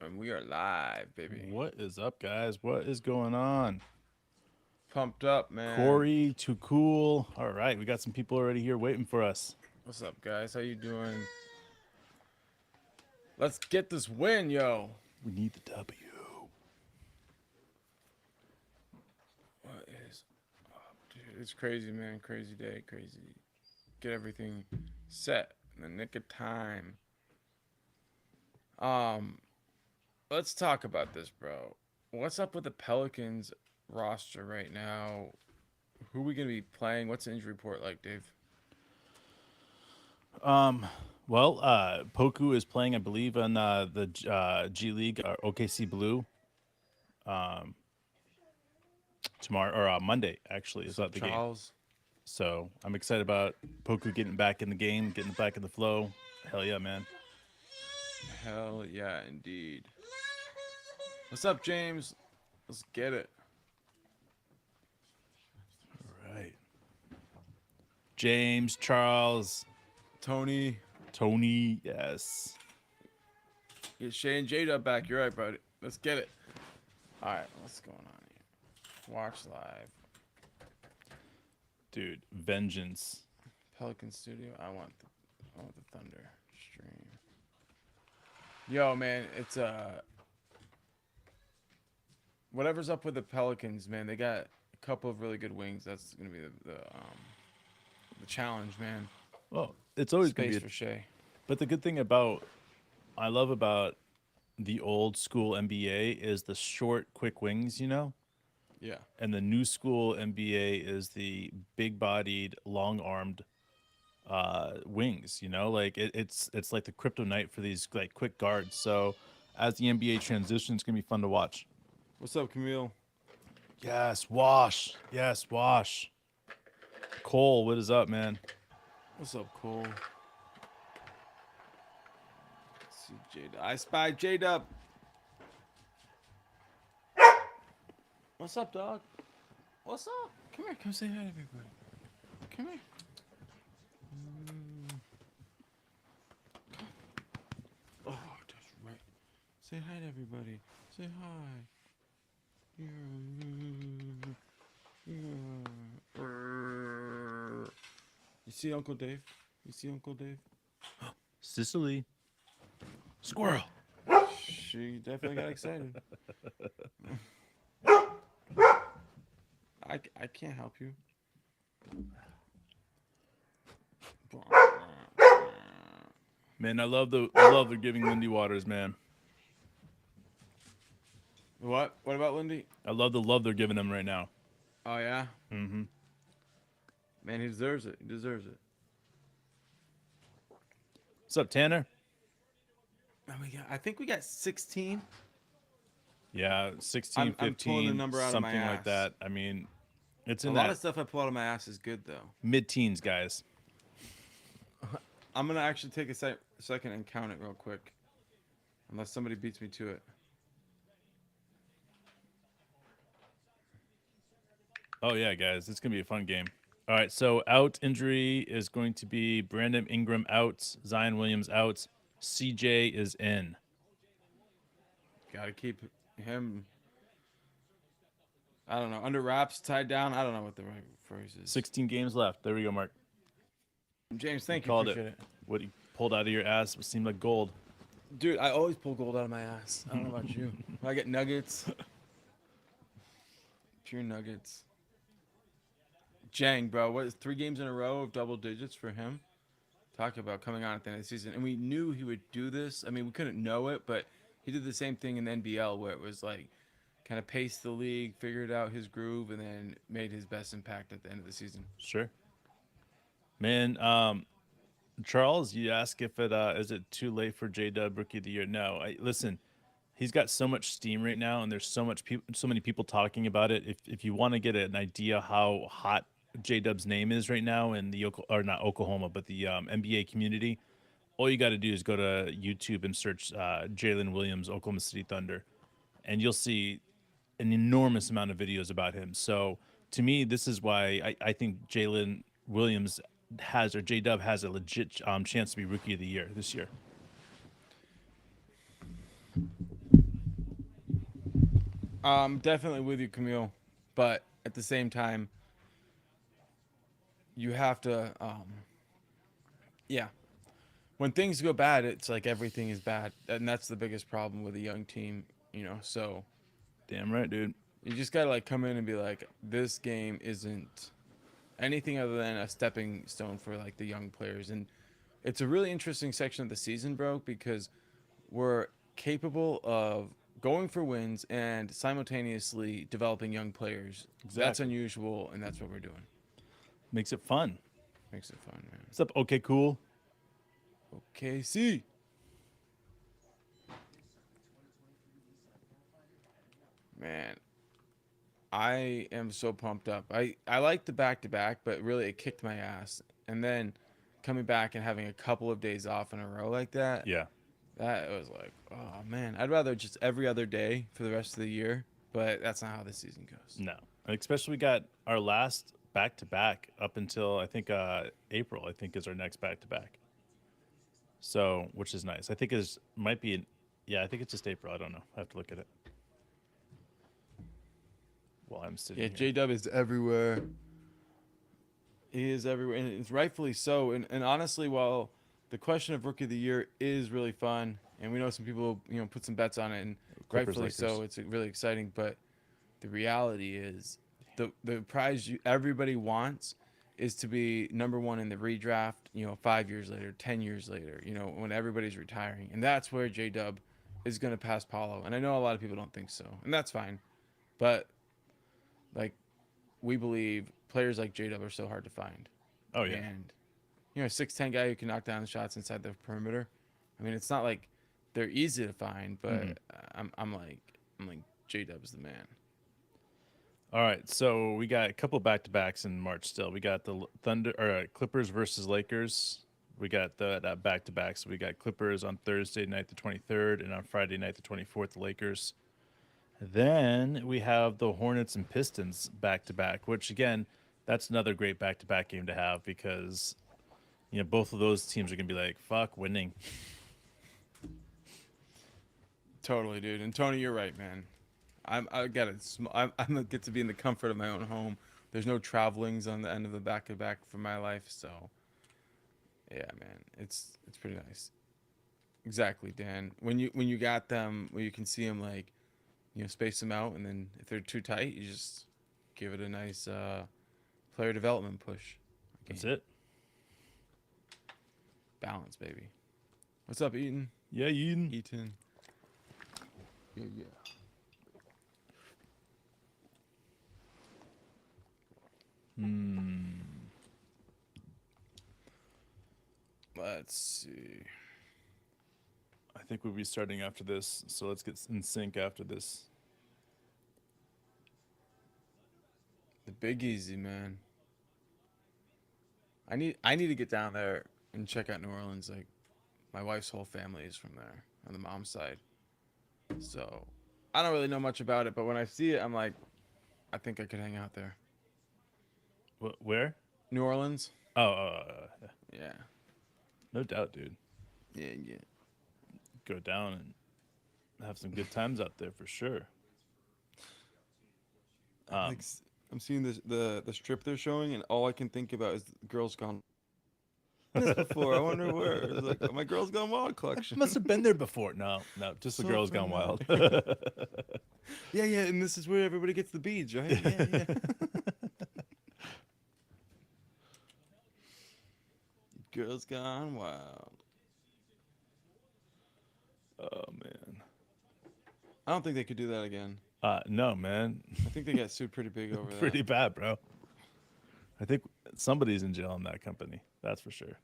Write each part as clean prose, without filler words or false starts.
And we are live, baby. What is up, guys? What is going on? Pumped up, man. Corey, too cool. All right, we got some people already here waiting for us. What's up, guys? How you doing? Let's get this win, yo. We need the W. What is up, dude? It's crazy, man. Crazy day, crazy. Get everything set in the nick of time. Um, let's talk about this, bro. What's up with the Pelicans roster right now? Who are we gonna be playing? What's the injury report like, Dave? Well, Poku is playing, I believe, on the G League or OKC Blue tomorrow or Monday. Actually, is What's up, that the game? Charles? So I'm excited about Poku getting back in the game, getting back in the flow. Hell yeah, man! Hell yeah, indeed. What's up, James? Let's get it. All right, James, Charles, Tony, Tony, yes. get Shay and Jada back. You're right, buddy. Let's get it. All right, what's going on here? Watch live. Dude, vengeance. Pelican Studio. I want the Thunder stream. Yo, man, it's whatever's up with the Pelicans, man. They got a couple of really good wings. That's gonna be the challenge, man. Well, it's always gonna Space be. for Shay. But the good thing about I love about the old school NBA is the short, quick wings, Yeah. and the new school NBA is the big-bodied, long-armed wings. Like it's like the kryptonite for these like quick guards. So as the NBA transitions, it's gonna be fun to watch. What's up, Camille? Yes, Wash. Yes, Wash. Cole, what is up, man? What's up, Cole? Let's see, Jada. I spy Jada. What's up, dog? What's up? Come here. Come say hi to everybody. Come here. Oh, that's right. Say hi to everybody. Say hi. You see Uncle Dave? You see Uncle Dave? Sicily. Squirrel. She definitely got excited. I can't help you. Man, I love the giving Lindy Waters, man. What? What about Lindy? I love the love they're giving him right now. Oh yeah, Mm-hmm. man, he deserves it. He deserves it. What's up, Tanner? I think we got 16. Yeah, 16, I'm pulling the 15, number out of my something like ass. that. I mean, it's A in lot that of stuff I pull out of my ass is good though. mid-teens, guys. I'm gonna actually take a second and count it real quick, unless somebody beats me to it. Oh yeah, guys, it's gonna be a fun game. All right, so out injury is going to be Brandon Ingram out, Zion Williams out, CJ is in. Got to keep him. I don't know, under wraps, tied down. I don't know what the right phrase is. 16 games left. There we go, Mark. James, You thank you. called Appreciate it. it. What he pulled out of your ass seemed like gold. Dude, I always pull gold out of my ass. I don't know about you. I get nuggets. Pure nuggets. Jang, bro. What is 3 games in a row of double digits for him? Talk about coming on at the end of the season. And we knew he would do this. I mean, we couldn't know it, but he did the same thing in the NBL where it was like kind of paced the league, figured out his groove, and then made his best impact at the end of the season. Sure. Man, Charles, you ask if it is it too late for J Dub Rookie of the Year? No, listen, he's got so much steam right now, and there's so many people talking about it. If you want to get an idea how hot J Dub's name is right now in the or not Oklahoma, but the NBA community, all you got to do is go to YouTube and search Jalen Williams, Oklahoma City Thunder, and you'll see an enormous amount of videos about him. So to me, this is why I think Jalen Williams has or J Dub has a legit chance to be Rookie of the Year this year. Definitely with you, Camille. But at the same time, you have to, yeah. When things go bad, it's like everything is bad, and that's the biggest problem with a young team. So Damn right, dude. you just gotta like come in and be like, this game isn't anything other than a stepping stone for like the young players, and it's a really interesting section of the season, bro, because we're capable of going for wins and simultaneously developing young players. That's Exactly. unusual, and that's what we're doing. Makes it fun. Makes it fun, man. What's up? Okay, cool. OKC. Man, I am so pumped up. I like the back to back, but really it kicked my ass. And then coming back and having a couple of days off in a row like that, Yeah. that was like, oh man, I'd rather just every other day for the rest of the year, but that's not how this season goes. No. Especially we got our last back to back up until I think April. I think is our next back to back. So, which is nice. I think is might be. Yeah, I think it's just April. I don't know. I have to look at it while I'm sitting Yeah, here. J Dub is everywhere. He is everywhere, and it's rightfully so. And honestly, while the question of rookie of the year is really fun, and we know some people put some bets on it, and Clippers, rightfully so, Lakers. it's really exciting. But the reality is, the prize everybody wants is to be number one in the redraft. 5 years later, 10 years later. When everybody's retiring, and that's where J Dub is going to pass Paulo. And I know a lot of people don't think so, and that's fine. But like we believe players like J Dub are so hard to find. Oh yeah. And a 6'10" guy who can knock down shots inside the perimeter. I mean, it's not like they're easy to find, Mm-hmm. but I'm like J Dub's the man. All right, so we got a couple back to backs in March. Still, we got the Thunder or Clippers versus Lakers. We got that back to back. So we got Clippers on Thursday night the 23rd, and on Friday night the 24th, the Lakers. Then we have the Hornets and Pistons back to back, which again, that's another great back to back game to have because both of those teams are gonna be like, fuck winning. Totally, dude. And Tony, you're right, man. I got it. I'm gonna get to be in the comfort of my own home. There's no travelings on the end of the back to back for my life, so yeah, man, it's pretty nice. Exactly, Dan. When you got them, where you can see them like, space them out, and then if they're too tight, you just give it a nice player development push. That's it. Balance, baby. What's up, Eaton? Yeah, you. Eaton. Yeah, yeah. Let's see. I think we'll be starting after this, so let's get in sync after this. The Big Easy, man. I need to get down there and check out New Orleans. Like, my wife's whole family is from there on the mom's side. So I don't really know much about it, but when I see it, I'm like, I think I could hang out there. Where? New Orleans? Yeah. Yeah. No doubt, dude. Yeah, yeah. Go down and have some good times out there for sure. I'm seeing the strip they're showing, and all I can think about is Girls Gone. This before. I wonder where. It's like my Girls Gone Wild collection. Must have been there before. No, just the So girls gone wild. Yeah, yeah, and this is where everybody gets the beads, right? Yeah, yeah. Girls Gone Wild. Oh man. I don't think they could do that again. No, man. I think they got sued pretty big over Pretty that. bad, bro. I think somebody's in jail in that company. That's for sure.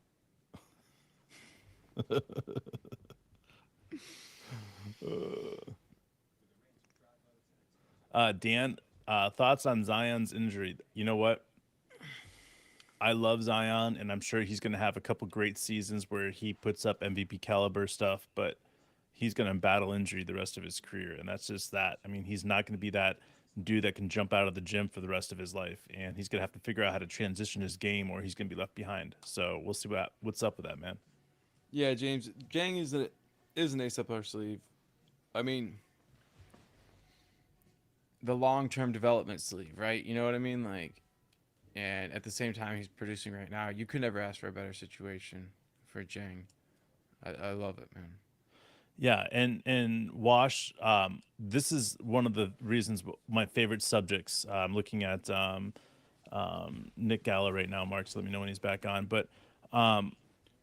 Dan, thoughts on Zion's injury? You know what? I love Zion, and I'm sure he's going to have a couple great seasons where he puts up MVP caliber stuff, but he's going to battle injury the rest of his career, and that's just that. I mean, he's not going to be that dude that can jump out of the gym for the rest of his life, and he's going to have to figure out how to transition his game, or he's going to be left behind. So we'll see what's up with that, man. Yeah, James. Jang is an ace up our sleeve. I mean, the long-term development sleeve, right? You know what I mean? Like, and at the same time, he's producing right now. You could never ask for a better situation for Jang. I love it, man. Yeah, and Wash, this is one of the reasons my favorite subjects. I'm looking at Nick Gallo right now. Mark, so let me know when he's back on. But um,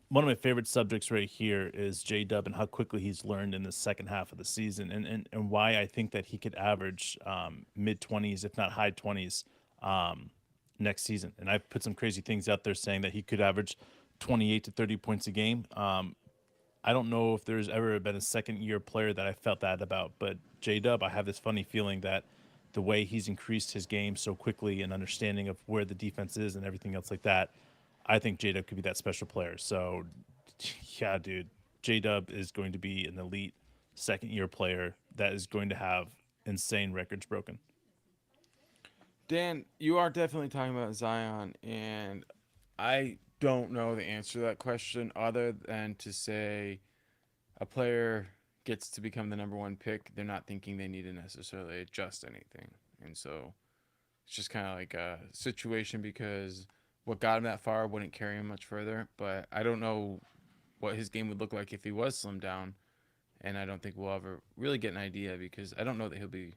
one of my favorite subjects right here is J Dub and how quickly he's learned in the second half of the season, and why I think that he could average mid 20s, if not high 20s, next season. And I put some crazy things out there saying that he could average 28 to 30 points a game. I don't know if there's ever been a second year player that I felt that about, but J Dub, I have this funny feeling that the way he's increased his game so quickly and understanding of where the defense is and everything else like that, I think J Dub could be that special player. So, yeah, dude, J Dub is going to be an elite second year player that is going to have insane records broken. Dan, you are definitely talking about Zion, and I don't know the answer to that question other than to say a player gets to become the number one pick. They're not thinking they need to necessarily adjust anything. And so it's just kind of like a situation because what got him that far wouldn't carry him much further. But I don't know what his game would look like if he was slimmed down. And I don't think we'll ever really get an idea because I don't know that he'll be.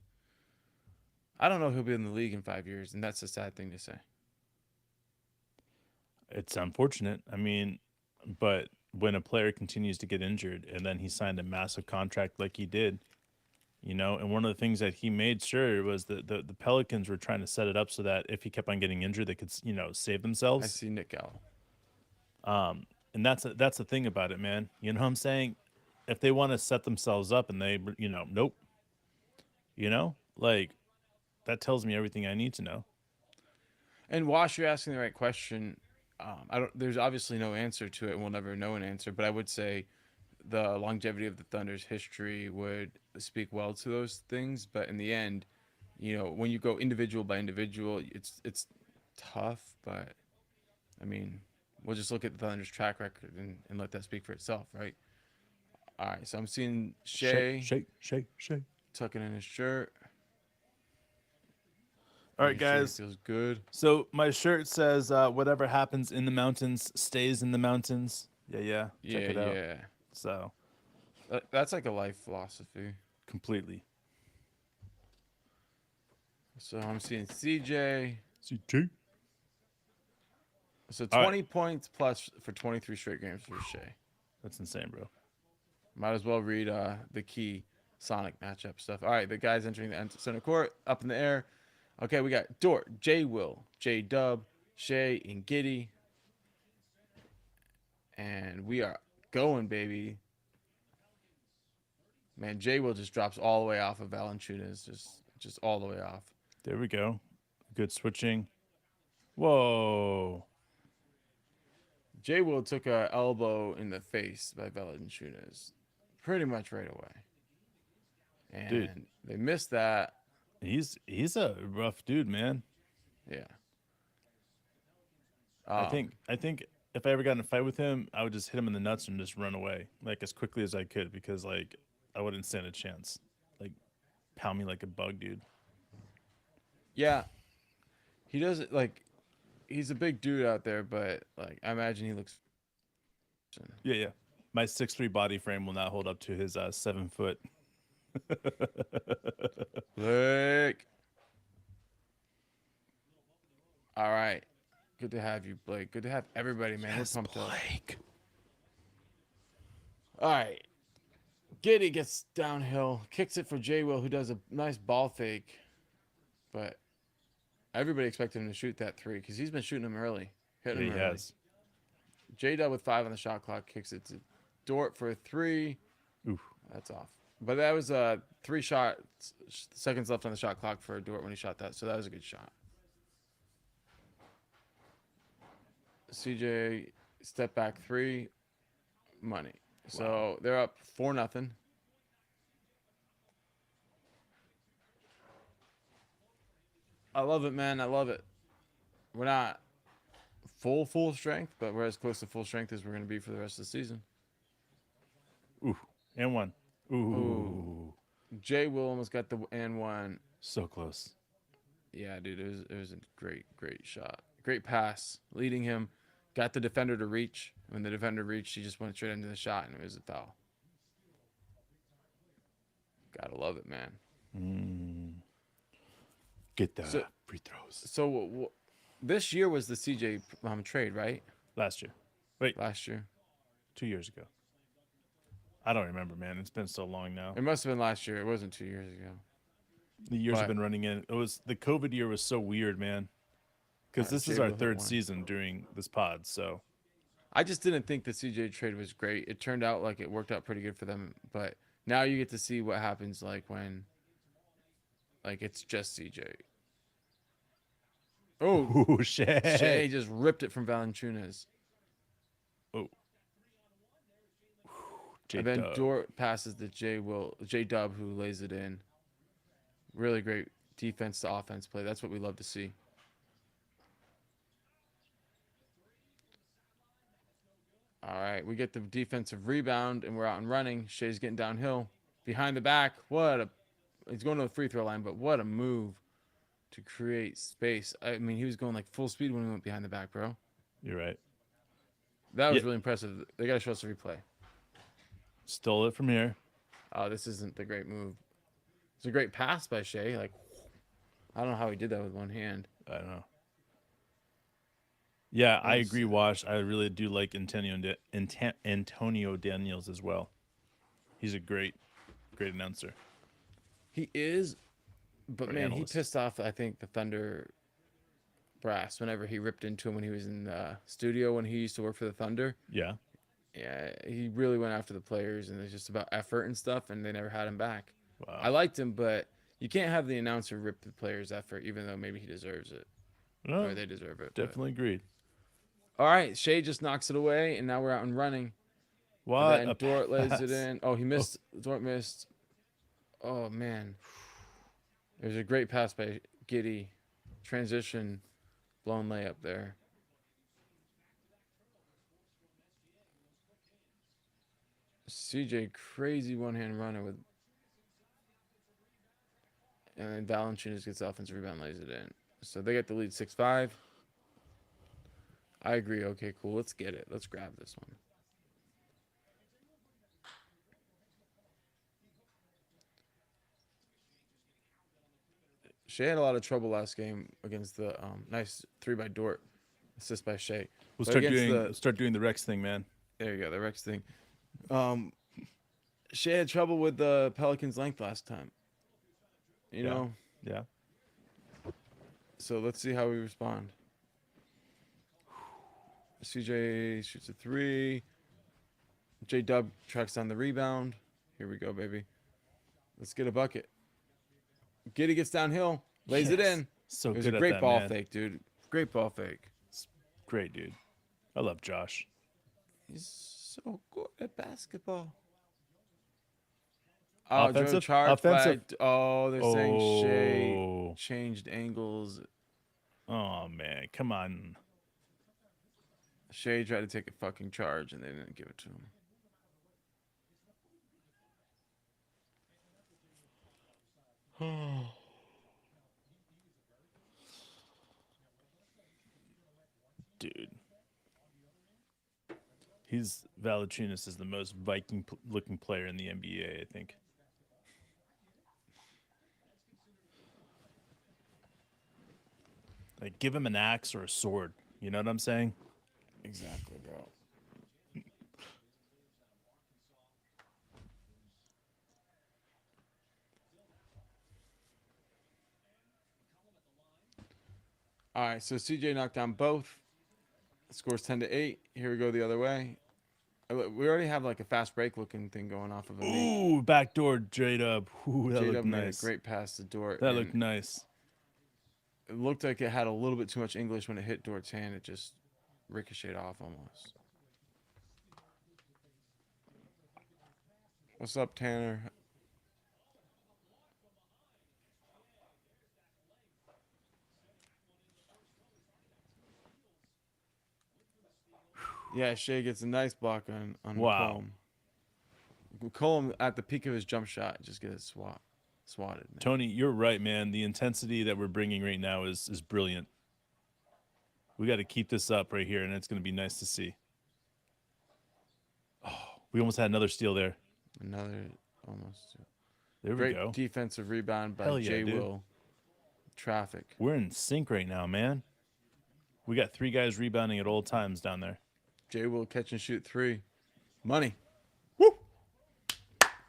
I don't know if he'll be in the league in 5 years, and that's a sad thing to say. It's unfortunate. I mean, but when a player continues to get injured and then he signed a massive contract like he did, and one of the things that he made sure was that the Pelicans were trying to set it up so that if he kept on getting injured, they could, save I themselves. see Nick Gallo. And that's the thing about it, man. You know what I'm saying? If they want to set themselves up and they, nope, like that tells me everything I need to know. And Wash, you're asking the right question. I don't. There's obviously no answer to it, and we'll never know an answer. But I would say the longevity of the Thunder's history would speak well to those things. But in the end, when you go individual by individual, it's tough. But I mean, we'll just look at the Thunder's track record and let that speak for itself, right? All right. So I'm seeing Shake, Shea shake, shake, shake. tucking in his shirt, All right, making sure he guys. feels good. So my shirt says, "Whatever happens in the mountains stays in the mountains." Yeah, yeah. Check Yeah, it out. yeah. So That's like a life philosophy. completely. So I'm seeing CJ. CT. So All right, 20 points plus for 23 straight games for Shea. that's insane, bro. Might as well read the key Sonic matchup stuff. All right, the guys entering the center court, up in the air. Okay, we got Dort, J Will, J Dub, Shea, and Giddy. And we are going, baby. Man, J Will just drops all the way off of Valanciunas, just all the way off. There we go. Good switching. Whoa. J Will took a elbow in the face by Valanciunas pretty much right away. Dude, And they missed that. he's a rough dude, man. Yeah. I think if I ever got in a fight with him, I would just hit him in the nuts and just run away, like as quickly as I could, because like I wouldn't stand a chance. Like pound me like a bug, dude. Yeah. He doesn't like he's a big dude out there, but like I imagine he looks Yeah, yeah. My 6'3" body frame will not hold up to his 7 foot. Blake. All right. Good to have you, Blake. Good to have everybody, man. Yes, We're pumped Blake. up. All right. Giddy gets downhill, kicks it for J Will, who does a nice ball fake. But everybody expected him to shoot that three because he's been shooting them early, Yeah, hitting he them early. has. J Dub with 5 on the shot clock kicks it to Dort for a three. Oof. That's off. But that was 3 seconds left on the shot clock for Dort when he shot that. So that was a good shot. CJ step back three, money. So they're up 4-0. I love it, man. I love it. We're not full strength, but we're as close to full strength as we're going to be for the rest of the season. Ooh. And one. Ooh. Ooh. Jay Will almost got the and one. So close. Yeah, dude, it was a great shot. Great pass, leading him. Got the defender to reach. When the defender reached, he just went straight into the shot, and it was a foul. Gotta love it, man. Mm. Get the So, free throws. so this year was the CJ trade, right? Last year. Wait, Last year. 2 years ago. I don't remember, man. It's been so long now. It must have been last year. It wasn't 2 years ago. The years have But been running in. It was the COVID year was so weird, man. Because this Jay is our will hit third one. season during this pod, so I just didn't think the CJ trade was great. It turned out like it worked out pretty good for them, but now you get to see what happens like when like it's just CJ. Oh, ooh, shit. Shea just ripped it from Valanciunas. Oh, And then J-Dub. Dort passes to J Dub, who lays it in. Really great defense to offense play. That's what we love to see. All right, we get the defensive rebound, and we're out and running. Shea's getting downhill, behind the back. He's going to the free throw line, but what a move to create space. I mean, he was going like full speed when he went behind the back, bro. You're right. That was Yep. really impressive. They got to show us a replay. Stole it from here. Oh, this isn't the great move. It's a great pass by Shea. Like, I don't know how he did that with one hand. I don't know. Yeah, I Let's agree, see. Wash. I really do like Antonio Daniels as well. He's a great announcer. He is, but Or man, he analyst. pissed off, I think, the Thunder brass whenever he ripped into him when he was in the studio when he used to work for the Thunder. Yeah. Yeah, he really went after the players, and it's just about effort and stuff, and they never had him back. Wow. I liked him, but you can't have the announcer rip the player's effort, even though maybe he deserves it. No, Or they deserve it. definitely agreed. All right, Shea just knocks it away, and now we're out and running. What And a then Dort lays pass. it in. Oh, he missed. Dort missed. Oh, man. There's a great pass by Giddey. Transition, blown layup there. CJ, crazy one-hand runner with... And then Valanciunas gets the offensive rebound, lays it in. So they get the lead 6-5. I agree. Okay, cool. Let's get it. Let's grab this one. Shea had a lot of trouble last game against the nice 3 by Dort, assist by Shea. We'll But start against doing the Rex thing, man. There you go, the Rex thing. Shea had trouble with the Pelicans' length last time. You Yeah. know, Yeah. so let's see how we respond. CJ shoots a 3. J Dub tracks down the rebound. Here we go, baby. Let's get a bucket. Giddey gets downhill, lays it Yes. in. So It was good a at great that, ball man. fake, dude. Great ball fake. Great, dude. I love Josh. He's so good at basketball. Oh, Jordan Offensive? charged by. Offensive. Oh, they're saying Shea Oh. changed angles. Oh man, come on. Shea tried to take a fucking charge and they didn't give it to him. Dude. Valanciunas is the most Viking looking player in the NBA, I think. Like, give him an axe or a sword. You know what I'm saying? Exactly, bro. All right, so CJ knocked down both. Scores 10-8. Here we go the other way. We already have like a fast break looking thing going off of a make. Ooh, backdoor J-Dub. Ooh, that J looked Dub made a nice. great pass to Dort. That and looked nice. It looked like it had a little bit too much English when it hit Dort's hand. It just ricocheted off almost. What's up, Tanner? Yeah, Shea gets a nice block on Wow. McCollum. Colum at the peak of his jump shot, just get it swatted. Man. Tony, you're right, man. The intensity that we're bringing right now is brilliant. We got to keep this up right here, and it's going to be nice to see. Oh, we almost had another steal there. Another almost. There we Great go. defensive rebound by Hell yeah, Jay dude. Will. Traffic. We're in sync right now, man. We got 3 guys rebounding at all times down there. Jay Will catch and shoot 3. Money.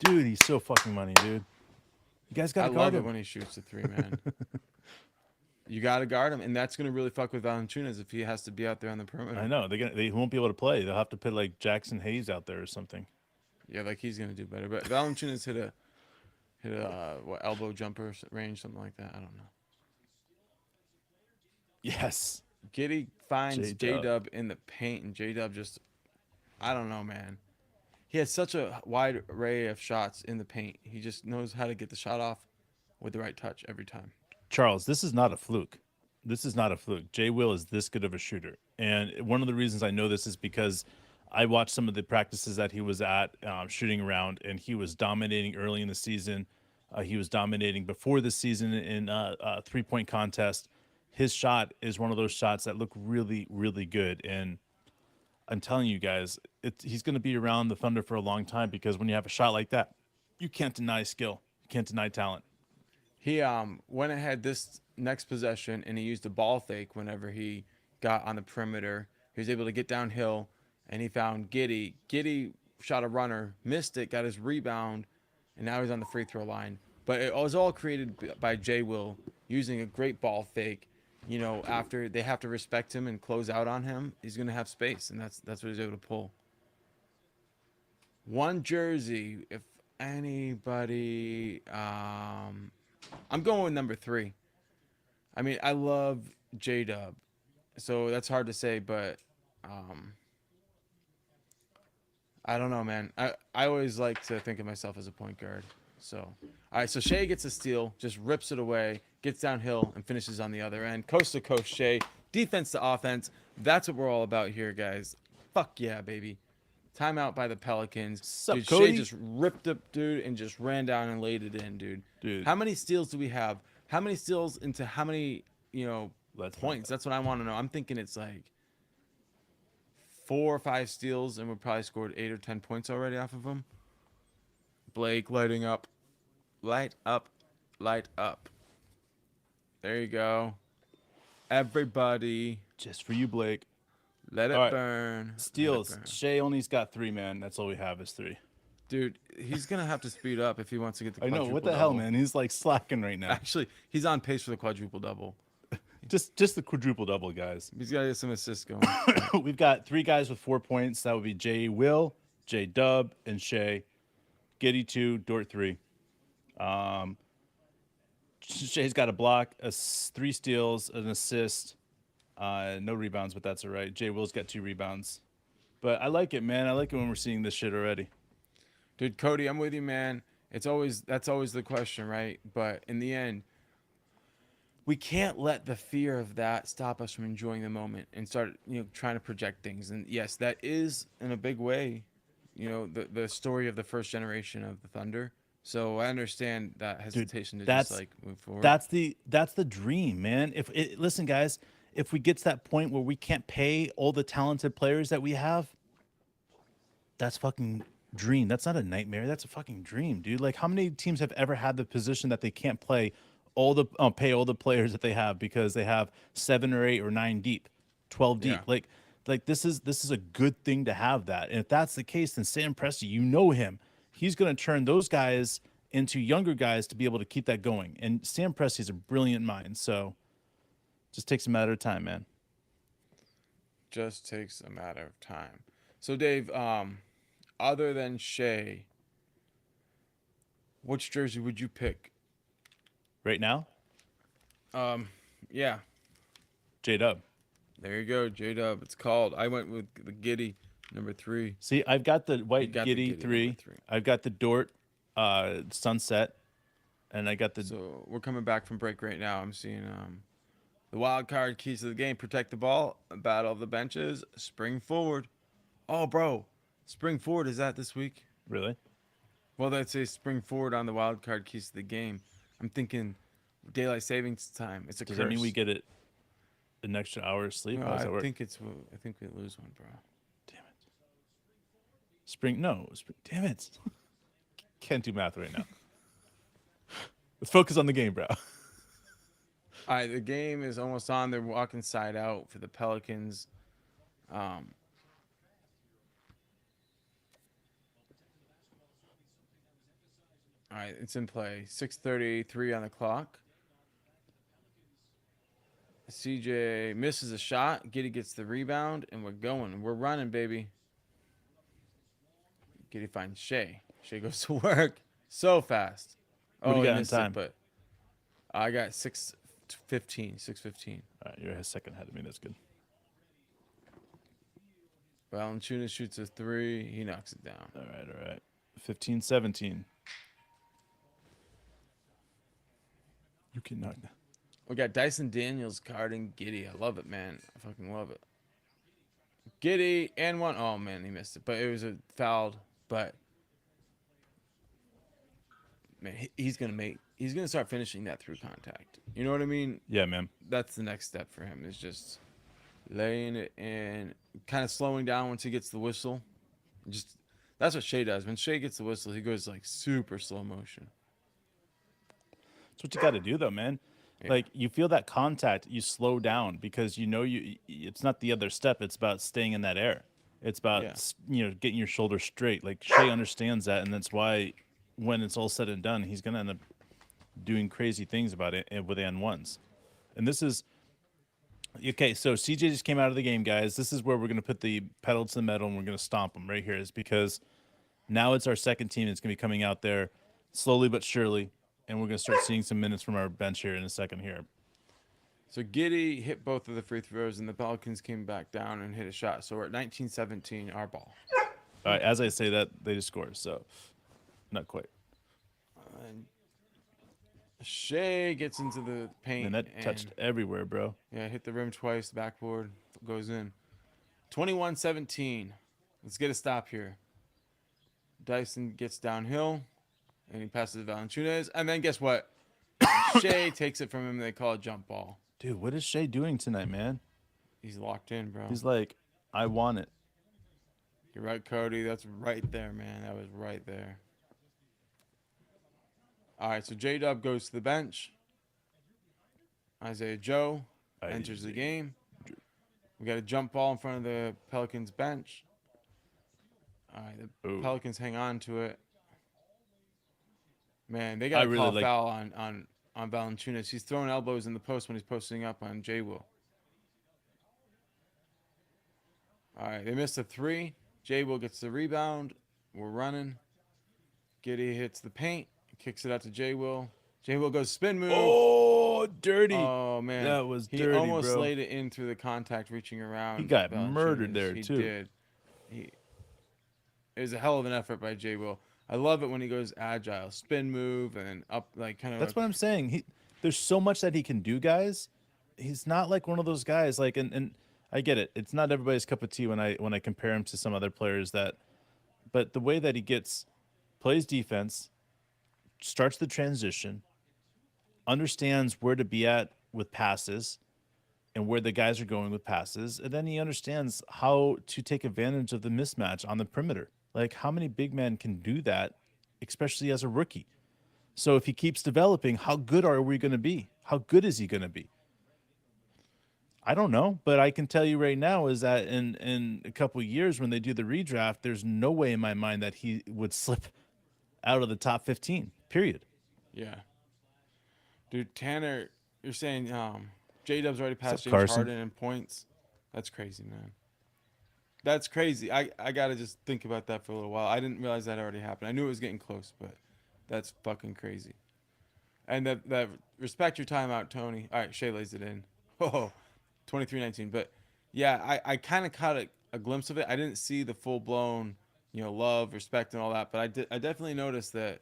Dude, he's so fucking money, dude. You guys got I to love guard it him. when he shoots the 3, man. You got to guard him, and that's going to really fuck with Valanciunas if he has to be out there on the perimeter. I know. They won't be able to play. They'll have to put like Jackson Hayes out there or something. Yeah, like he's going to do better. But Valanciunas hit a elbow jumper range, something like that. I don't know. Yes. Giddy finds J-Dub. J-Dub in the paint, and J-Dub just, I don't know, man. He has such a wide array of shots in the paint. He just knows how to get the shot off with the right touch every time. Charles, this is not a fluke. This is not a fluke. Jay Will is this good of a shooter. And one of the reasons I know this is because I watched some of the practices that he was at shooting around, and he was dominating early in the season. He was dominating before the season in a three-point contest. His shot is one of those shots that look really, really good. And I'm telling you guys, he's going to be around the Thunder for a long time because when you have a shot like that, you can't deny skill. You can't deny talent. He went ahead this next possession, and he used a ball fake whenever he got on the perimeter. He was able to get downhill, and he found Giddy. Giddy shot a runner, missed it, got his rebound, and now he's on the free throw line. But it was all created by Jay Will using a great ball fake. You know, after they have to respect him and close out on him, he's going to have space, and that's what he's able to pull. One jersey, if anybody, I'm going with number 3. I mean, I love J-Dub, so that's hard to say, but I don't know, man. I always like to think of myself as a point guard. So, all right, so Shea gets a steal, just rips it away, gets downhill, and finishes on the other end. Coast to coast, Shea. Defense to offense. That's what we're all about here, guys. Fuck yeah, baby. Timeout by the Pelicans. Sup, Dude, Cody? Shea just ripped up, dude, and just ran down and laid it in, dude. Dude. How many steals do we have? How many steals into how many, points? That's what I want to know. I'm thinking it's like 4 or 5 steals, and we probably scored 8 or 10 points already off of them. Blake lighting up. Light up. Light up. There you go. Everybody, Just for you, Blake. let it All right. burn. Let it Steals. burn. Shea only's got 3, man. That's all we have is 3. Dude, he's going to have to speed up if he wants to get the I know. quadruple What the hell, double. man? He's like slacking right now. Actually, he's on pace for the quadruple double. just the quadruple double, guys. He's got to get some assists going. We've got 3 guys with 4 points. That would be Jay Will, J Dub, and Shea. Giddy 2, Dort 3. Shea's got a block, 3 steals, an assist, no rebounds, but that's all right. Jay Will's got 2 rebounds. But I like it, man. I like it when we're seeing this shit already. Dude, Cody, I'm with you, man. That's always the question, right? But in the end, we can't let the fear of that stop us from enjoying the moment and start, trying to project things. And yes, that is in a big way, the story of the first generation of the Thunder. So I understand that hesitation to just like move forward. That's the dream, man. Listen, guys, if we get to that point where we can't pay all the talented players that we have, that's fucking dream. That's not a nightmare. That's a fucking dream, dude. Like, how many teams have ever had the position that they can't pay all the players that they have because they have 7 or 8 or 9 deep, 12 deep? Yeah. Like this is a good thing to have that. And if that's the case, then Sam Presti, you know him. He's going to turn those guys into younger guys to be able to keep that going. And Sam Presti's a brilliant mind. So just takes a matter of time, man. Just takes a matter of time. So Dave, other than Shea, which jersey would you pick? Right now, Yeah. J-Dub. There you go, J-Dub. It's called. I went with the Giddy, number 3. See, I've got the white got the Giddy Giddy 3. number 3. I've got the Dort Sunset. And I got the... So we're coming back from break right now. I'm seeing the wild card keys to the game: protect the ball, battle of the benches, spring forward. Oh, bro, spring forward, is that this week? Really? Well, that's a spring forward on the wild card keys to the game. I'm thinking daylight savings time. It's a Does curse. that mean we get it an extra hour of sleep? No, How does I that work? think it's. I think we lose one, bro. Damn it. Damn it. Can't do math right now. Let's focus on the game, bro. All right, the game is almost on. They're walking side out for the Pelicans. All right, it's in play. 6:33 on the clock. CJ misses a shot. Giddy gets the rebound, and we're going. We're running, baby. Giddy finds Shea. Shea goes to work so fast. What do you he got in missed time? it, but I got 6:15. 6:15. All right, you're a second ahead of me. That's good. Valanciunas shoots a three. He knocks it down. All right. 15-17. You can knock that. We got Dyson Daniels guarding Giddy. I love it, man. I fucking love it. Giddy and one. Oh, man, he missed it. But it was a fouled. But, man, he's going to start finishing that through contact. You know what I mean? Yeah, man. That's the next step for him is just laying it in, kind of slowing down once he gets the whistle. Just that's what Shea does. When Shea gets the whistle, he goes like super slow motion. That's what you got to do, though, man. Yeah. Like, you feel that contact, you slow down because it's not the other step. It's about staying in that air. It's about, getting your shoulders straight. Like, Shea understands that, and that's why when it's all said and done, he's going to end up doing crazy things about it with N1s. And this is, okay, so CJ just came out of the game, guys. This is where we're going to put the pedal to the metal, and we're going to stomp them right here, is because now it's our second team that's going to be coming out there slowly but surely. And we're going to start seeing some minutes from our bench here in a second here. So Giddy hit both of the free throws, and the Pelicans came back down and hit a shot. So we're at 19-17, our ball. All right, as I say that, they just scored, so not quite. And Shea gets into the paint. And that touched everywhere, bro. Yeah, hit the rim twice, backboard, goes in. 21-17. Let's get a stop here. Dyson gets downhill. And he passes to Valanciunas. And then guess what? Shea takes it from him. And they call it jump ball. Dude, what is Shea doing tonight, man? He's locked in, bro. He's like, I want it. You're right, Cody. That's right there, man. That was right there. All right, so J-Dub goes to the bench. Isaiah Joe enters the game. We got a jump ball in front of the Pelicans bench. All right, the Pelicans hang on to it. Man, they got to call a foul on Valanciunas. He's throwing elbows in the post when he's posting up on J-Will. All right, they missed a three. J-Will gets the rebound. We're running. Giddy hits the paint. Kicks it out to J-Will. J-Will goes spin move. Oh, dirty. Oh, man. That was dirty, He almost bro. laid it in through the contact, reaching around. He got murdered there, too. He did. It was a hell of an effort by J-Will. I love it when he goes agile, spin move, and up like kind of. That's what I'm saying. There's so much that he can do, guys. He's not like one of those guys. Like, and I get it. It's not everybody's cup of tea when I compare him to some other players but the way that he plays defense, starts the transition, understands where to be at with passes, and where the guys are going with passes, and then he understands how to take advantage of the mismatch on the perimeter. Like, how many big men can do that, especially as a rookie? So if he keeps developing, how good are we going to be? How good is he going to be? I don't know, but I can tell you right now is that in a couple of years when they do the redraft, there's no way in my mind that he would slip out of the top 15, period. Yeah. Dude, Tanner, you're saying J-Dub's already passed James Carson? Harden in points? That's crazy, man. That's crazy. I got to just think about that for a little while. I didn't realize that already happened. I knew it was getting close, but that's fucking crazy. And that respect your timeout, Tony. All right, Shea lays it in. Oh, 23-19. But, yeah, I kind of caught a glimpse of it. I didn't see the full-blown, love, respect, and all that. But I definitely noticed that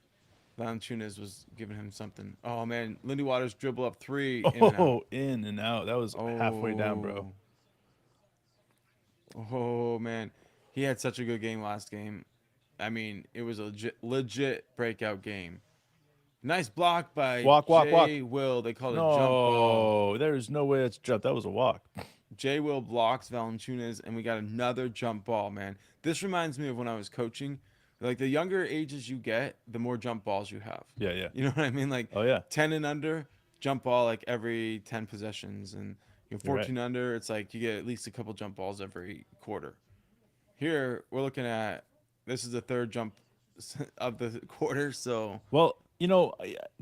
Valanciunas was giving him something. Oh, man. Lindy Waters dribble up three. In and out. That was halfway down, bro. Oh, man. He had such a good game last game. I mean, it was a legit breakout game. Nice block by Walk, walk, walk. Jay Will. They called it a jump ball. No, there's no way it's a jump. That was a walk. Jay Will blocks Valanciunas, and we got another jump ball, man. This reminds me of when I was coaching. Like the younger ages you get, the more jump balls you have. Yeah, yeah. You know what I mean? Like Oh yeah, 10 and under, jump ball like every 10 possessions. And you're right. 14 under, it's like you get at least a couple jump balls every quarter. Here, we're looking at this is the third jump of the quarter, so Well,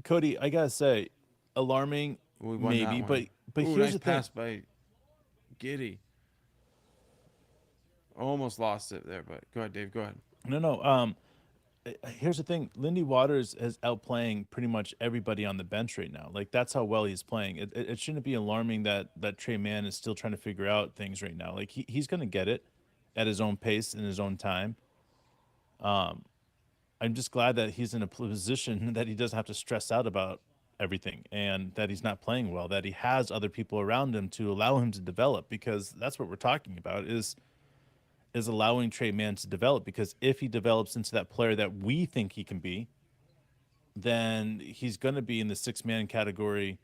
Cody, I gotta say, alarming we won that maybe, but one. but Ooh, here's nice the thing. pass by Giddy. Almost lost it there, but go ahead, Dave. Go ahead. No, no. Here's the thing. Lindy Waters is outplaying pretty much everybody on the bench right now. Like that's how well he's playing. It shouldn't be alarming that Trey Mann is still trying to figure out things right now. Like he's gonna get it at his own pace in his own time. I'm just glad that he's in a position that he doesn't have to stress out about everything and that he's not playing well, that he has other people around him to allow him to develop, because that's what we're talking about is allowing Trey Mann to develop, because if he develops into that player that we think he can be, then he's going to be in the six-man category,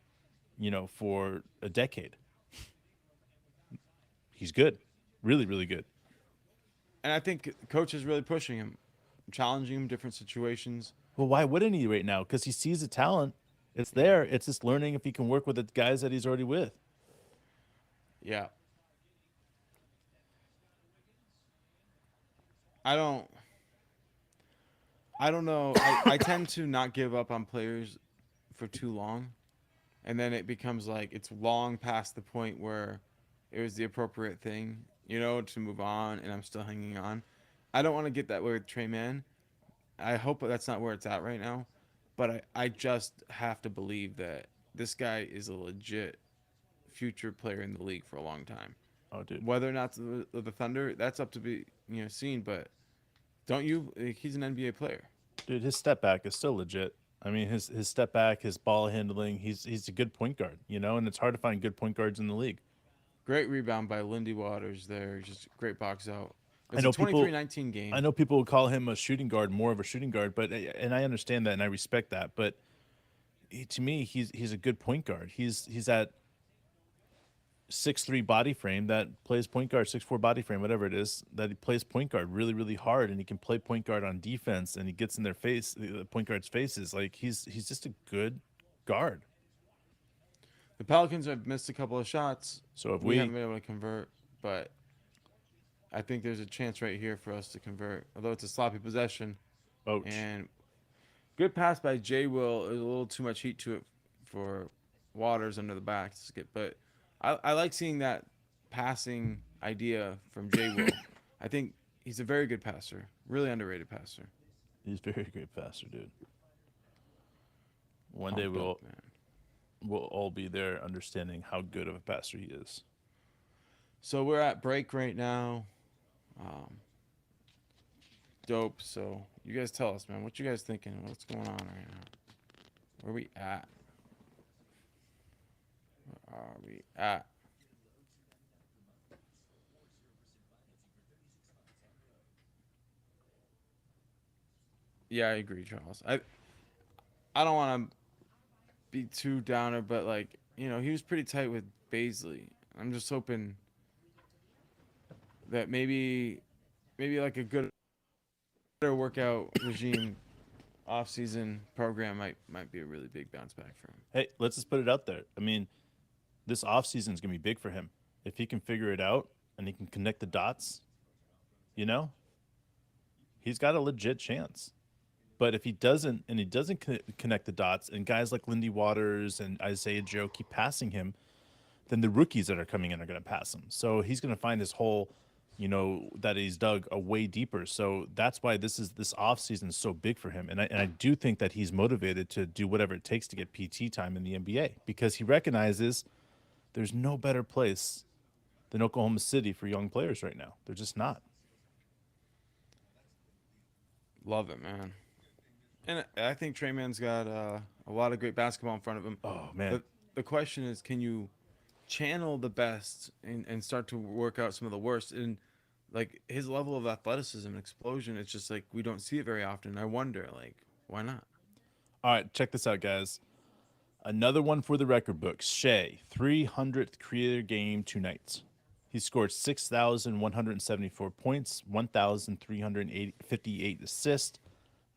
for a decade. He's good. Really, really good. And I think coach is really pushing him, challenging him different situations. Well, why wouldn't he right now? Because he sees the talent. It's there. It's just learning if he can work with the guys that he's already with. Yeah. I don't I don't know. I tend to not give up on players for too long. And then it becomes like it's long past the point where it was the appropriate thing, to move on, and I'm still hanging on. I don't want to get that way with Trey Mann. I hope that's not where it's at right now. But I just have to believe that this guy is a legit future player in the league for a long time. Oh, dude. Whether or not the Thunder, that's up to be seen. But don't you? He's an NBA player. Dude, his step back is still legit. I mean, his step back, his ball handling, he's a good point guard, and it's hard to find good point guards in the league. Great rebound by Lindy Waters there. Just great box out. I It's a know people 23-19 I game. know people would call him a shooting guard, more of a shooting guard, but and I understand that and I respect that, but to me, he's a good point guard. He's that 6'3" body frame that plays point guard, 6'4" body frame, whatever it is, that he plays point guard really, really hard, and he can play point guard on defense, and he gets in their face, the point guard's faces. Like he's just a good guard. The Pelicans have missed a couple of shots. So if We haven't been able to convert, but I think there's a chance right here for us to convert. Although it's a sloppy possession. ouch. And good pass by Jay Will. There's a little too much heat to it for Waters under the back. But I like seeing that passing idea from Jay Will. I think he's a very good passer. Really underrated passer. He's a very great passer, dude. One day Pumped up, man. we'll all be there understanding how good of a passer he is. So we're at break right now. Dope. So you guys tell us, man. What you guys thinking? What's going on right now? Where we at? Where are we at? Yeah, I agree, Charles. I don't want to be too downer, but he was pretty tight with Baisley. I'm just hoping that maybe like a good better workout regime off-season program might be a really big bounce back for him. Hey, let's just put it out there. I mean, this offseason is going to be big for him. If he can figure it out and he can connect the dots, he's got a legit chance. But if he doesn't, and he doesn't connect the dots, and guys like Lindy Waters and Isaiah Joe keep passing him, then the rookies that are coming in are going to pass him. So he's going to find this hole, that he's dug a way deeper. So that's why this offseason is so big for him. And I do think that he's motivated to do whatever it takes to get PT time in the NBA, because he recognizes there's no better place than Oklahoma City for young players right now. They're just not. Love it, man. And I think Trey Mann's got a lot of great basketball in front of him. Oh, man. The question is, can you channel the best and start to work out some of the worst? And like his level of athleticism and explosion, it's just like we don't see it very often. I wonder, like, why not? All right, check this out, guys. Another one for the record books. Shea, 300th career game, 2 nights. He scored 6,174 points, 1,358 assists,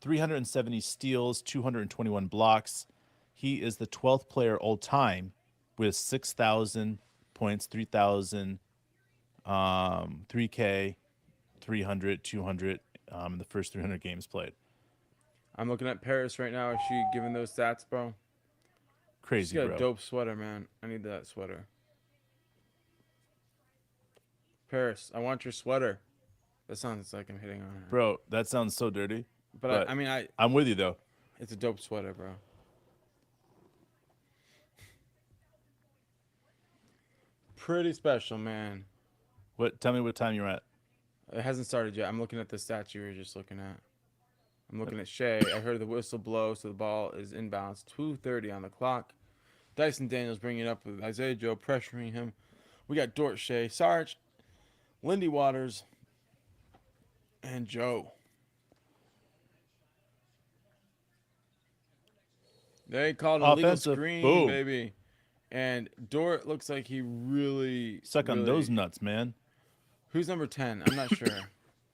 370 steals, 221 blocks. He is the 12th player all time with 6,000 points, 3,000, 3K, 300, 200 in the first 300 games played. I'm looking at Paris right now. Is she giving those stats, bro? She's Crazy, got bro. a dope sweater, man. I need that sweater. Paris, I want your sweater. That sounds like I'm hitting on her. Bro, that sounds so dirty. But I mean, I'm with you, though. it's a dope sweater, bro. Pretty special, man. Tell me what time you're at. It hasn't started yet. I'm looking at the stats you were just looking at. I'm looking at Shea. I heard the whistle blow, so the ball is inbounds. 2:30 on the clock. Dyson Daniels bringing it up with Isaiah Joe pressuring him. We got Dort, Shea, Sarge, Lindy Waters, and Joe. They called an illegal Offensive. screen, Boom. baby. And Dort looks like he really Suck on really- those nuts, man. Who's number 10? I'm not sure.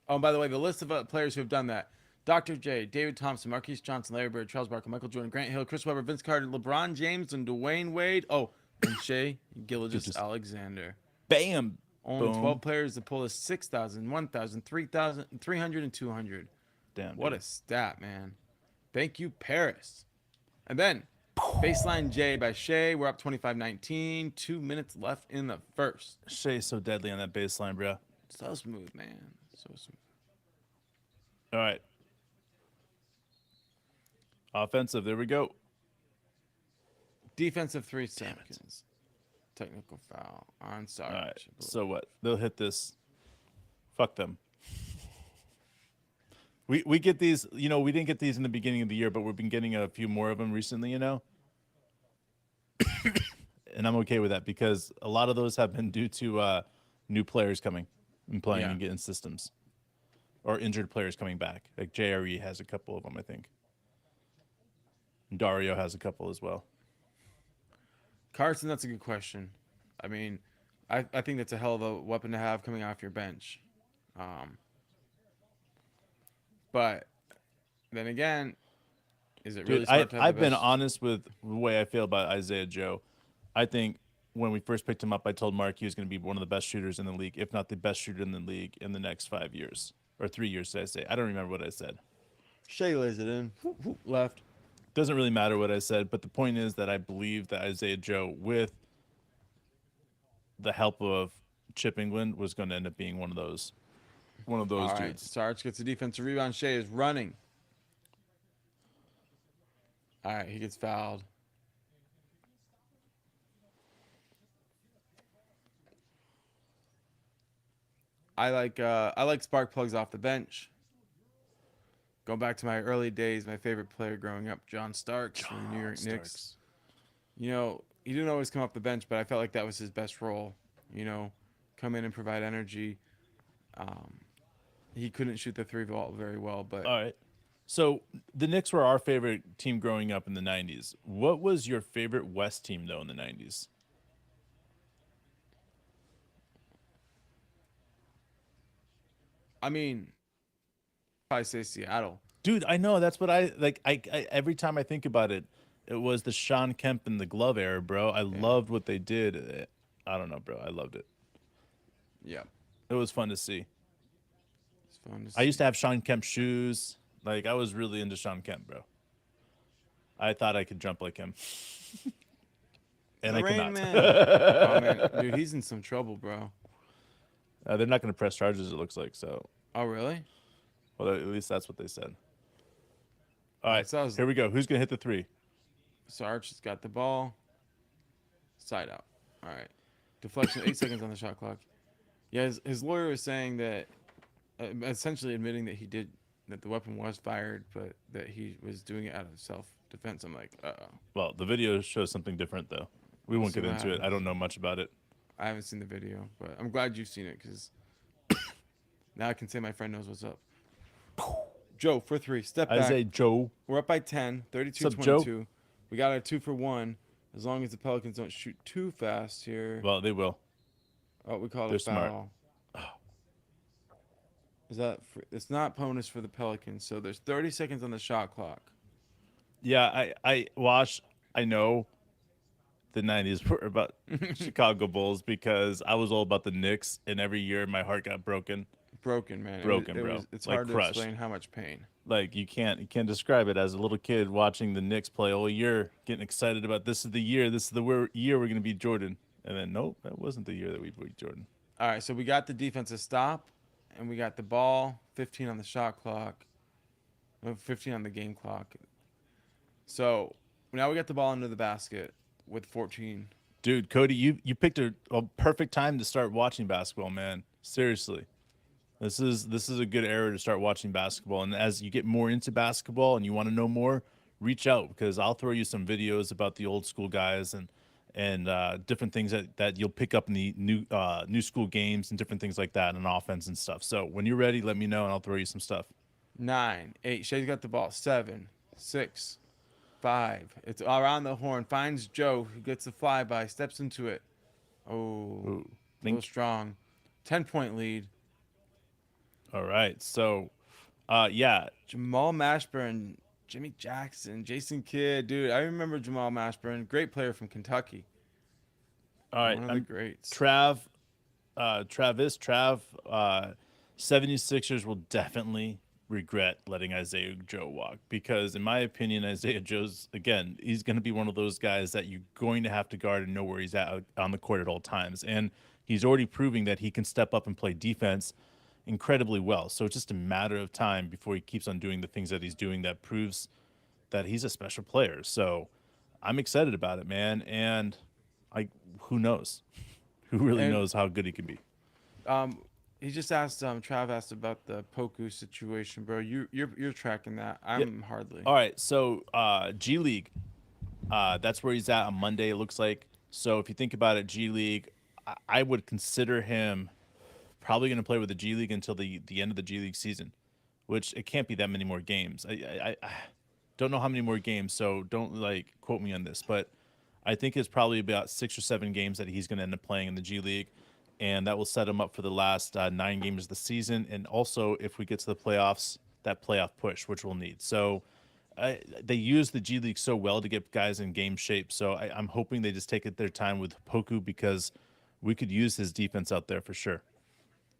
Oh, and by the way, the list of players who have done that: Dr. J, David Thompson, Marquise Johnson, Larry Bird, Charles Barkley, Michael Jordan, Grant Hill, Chris Webber, Vince Carter, LeBron James, and Dwayne Wade. Oh, and Shea Gilgeous-Alexander. Bam. Only Boom. 12 players to pull a 6,000, 1,000, 3,000, 300, and 200. Damn. What dude. a stat, man. Thank you, Paris. And then, baseline J by Shea. We're up 25-19. 2 minutes left in the first. Shea's so deadly on that baseline, bro. So smooth, man. So smooth. All right. Offensive. There we go. Defensive 3 seconds. Technical foul on Sarge. All right. So what? They'll hit this. Fuck them. We get these, we didn't get these in the beginning of the year, but we've been getting a few more of them recently, and I'm okay with that because a lot of those have been due to new players coming and playing Yeah. and getting systems, or injured players coming back. Like JRE has a couple of them, I think. And Dario has a couple as well. Carson, that's a good question. I mean, I think that's a hell of a weapon to have coming off your bench. But then again, is it really Dude, smart to have I've the been best? honest with the way I feel about Isaiah Joe. I think when we first picked him up, I told Mark he was going to be one of the best shooters in the league, if not the best shooter in the league in the next 5 years. Or 3 years, did I say? I don't remember what I said. Shea lays it in. Left. Doesn't really matter what I said, but the point is that I believe that Isaiah Joe, with the help of Chip England, was going to end up being one of those All right. dudes. Sarge gets a defensive rebound. Shea is running. All right, he gets fouled. I like spark plugs off the bench. Going back to my early days, my favorite player growing up, John Starks from the New York Knicks. He didn't always come off the bench, but I felt like that was his best role. Come in and provide energy. He couldn't shoot the three ball very well, but All right. So the Knicks were our favorite team growing up in the 90s. What was your favorite West team, though, in the 90s? I mean, probably say Seattle. Dude, I know. That's what I like. I every time I think about it, it was the Sean Kemp and the glove era, bro. I loved what they did. I don't know, bro. I loved it. Yeah, It was fun to see. it's fun to see. I used to have Sean Kemp shoes. Like, I was really into Sean Kemp, bro. I thought I could jump like him. And The I Rain cannot. Man. Oh man, dude, he's in some trouble, bro. They're not going to press charges, it looks like. So, Oh really? well, at least that's what they said. All right, So that was- here we go. Who's going to hit the three? Sarge has got the ball. Side out. All right. Deflection. 8 seconds on the shot clock. Yeah, his lawyer was saying that, essentially admitting that the weapon was fired, but that he was doing it out of self-defense. I'm like, uh-oh. Well, the video shows something different, though. We won't see get what into it. I happens. don't know much about it. I haven't seen the video, but I'm glad you've seen it because Now I can say my friend knows what's up. Joe for three. Step back. Isaiah Joe. We're up by 10, What's up, Joe? 32-22. We got a 2-for-1. As long as the Pelicans don't shoot too fast here. Well, they will. Oh, we call it They're a smart. foul. Is that? It's not bonus for the Pelicans. So there's 30 seconds on the shot clock. Yeah, I watched. I know the '90s were about Chicago Bulls because I was all about the Knicks, and every year my heart got broken. Broken, man. Broken, bro. It's Like hard to crushed. explain how much pain. Like you can't describe it as a little kid watching the Knicks play all year, getting excited about this is the year, this is the year we're gonna beat Jordan, and then nope, that wasn't the year that we beat Jordan. All right, so we got the defensive stop, and we got the ball. 15 on the shot clock. 15 on the game clock. So now we got the ball under the basket with 14. Dude, Cody, you picked a perfect time to start watching basketball, man. Seriously. This is a good era to start watching basketball. And as you get more into basketball and you want to know more, reach out because I'll throw you some videos about the old school guys and different things that you'll pick up in the new school games and different things like that and offense and stuff. So when you're ready, let me know and I'll throw you some stuff. 9, 8. Shay's got the ball. 7, 6, 5. It's around the horn. Finds Joe, who gets the flyby, steps into it. Oh, Ooh, a little strong. 10-point lead. All right. So, yeah. Jamal Mashburn, Jimmy Jackson, Jason Kidd. Dude, I remember Jamal Mashburn. Great player from Kentucky. All right. One of the greats. Trav, 76ers will definitely regret letting Isaiah Joe walk because, in my opinion, Isaiah Joe's, again, he's going to be one of those guys that you're going to have to guard and know where he's at on the court at all times. And he's already proving that he can step up and play defense incredibly well. So it's just a matter of time before he keeps on doing the things that he's doing that proves that he's a special player. So I'm excited about it, man. And who knows? Who really knows how good he can be? He just asked. Trav asked about the Poku situation, bro. You're tracking that. I'm hardly. All right, so G League, that's where he's at on Monday. It looks like. So if you think about it, G League, I would consider him probably going to play with the G League until the end of the G League season, which it can't be that many more games. I don't know how many more games, so don't like quote me on this, but I think it's probably about 6 or 7 games that he's going to end up playing in the G League, and that will set him up for the last 9 games of the season, and also if we get to the playoffs, that playoff push, which we'll need. So they use the G League so well to get guys in game shape, so I'm hoping they just take their time with Poku because we could use his defense out there for sure.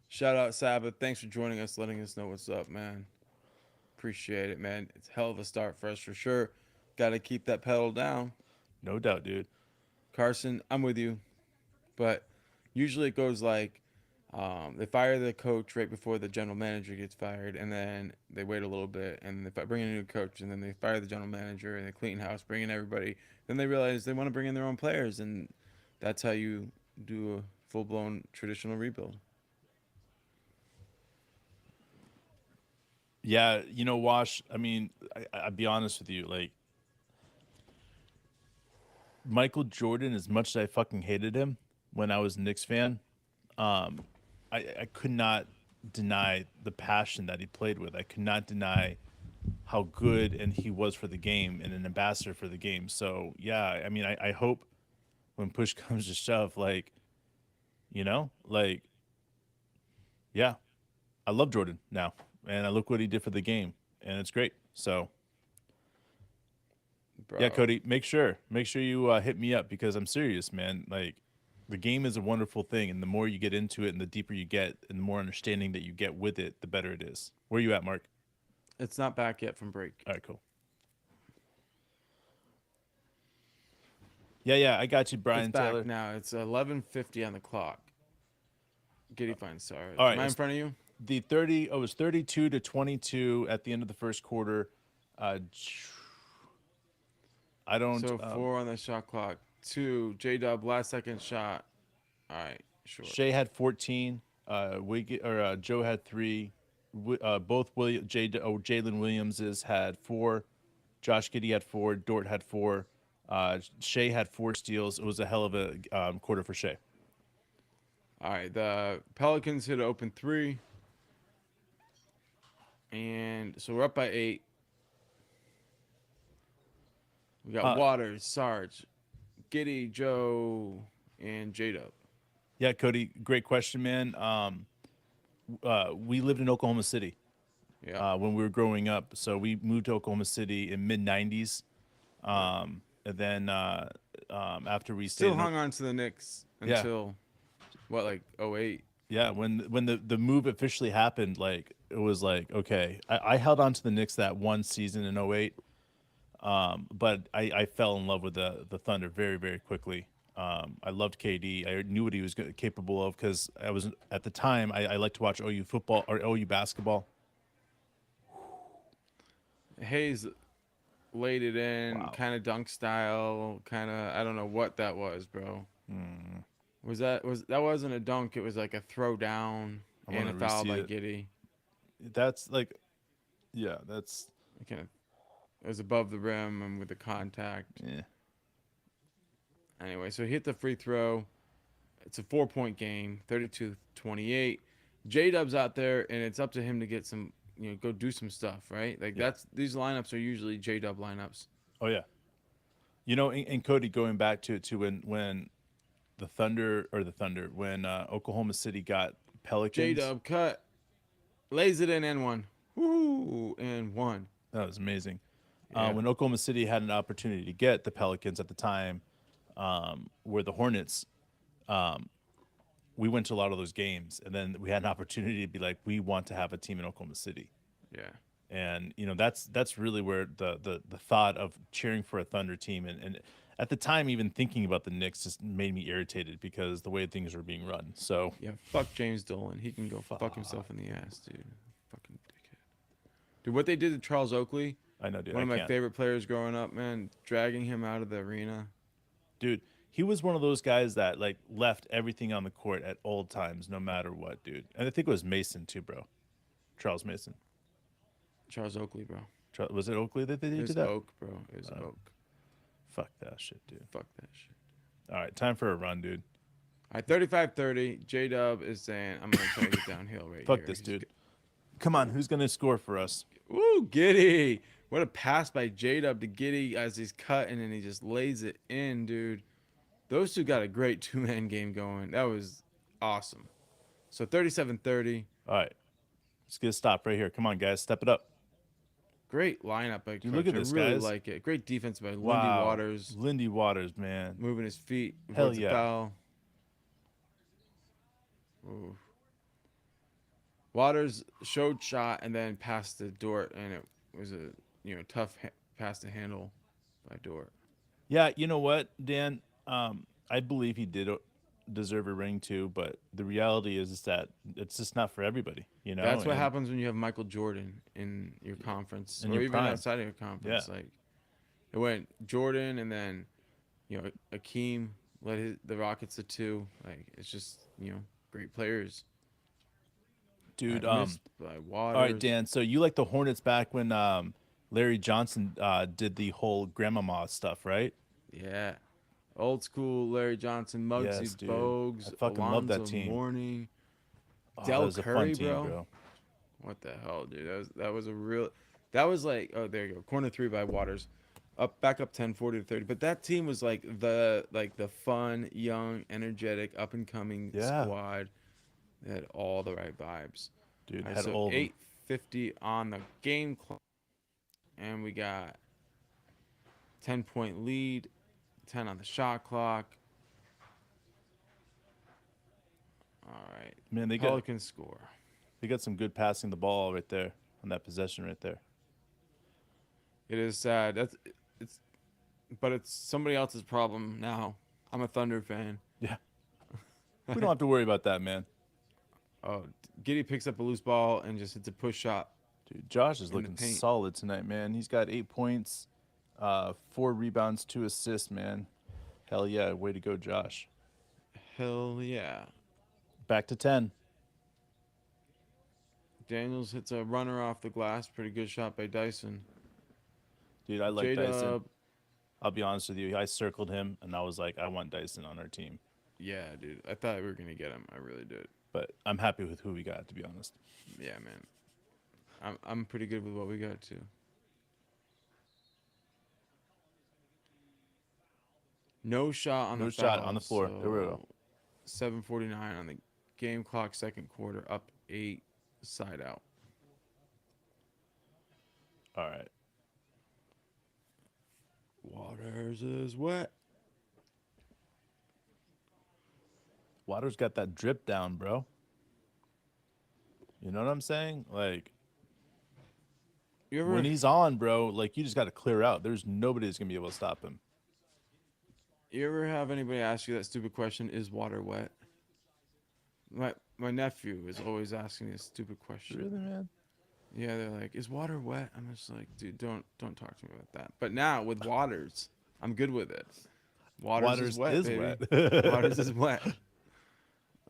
Shout out Sabbath. Thanks for joining us, letting us know what's up, man. Appreciate it, man. It's a hell of a start for us for sure. Got to keep that pedal down. No doubt, dude. Carson, I'm with you. But usually it goes like they fire the coach right before the general manager gets fired, and then they wait a little bit, and they bring in a new coach, and then they fire the general manager, and they clean house, bring in everybody. Then they realize they want to bring in their own players, and that's how you do a full-blown traditional rebuild. Yeah, Wash, I mean, I'll be honest with you. Like, Michael Jordan, as much as I fucking hated him when I was a Knicks fan, I could not deny the passion that he played with. I could not deny how good and he was for the game and an ambassador for the game. So, yeah, I mean, I hope when push comes to shove, like, yeah, I love Jordan now. And I look what he did for the game, and it's great. So, Bro. Yeah, Cody, make sure you hit me up because I'm serious, man. Like, the game is a wonderful thing, and the more you get into it, and the deeper you get, and the more understanding that you get with it, the better it is. Where you at, Mark? It's not back yet from break. All right, cool. Yeah, I got you, Brian It's back Taylor. now. It's 11:50 on the clock. Giddy fine, sorry. All right, Am I in front of you? It was 32-22 at the end of the first quarter. I don't. So 4 on the shot clock. 2. J-Dub, last second shot. All right, sure. Shea had 14. Joe had 3. Both Jalen Williamses had 4. Josh Giddey had 4. Dort had 4. Shea had 4 steals. It was a hell of a quarter for Shea. All right, the Pelicans hit an open 3. And so we're up by 8. We got Uh, Waters, Sarge, Giddy, Joe, and J Dub. yeah, Cody, great question, man. We lived in Oklahoma City Yeah. when we were growing up, so we moved to Oklahoma City in mid '90s. Right. And then after we stayed Still in, hung on to the Knicks yeah, until what, like 08? yeah, when the move officially happened, like it was like okay, I held on to the Knicks that one season in '08. But I fell in love with the Thunder very, very quickly. I loved KD. I knew what he was capable of because I was at the time I liked to watch OU football or OU basketball. Hayes laid it in, Wow. kind of dunk style, kind of. I don't know what that was, bro. Hmm. Was that wasn't a dunk? It was like a throw down I want and a to foul re-see by it. Giddy. That's like, yeah, that's It kind of it was above the rim and with the contact. yeah. Anyway, so he hit the free throw. It's a 4-point game, 32-28. J Dub's out there, and it's up to him to get some, go do some stuff, right? Like Yeah. these lineups are usually J Dub lineups. Oh yeah. And Cody, going back to when the Thunder when Oklahoma City got J Pelicans, Dub cut, lays it in and one. Woo, and one. that was amazing. Yeah. When Oklahoma City had an opportunity to get the Pelicans at the time, were the Hornets. We went to a lot of those games, and then we had an opportunity to be like, we want to have a team in Oklahoma City, Yeah. and that's really where the thought of cheering for a Thunder team and at the time even thinking about the Knicks just made me irritated because the way things were being run. So Yeah. Fuck James Dolan. He can go fuck himself in the ass, dude. Fucking dickhead. Dude, what they did to Charles Oakley, I know, dude, one I of my can't, favorite players growing up, man, dragging him out of the arena. dude. He was one of those guys that like left everything on the court at all times, no matter what, dude. And I think it was Mason too, bro. Charles Mason. Charles Oakley, bro. Was it Oakley that they It did was that? Oak, bro. It was Oak. Fuck that shit, dude. Fuck that shit. All right, time for a run, dude. All right, 35-30. J Dub is saying, I'm going to try to get downhill right Fuck here. this, dude. Come on, who's gonna score for us? Woo, Giddy. What a pass by J Dub to Giddy as he's cutting and he just lays it in, dude. Those two got a great two-man game going. That was awesome. So 37-30. All right, let's get a stop right here. Come on, guys, step it up. Great lineup by Dude, Coach. look at I this, really guys. like it. Great defense by Lindy Wow, Waters. Lindy Waters, man. Moving his feet. Hell Avoids a yeah. foul. Ooh. Waters showed shot and then passed to Dort, and it was a tough pass to handle by Dort. Yeah, you know what, Dan? I believe he did deserve a ring too, but the reality is that it's just not for everybody, you know. That's what And happens when you have Michael Jordan in your conference, in or your even prime. outside of your conference. Yeah. Like it went Jordan, and then Akeem led the Rockets to 2. Like it's just great players. Dude. Missed by Waters. All right, Dan. So you like the Hornets back when Larry Johnson did the whole grandmama stuff, right? Yeah. Old school Larry Johnson, Muggsy Yes, dude. Bogues, I fucking love that Alonzo team. Mourning, Oh, Del that was a fun Curry, team, bro. bro. What the hell, dude? That was like, oh, there you go. Corner 3 by Waters. Back up 10, 40-30. But that team was like the fun, young, energetic, up and coming Yeah. squad. They had all the right vibes. Dude, All right, had so all of them. 8:50 on the game clock, and we got 10-point lead, 10 on the shot clock. All right. Man, Pelicans score. they got some good passing the ball right there on that possession right there. It is sad. But it's somebody else's problem now. I'm a Thunder fan. Yeah. We don't have to worry about that, man. Oh, Giddy picks up a loose ball and just hits a push shot. Dude, Josh is In the looking paint. solid tonight, man. He's got 8 points, 4 rebounds, 2 assists, man. Hell yeah, way to go, Josh. Hell yeah. Back to 10. Daniels hits a runner off the glass. Pretty good shot by Dyson. Dude, I like J-Dub, Dyson. I'll be honest with you. I circled him, and I was like, I want Dyson on our team. Yeah, dude. I thought we were going to get him. I really did. But I'm happy with who we got, to be honest. Yeah, man. I'm pretty good with what we got too. No shot on the No shot on foul, the floor. There we go. so 7:49 on the game clock, second quarter, up 8, side out. All right. Waters is wet. Water's got that drip down, bro. You know what I'm saying? Like You ever when he's on, bro, like you just got to clear out. There's nobody that's gonna be able to stop him. you ever have anybody ask you that stupid question? Is water wet? My nephew is always asking me a stupid question. Really, man? Yeah, they're like, "Is water wet?" I'm just like, "Dude, don't talk to me about that." But now with Waters, I'm good with it. Waters is wet, baby. wet. Waters is wet.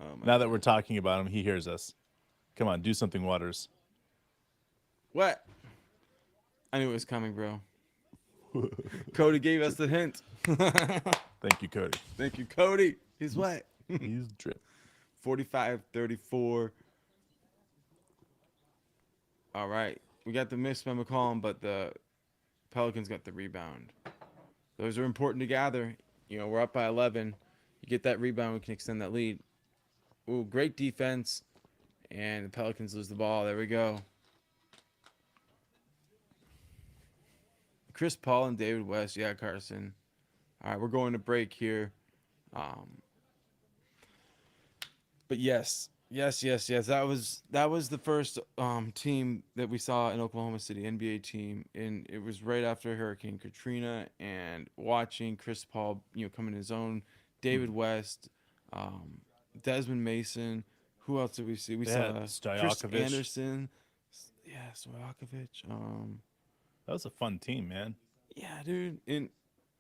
Oh my Now that God. we're talking about him, he hears us. Come on, do something, Waters. Wet. I knew it was coming, bro. Cody gave us the hint. Thank you, Cody. Thank you, Cody. He's wet. He's drip. 45-34. All right. We got the miss by McCollum, but the Pelicans got the rebound. Those are important to gather. You know, we're up by 11. You get that rebound, we can extend that lead. Ooh, great defense. And the Pelicans lose the ball. There we go. Chris Paul and David West. Yeah, Carson. All right, we're going to break here. But yes. That was the first team that we saw in Oklahoma City, NBA team, and it was right after Hurricane Katrina. And watching Chris Paul, come in his own, David West, Desmond Mason. Who else did we see? We saw Chris Stojakovic. Anderson. Yeah, Stojakovic. That was a fun team, man. Yeah, dude, and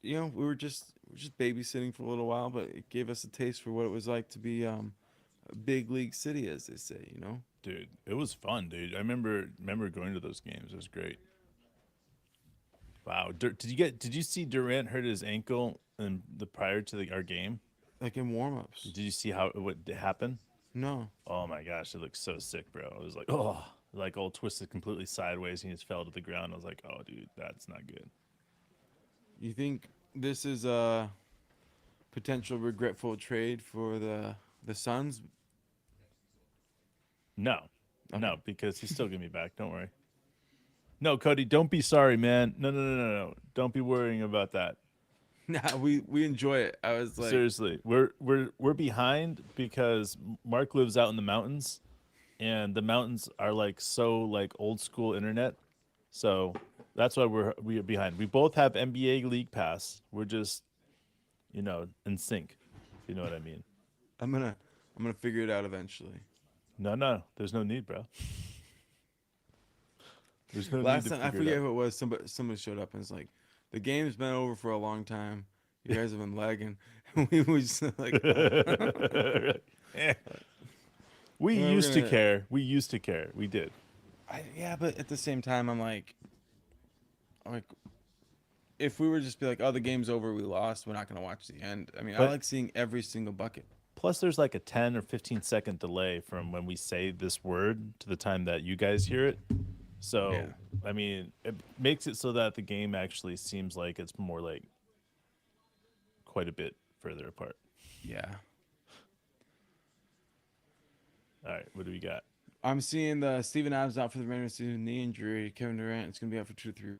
we were just babysitting for a little while, but it gave us a taste for what it was like to be a big league city, as they say. Dude, it was fun, dude. I remember going to those games. It was great. Wow. Did you see Durant hurt his ankle in the prior to our game? Like in warm-ups. Did you see what happened? No. Oh my gosh, it looked so sick, bro. It was like, oh, like all twisted completely sideways and he just fell to the ground. I was like, oh, dude, that's not good. You think this is a potential regretful trade for the Suns? No, Okay. no, because he's still gonna be back. Don't worry. No, Cody, don't be sorry, man. No. Don't be worrying about that. Nah, we enjoy it. I was like, Seriously, we're behind because Mark lives out in the mountains, and the mountains are like so like old school internet, so that's why we are behind. We both have NBA League Pass. We're just, in sync. You know what I mean? I'm gonna figure it out eventually. No, there's no need, bro. There's no Last need to time I figure forget it out. who it was. Somebody showed up and was like, "The game's been over for a long time. You guys have been lagging." And we was like, Eh. We Well, we're used to gonna- care. We used to care. We did. yeah, but at the same time, I'm like, if we were just be like, "Oh, the game's over, we lost. We're not gonna watch the end." I mean, I But- like seeing every single bucket. Plus, there's like a 10 or 15-second delay from when we say this word to the time that you guys hear it. So, Yeah. I mean, it makes it so that the game actually seems like it's more like quite a bit further apart. Yeah. All right, what do we got? I'm seeing the Steven Adams out for the remainder of the season, knee injury. Kevin Durant is going to be out for 2 to 3.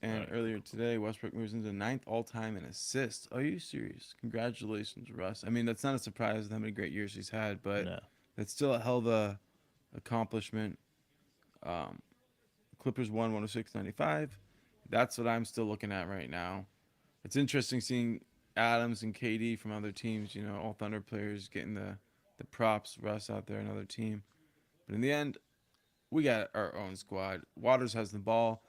And Right. earlier today, Westbrook moves into 9th all-time in assists. Are you serious? Congratulations, Russ. I mean, that's not a surprise with how many great years he's had, but No. that's still a hell of a accomplishment. Clippers won 106-95. That's what I'm still looking at right now. It's interesting seeing Adams and KD from other teams, all Thunder players getting the props. Russ out there, another team. But in the end, we got our own squad. Waters has the ball.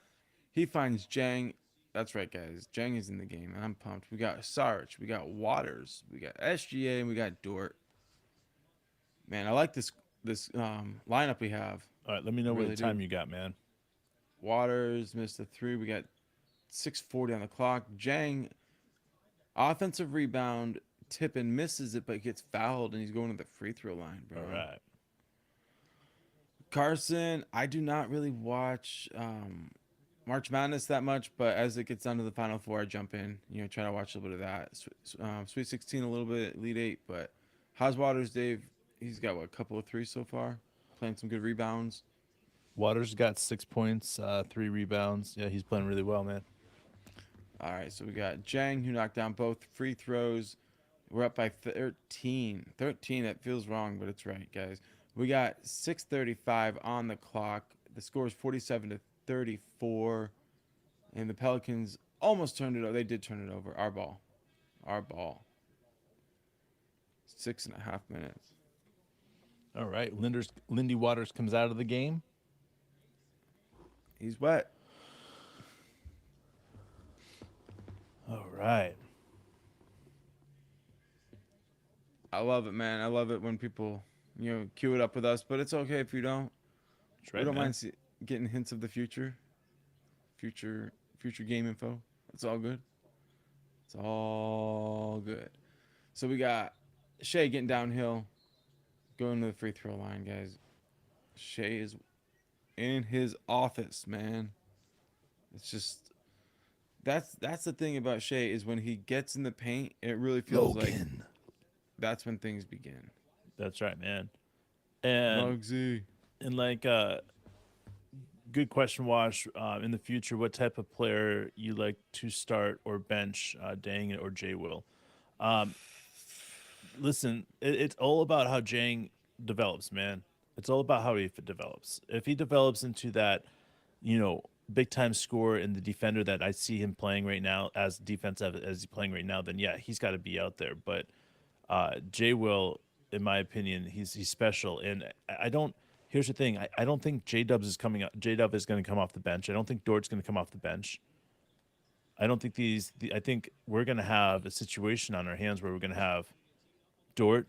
He finds Jang. That's right, guys. Jang is in the game, and I'm pumped. We got Sarge. We got Waters. We got SGA, and we got Dort. Man, I like this lineup we have. All right, let me know Really what do. time you got, man. Waters missed a 3. We got 6:40 on the clock. Jang, offensive rebound. Tippin misses it, but gets fouled, and he's going to the free throw line, bro. All right. Carson, I do not really watch March Madness that much, but as it gets down to the Final Four, I jump in. Try to watch a little bit of that. Sweet 16 a little bit, Elite Eight. But how's Waters, Dave? He's got what, a couple of threes so far, playing some good rebounds. Waters got 6 points, 3 rebounds. Yeah, he's playing really well, man. All right, so we got Jang who knocked down both free throws. We're up by 13. 13, that feels wrong, but it's right, guys. We got 6:35 on the clock. The score is 47-34. And the Pelicans almost turned it over. They did turn it over. Our ball. Our ball. 6.5 minutes. All right, Lindy Waters comes out of the game. He's wet. All right. I love it, man. I love it when people, cue it up with us. But it's okay if you don't. That's right, We don't man. mind getting hints of the future, future game info. It's all good. It's all good. So we got Shea getting downhill, going to the free throw line, guys. Shea is in his office, man. It's just that's the thing about Shea is when he gets in the paint, it really feels like that's when things begin. That's right, man. And Muggsy. and like good question, Wash. In the future, what type of player you like to start or bench, Dang or Jay Will? Um, Listen, it's all about how Jang develops, man. It's all about how he develops. If he develops into that, big time scorer and the defender that I see him playing right now, as defensive as he's playing right now, then yeah, he's got to be out there. But Jay Will, in my opinion, he's special, and I don't. Here's the thing: I don't think J Dubs is coming up. J Dub is going to come off the bench. I don't think Dort's going to come off the bench. I don't think I think we're going to have a situation on our hands where we're going to have Dort,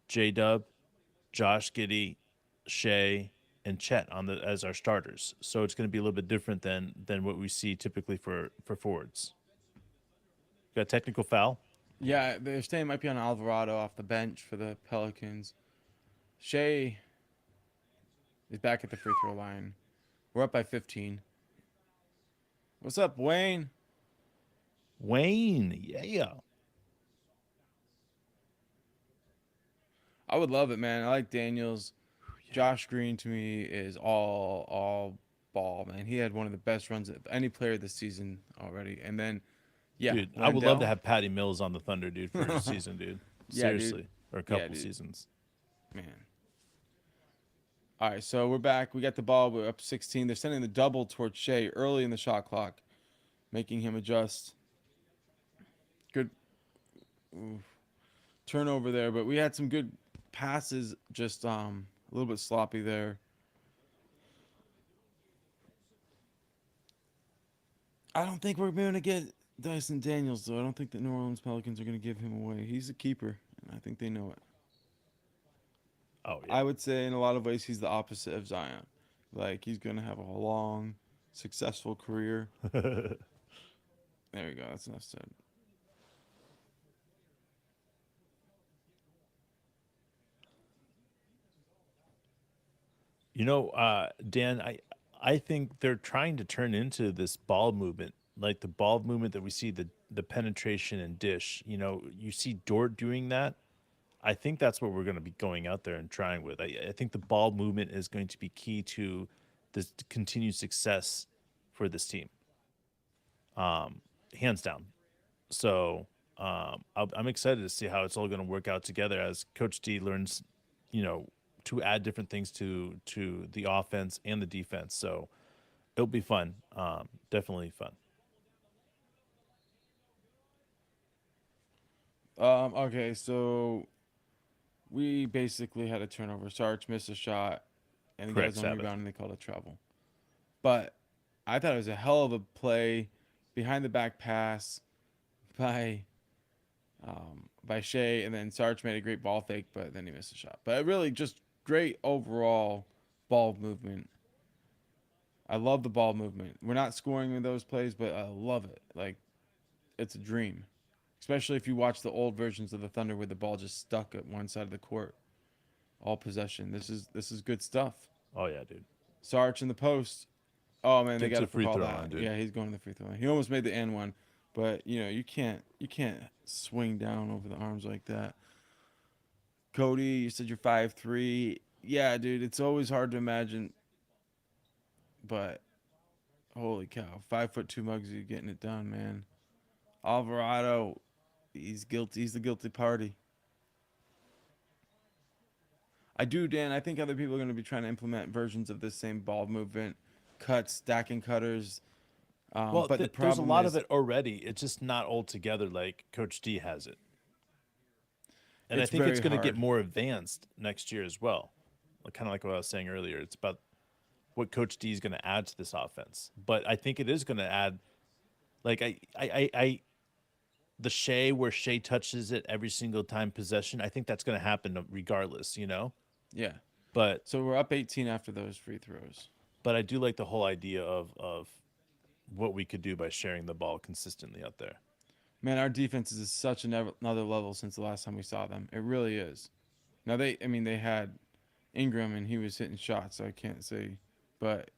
J Dub, Josh Giddey, Shea, and Chet as our starters. So it's going to be a little bit different than what we see typically for forwards. Got a technical foul. Yeah, they're saying it might be on Alvarado off the bench for the Pelicans. Shea is back at the free throw line. We're up by 15. What's up, Wayne? Wayne, yeah. I would love it, man. I like Daniels. Josh Green to me is all ball, man. He had one of the best runs of any player this season already. And then, yeah, Dude, I would love to Wendell. have Patty Mills on the Thunder, dude, for a season, dude. Yeah, dude. Seriously. Or a Yeah, couple dude. seasons. Man. All right, so we're back. We got the ball. We're up 16. They're sending the double towards Shea early in the shot clock, making him adjust. Good turnover there, but we had some good passes, just a little bit sloppy there. I don't think we're going to get Dyson Daniels, though. I don't think the New Orleans Pelicans are going to give him away. He's a keeper, and I think they know it. Oh, I would say in a lot of ways he's the opposite of Zion. Like he's going to have a long, successful career. yeah. There we go. That's enough said. Dan, I think they're trying to turn into this ball movement, like the ball movement that we see, the penetration and dish. You see Dort doing that. I think that's what we're going to be going out there and trying with. I think the ball movement is going to be key to this continued success for this team, hands down. So I'm excited to see how it's all going to work out together as Coach D learns, to add different things to the offense and the defense. So it'll be fun. Definitely fun. Okay, so we basically had a turnover. Sarge missed a shot, and the Correct, guys on Sabbath. rebound, and they called a travel. But I thought it was a hell of a play, behind the back pass by by Shea, and then Sarge made a great ball fake, but then he missed a shot. But really, just great overall ball movement. I love the ball movement. We're not scoring in those plays, but I love it. Like it's a dream, especially if you watch the old versions of the Thunder where the ball just stuck at one side of the court, all possession. This is good stuff. Oh yeah, dude. Sarch in the post. Oh man, they Get got to to free call throw that. line, dude. Yeah, he's going to the free throw line. He almost made the and one, but you can't swing down over the arms like that. Cody, you said you're 5'3". Yeah, dude, it's always hard to imagine, but holy cow, 5'2" Muggsy getting it done, man. Alvarado, he's guilty. He's the guilty party. I do, Dan. I think other people are going to be trying to implement versions of this same ball movement, cuts, stacking cutters. Well, But the there's a problem lot of is, it already. It's just not all together like Coach D has it. And I it's think it's very going to get hard. more advanced next year as well. Kind of like what I was saying earlier. It's about what Coach D is going to add to this offense. But I think it is going to add, like the Shea where Shea touches it every single time possession. I think that's going to happen regardless, you know. Yeah. But So we're up 18 after those free throws. I do like the whole idea of what we could do by sharing the ball consistently out there. Man, our defense is such another level since the last time we saw them. It really is. Now they had Ingram and he was hitting shots, so I can't say, but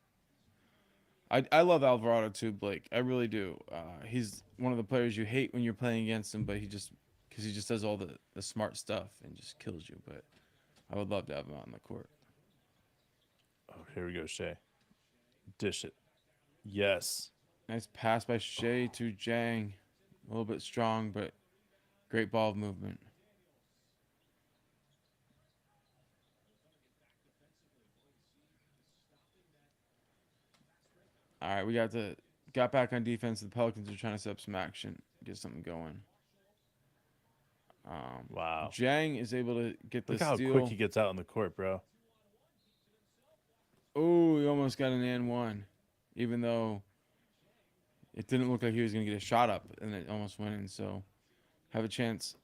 I love Alvarado too, Blake. I really do. He's one of the players you hate when you're playing against him, but because he just does all the smart stuff and just kills you. But I would love to have him out on the court. Oh, here we go, Shea. Dish it. Yes. Nice pass by Shea to Jang. A little bit strong, but great ball movement. All right, we got back on defense. The Pelicans are trying to set up some action, get something going. Wow. Jang is able to get the Look how quick steal. he gets out on the court, bro. Oh, he almost got an and one, even though it didn't look like he was going to get a shot up, and it almost went in. So have a chance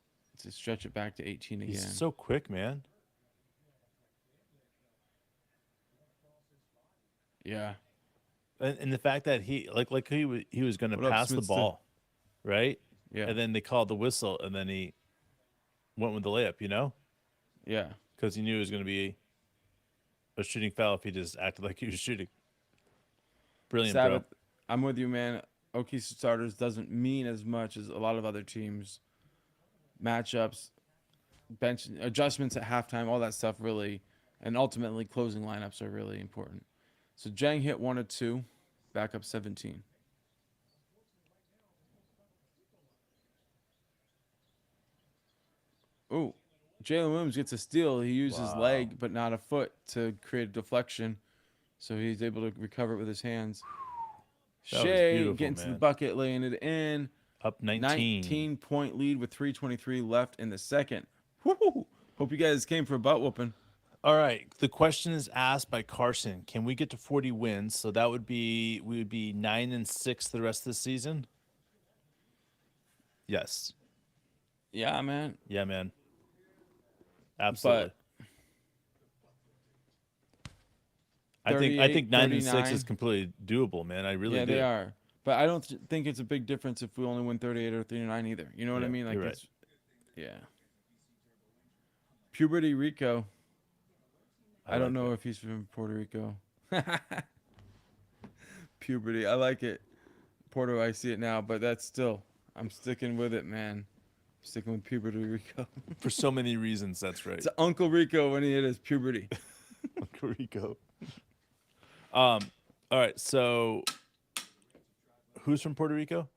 to stretch it back to 18 again. He's so quick, man. Yeah. And the fact that he was going to What up, pass the Smithster? ball, right? Yeah. And then they called the whistle, and then he went with the layup, you know, Yeah. because he knew it was going to be a shooting foul if he just acted like he was shooting. Brilliant, Sabbath, bro. I'm with you, man. OKC starters doesn't mean as much as a lot of other teams. Matchups, bench adjustments at halftime, all that stuff really, and ultimately closing lineups are really important. So Jang hit 1 or 2, back up 17. Ooh, Jalen Williams gets a steal. He used his Wow. leg, but not a foot, to create a deflection. So he's able to recover it with his hands. That was Shea beautiful, getting to the man. bucket, laying it in. Up 19. 19-point lead with 3:23 left in the second. Woo-hoo. Hope you guys came for a butt whooping. All right. The question is asked by Carson. Can we get to 40 wins? So that would be we would be 9-6 the rest of the season. Yes. Yeah, man. Yeah, man. Absolutely. But I think 9-6 39. is completely doable, man. I really Yeah, do. they are. But I don't think it's a big difference if we only win 38 or 39 either. You know what I Yeah, mean? Like you're right. it's yeah. Puberty Rico. I don't like know it. if he's from Puerto Rico. Puberty. I like it. Porto, I see it now, but that's still I'm sticking with it, man. Sticking with Puberty Rico. For so many reasons, that's right. It's Uncle Rico when he hit his puberty. Uncle Rico. All right. So, who's from Puerto Rico?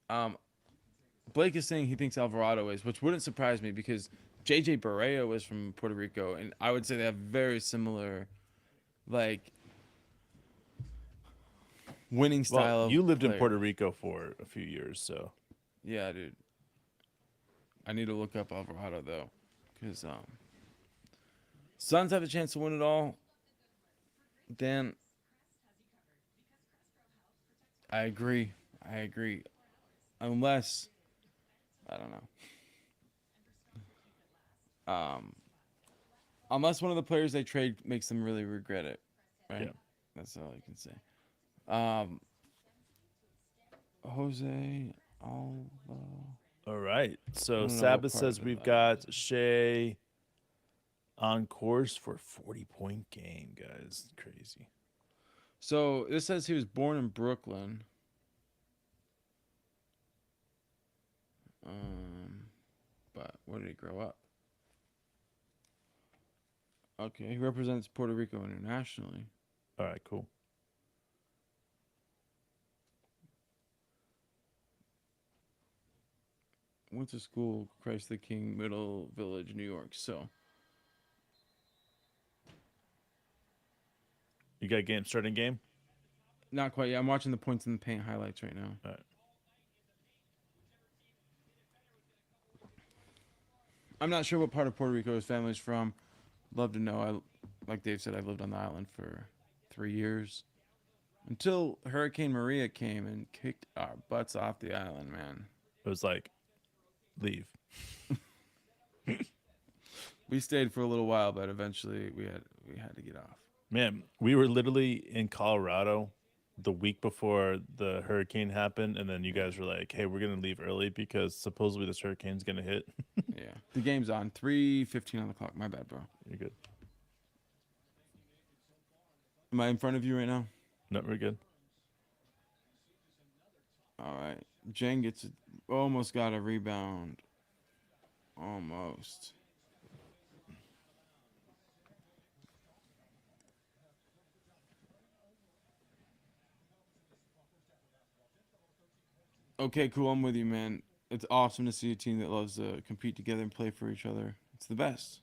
Um, Blake is saying he thinks Alvarado is, which wouldn't surprise me because JJ Barea is from Puerto Rico, and I would say they have very similar, like, winning style. Well, of you lived in player. Puerto Rico for a few years, so Yeah, dude. I need to look up Alvarado though, because Suns have a chance to win it all. Dan, I agree. I agree. Unless I don't know. Unless one of the players they trade makes them really regret it, right? Yeah. That's all I can say. Um, Jose Alba. all right. I So don't know what Sabbath part of says it we've that got Shea. on course for a 40-point game, guys. Crazy. So this says he was born in Brooklyn. But where did he grow up? Okay, he represents Puerto Rico internationally. All right, cool. Went to school, Christ the King, Middle Village, New York. So You got game starting game? not quite. Yeah, I'm watching the points in the paint highlights right now. All right. I'm not sure what part of Puerto Rico his family's from. Love to know. Like Dave said, I've lived on the island for 3 years. Until Hurricane Maria came and kicked our butts off the island, man. It was like, leave. We stayed for a little while, but eventually we had to get off. Man, we were literally in Colorado the week before the hurricane happened, and then you guys were like, "Hey, we're gonna leave early because supposedly this hurricane's gonna hit." Yeah, the game's on 3:15 on the clock. My bad, bro. You're good. Am I in front of you right now? No, we're good. All right. Jen almost got a rebound. Almost. Okay, cool. I'm with you, man. It's awesome to see a team that loves to compete together and play for each other. It's the best.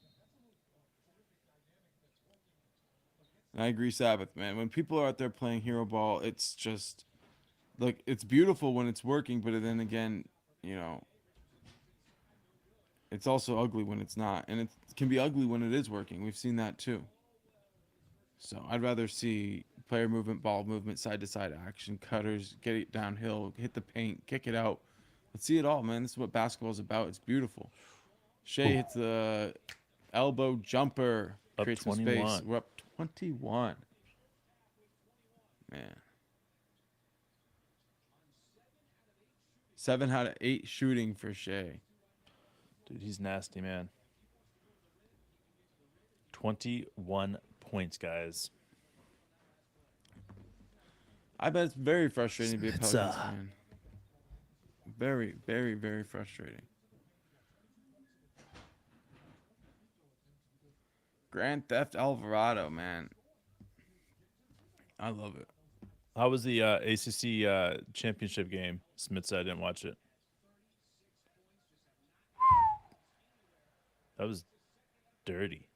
And I agree, Sabbath, man. When people are out there playing hero ball, it's just like it's beautiful when it's working, but then again, you know, it's also ugly when it's not, and it can be ugly when it is working. We've seen that too. So I'd rather see player movement, ball movement, side to side action, cutters, get it downhill, hit the paint, kick it out. Let's see it all, man. This is what basketball's about. It's beautiful. Shea hits the elbow jumper, Up creates some 21. space. We're up 21. Man. 7 out of 8 shooting for Shea. Dude, he's nasty, man. 21 points, guys. I bet it's very frustrating to be a It's, Pelicans fan. Very, very, very frustrating. Grand Theft Alvarado, man. I love it. How was the ACC championship game? Smith said I didn't watch it. That was dirty.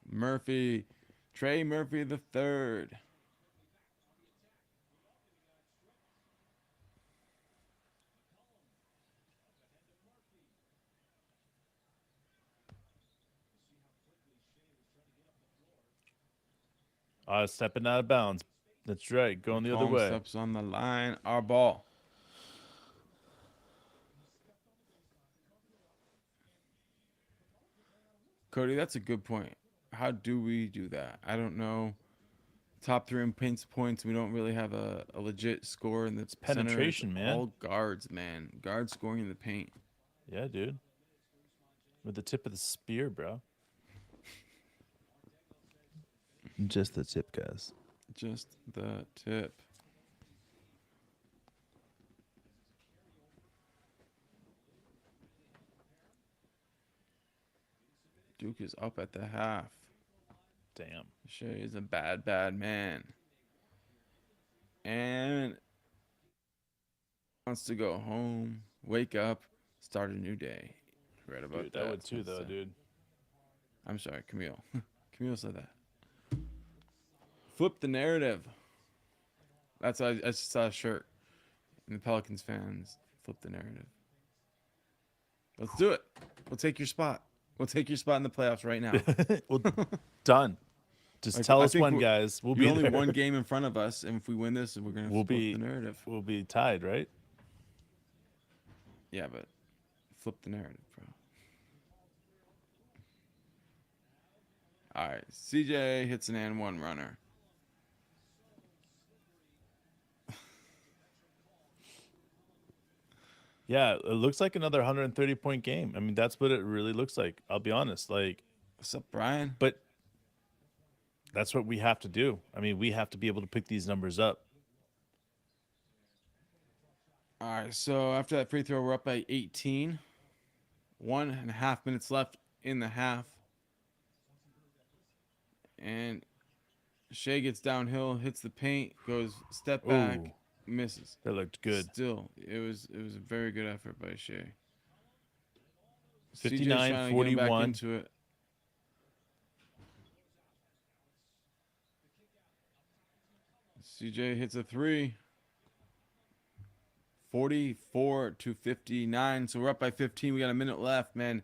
Murphy, Trey Murphy the third. Stepping out of bounds. That's right. Going the other way. Steps on the line. Our ball. Cody, that's a good point. How do we do that? I don't know. Top 3 in points. We don't really have a legit score in the penetration, center. man. All guards, man. Guards scoring in the paint. Yeah, dude. With the tip of the spear, bro. Just the tip, guys. Just the tip. Duke is up at the half. Damn. Shea is a bad, bad man. And wants to go home, wake up, start a new day. Right about Dude, that. I would too, though, dude. I'm sorry, Camille. Camille said that. Flip the narrative. I just saw a shirt. And the Pelicans fans flip the narrative. Let's do it. We'll take your spot. We'll take your spot in the playoffs right now. Well, done. Just Like, tell I us think when, guys. We'll be You're only there. one game in front of us, and if we win this, we're gonna flip the narrative. We'll be tied, right? Yeah, but flip the narrative, bro. All right, CJ hits an and one runner. Yeah, it looks like another 130-point game. I mean, that's what it really looks like. I'll be honest. Like, What's up, Brian? But that's what we have to do. I mean, we have to be able to pick these numbers up. All right, so after that free throw, we're up by 18. 1.5 minutes left in the half. And Shea gets downhill, hits the paint, goes step back, Ooh, misses. that looked good. Still, it was a very good effort by Shea. CJ's 59, trying to get him back 41. into it. CJ hits a three. 44-59. So we're up by 15. We got a minute left, man.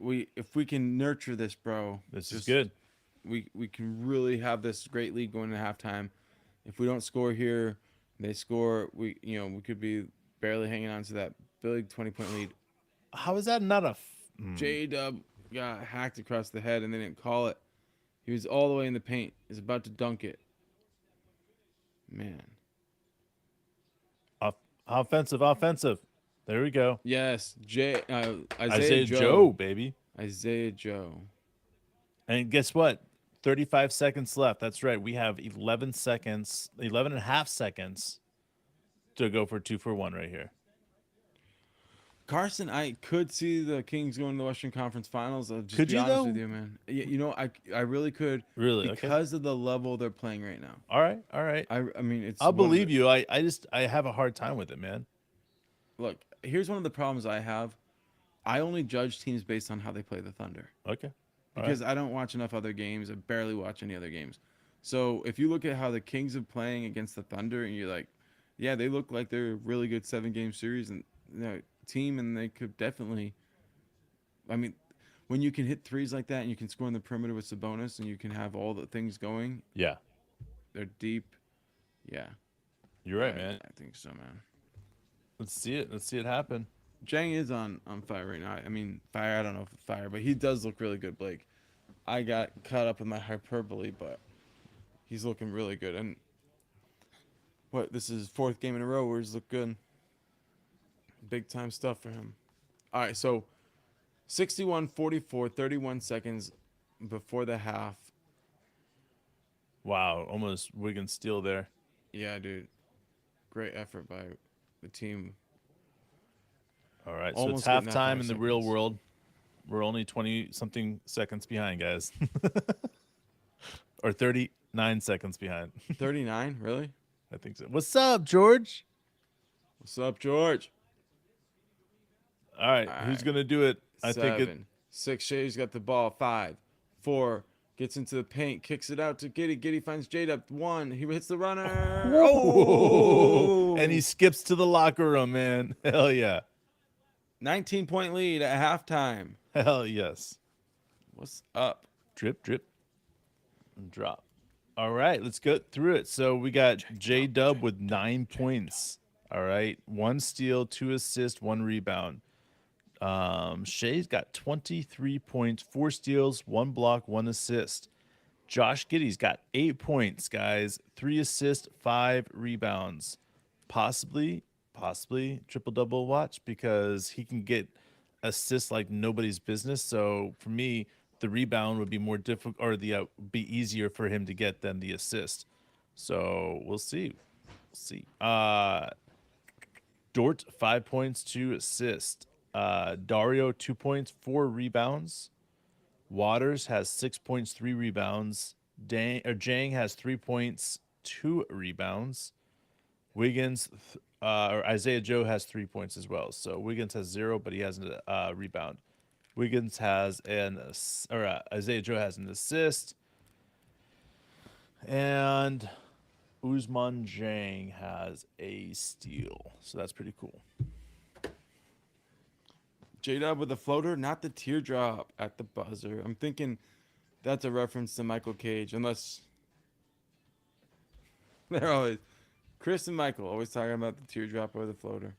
If we can nurture this, bro. This is good. We can really have this great lead going to halftime. If we don't score here, they score. We could be barely hanging on to that big 20-point lead. How is that not a? J-Dub got hacked across the head and they didn't call it. He was all the way in the paint. He's about to dunk it. Man. Offensive. There we go. Yes, Isaiah Joe, baby. Isaiah Joe. And guess what? 35 seconds left. That's right. We have 11 and a half seconds to go for 2 for 1 right here. Carson, I could see the Kings going to the Western Conference Finals. I'll just Could be you, honest though? with you, man. I really could. Really? Because of the level they're playing right now. All right. I mean, it's. I'll believe you. I have a hard time with it, man. Look, here's one of the problems I have. I only judge teams based on how they play the Thunder. Okay. Because I don't watch enough other games. I barely watch any other games. So if you look at how the Kings are playing against the Thunder, and you're like, yeah, they look like they're a really good 7-game series and team, and they could definitely. I mean, when you can hit threes like that, and you can score in the perimeter with Sabonis, and you can have all the things going. Yeah. They're deep. Yeah. You're right, man. I think so, man. Let's see it. Let's see it happen. Jang is on fire right now. I mean, fire, I don't know if it's fire, but he does look really good, Blake. I got caught up in my hyperbole, but he's looking really good. And this is his 4th game in a row where he's looked good. Big time stuff for him. All right, so 61-44, 31 seconds before the half. Wow, almost Wiggins steal there. Yeah, dude. Great effort by the team. All right, Almost so it's getting that 5 halftime in the real seconds. world. We're only 20-something seconds behind, guys. Or 39 seconds behind. 39, really? I think so. What's up, George? What's up, George? All right, All who's right. going to do it? 7, 6, Shea's got the ball. 5, 4, gets into the paint, kicks it out to Giddy. Giddy finds J-Dub. 1, he hits the runner. Oh! And he skips to the locker room, man. Hell yeah. 19-point lead at halftime. Hell yes. What's up? Drip, drip, and drop. All right, let's go through it. So we got J-Dub with 9 points. All right, 1 steal, 2 assists, 1 rebound. Shea's got 23 points, 4 steals, 1 block, 1 assist. Josh Giddey's got 8 points, guys, 3 assists, 5 rebounds. Possibly triple-double watch because he can get assists like nobody's business. So for me, the rebound would be more difficult, or be easier for him to get than the assist. So we'll see. Dort 5 points, 2 assists. Dario 2 points, 4 rebounds. Waters has 6 points, 3 rebounds. Jang has 3 points, 2 rebounds. Wiggins or Isaiah Joe has 3 points as well. So Wiggins has 0, but he has a rebound. Wiggins has Isaiah Joe has an assist, and Ousmane Dieng has a steal. So that's pretty cool. J-Dub with the floater, not the teardrop at the buzzer. I'm thinking that's a reference to Michael Cage, unless they're always Chris and Michael always talking about the teardrop or the floater.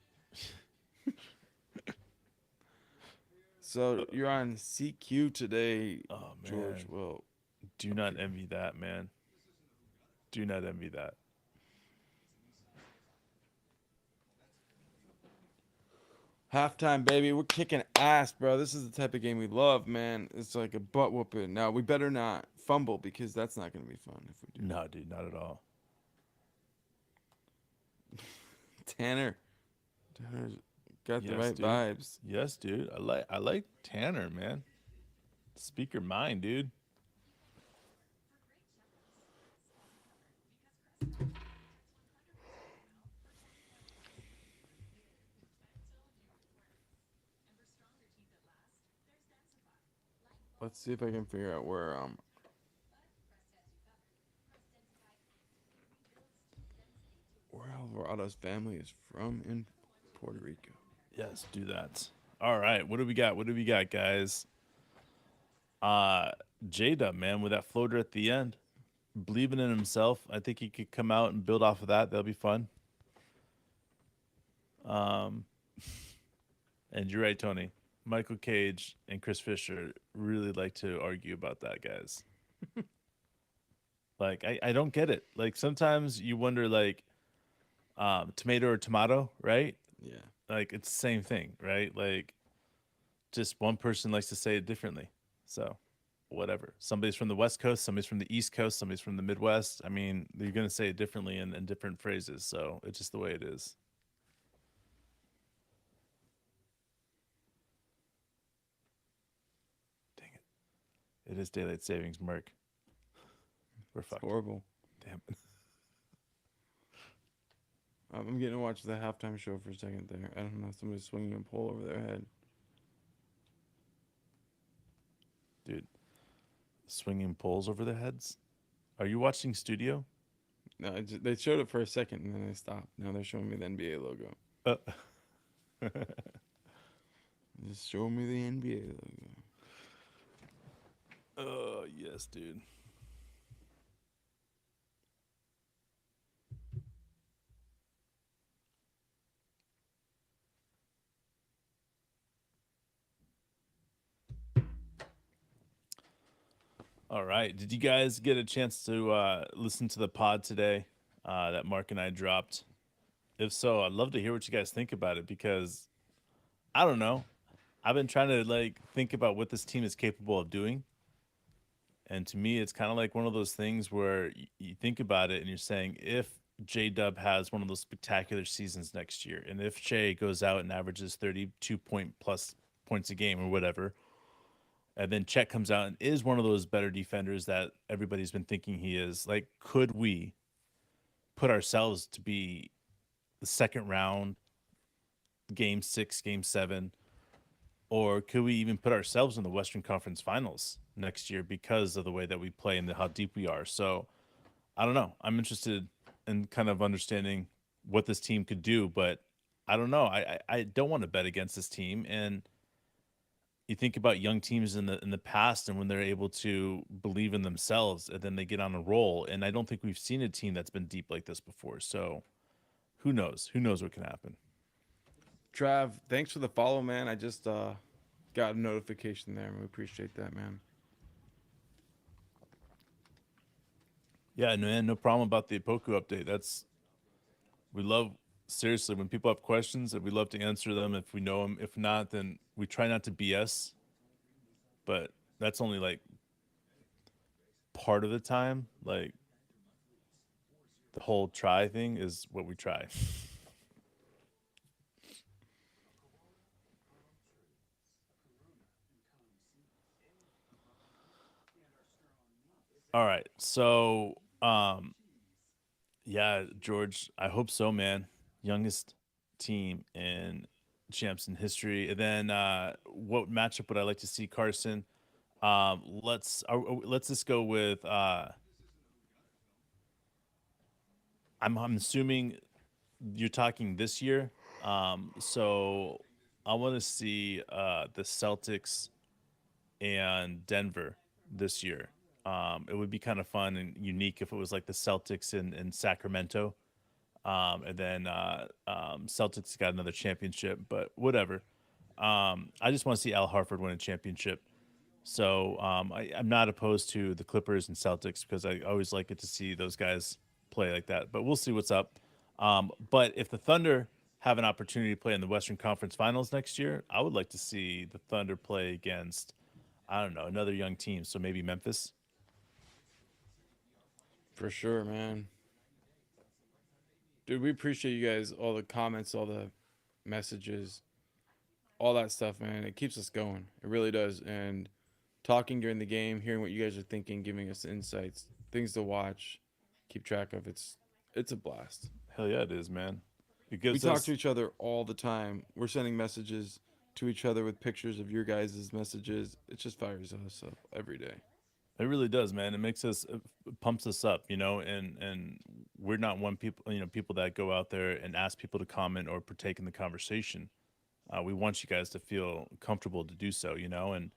So you're on CQ today, Oh man, George. Well, do not envy that, man. Do not envy that. Halftime, baby. We're kicking ass, bro. This is the type of game we love, man. It's like a butt whooping. Now, we better not fumble because that's not going to be fun if we do. No, dude, not at all. Tanner. Tanner's got the Yes, right dude. vibes. Yes, dude. I like Tanner, man. Speak your mind, dude. Let's see if I can figure out where Alvarado's family is from in Puerto Rico. Yes, do that. All right, what do we got? What do we got, guys? J-Dub, man, with that floater at the end, believing in himself. I think he could come out and build off of that. That'll be fun. Um, and you're right, Tony. Michael Cage and Chris Fisher really like to argue about that, guys. Like, I don't get it. Like, sometimes you wonder, like, tomato or tomato, right? Yeah. Like, it's the same thing, right? Like, just one person likes to say it differently. So, whatever. Somebody's from the West Coast, somebody's from the East Coast, somebody's from the Midwest. I mean, you're going to say it differently in different phrases. So, it's just the way it is. Dang it. It is daylight savings, Merc. We're It's fucked. horrible. Damn it. I'm getting to watch the halftime show for a second there. I don't know. Somebody's swinging a pole over their head. Dude, swinging poles over their heads. Are you watching Studio? No, they showed it for a second and then they stopped. Now they're showing me the NBA logo. Uh, Just show me the NBA logo. oh, yes, dude. All right. Did you guys get a chance to listen to the pod today that Mark and I dropped? If so, I'd love to hear what you guys think about it because I don't know. I've been trying to like think about what this team is capable of doing. And to me, it's kind of like one of those things where you think about it and you're saying, if J Dub has one of those spectacular seasons next year, and if Shea goes out and averages 32 point plus points a game or whatever, and then Chet comes out and is one of those better defenders that everybody's been thinking he is, like, could we put ourselves to be the second round, game 6, game 7, or could we even put ourselves in the Western Conference Finals next year because of the way that we play and how deep we are? So I don't know. I'm interested in kind of understanding what this team could do, but I don't know. I don't want to bet against this team. And you think about young teams in the past and when they're able to believe in themselves and then they get on a roll. And I don't think we've seen a team that's been deep like this before. So who knows? Who knows what can happen? Trav, thanks for the follow, man. I just got a notification there. We appreciate that, man. Yeah, no, man, no problem about the Poku update. We love, seriously, when people have questions, we love to answer them if we know them. If not, then we try not to BS. But that's only like part of the time. Like the whole try thing is what we try. All right. So, yeah, George, I hope so, man. Youngest team in champs in history. And then what matchup would I like to see, Carson? Let's just go with I'm assuming you're talking this year. So I want to see the Celtics and Denver this year. It would be kind of fun and unique if it was like the Celtics in Sacramento. And then Celtics got another championship, but whatever. I just want to see Al Harford win a championship. So I'm not opposed to the Clippers and Celtics because I always like it to see those guys play like that. But we'll see what's up. But if the Thunder have an opportunity to play in the Western Conference Finals next year, I would like to see the Thunder play against, I don't know, another young team. So maybe Memphis. For sure, man. Dude, we appreciate you guys, all the comments, all the messages, all that stuff, man. It keeps us going. It really does. And talking during the game, hearing what you guys are thinking, giving us insights, things to watch, keep track of. It's a blast. Hell yeah, it is, man. It We gives talk to us. each other all the time. We're sending messages to each other with pictures of your guys' messages. It just fires us up every day. It really does, man. It makes us, pumps us up, and we're not one people, people that go out there and ask people to comment or partake in the conversation. We want you guys to feel comfortable to do so, and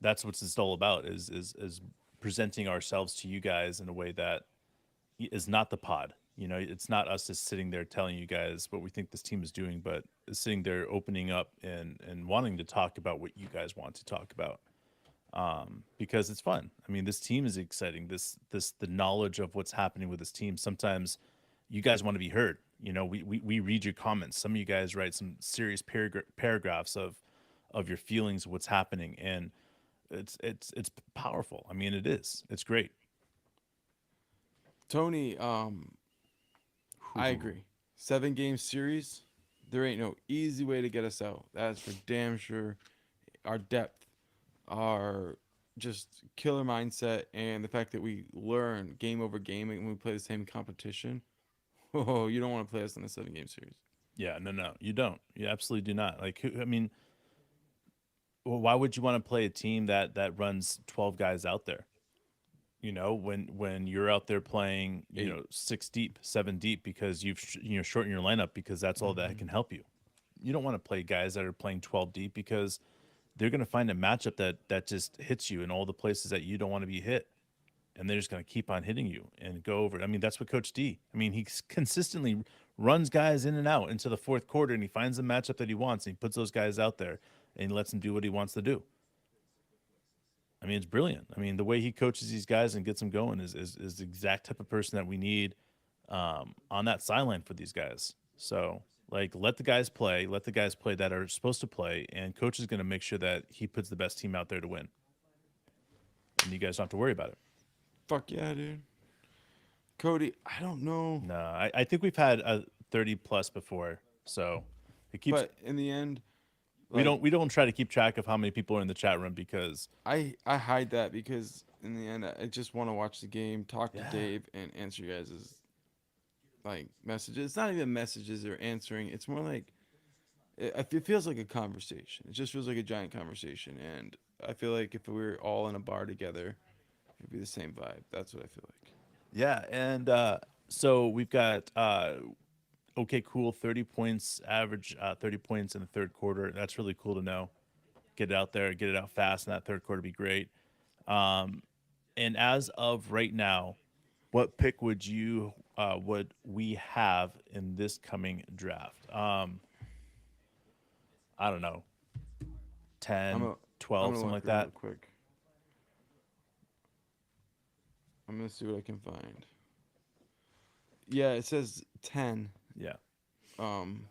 that's what it's all about is presenting ourselves to you guys in a way that is not the pod. It's not us just sitting there telling you guys what we think this team is doing, but sitting there opening up and wanting to talk about what you guys want to talk about. Because it's fun. I mean, this team is exciting. The knowledge of what's happening with this team. Sometimes you guys want to be heard. We read your comments. Some of you guys write some serious paragraphs of your feelings of what's happening, and it's powerful. I mean, it is. It's great. Tony, I agree. 7 game series, there ain't no easy way to get us out. That's for damn sure. Our depth, our just killer mindset, and the fact that we learn game over game and we play the same competition. Oh, you don't want to play us in a 7 game series. Yeah, no, you don't. You absolutely do not. Like, I mean, well, why would you want to play a team that runs 12 guys out there? When you're out there playing, 6 deep, 7 deep, because you've shortened your lineup, because that's all that can help you. You don't want to play guys that are playing 12 deep, because they're going to find a matchup that just hits you in all the places that you don't want to be hit, and they're just going to keep on hitting you and go over. I mean, that's what Coach D. I mean, he consistently runs guys in and out into the fourth quarter, and he finds the matchup that he wants, and he puts those guys out there, and he lets them do what he wants to do. I mean, it's brilliant. I mean, the way he coaches these guys and gets them going is the exact type of person that we need on that sideline for these guys. So, like, let the guys play. Let the guys play that are supposed to play, and coach is going to make sure that he puts the best team out there to win. And you guys don't have to worry about it. Fuck yeah, dude. Cody, I don't know. No, I think we've had a 30 plus before, so it keeps. But in the end, We don't try to keep track of how many people are in the chat room, because I hide that because in the end I just want to watch the game, talk to Dave, and answer you guys' messages. It's not even messages or answering. It's more like it feels like a conversation. It just feels like a giant conversation, and I feel like if we were all in a bar together, it'd be the same vibe. That's what I feel like. yeah, and so we've got okay, cool, 30 points average, 30 points in the third quarter. That's really cool to know. Get it out there, get it out fast in that third quarter would be great. And as of right now, what pick would we have in this coming draft? I don't know, 10, 12, I'm something gonna like look real that. quick. I'm gonna see what I can find. Yeah, it says 10 Yeah. on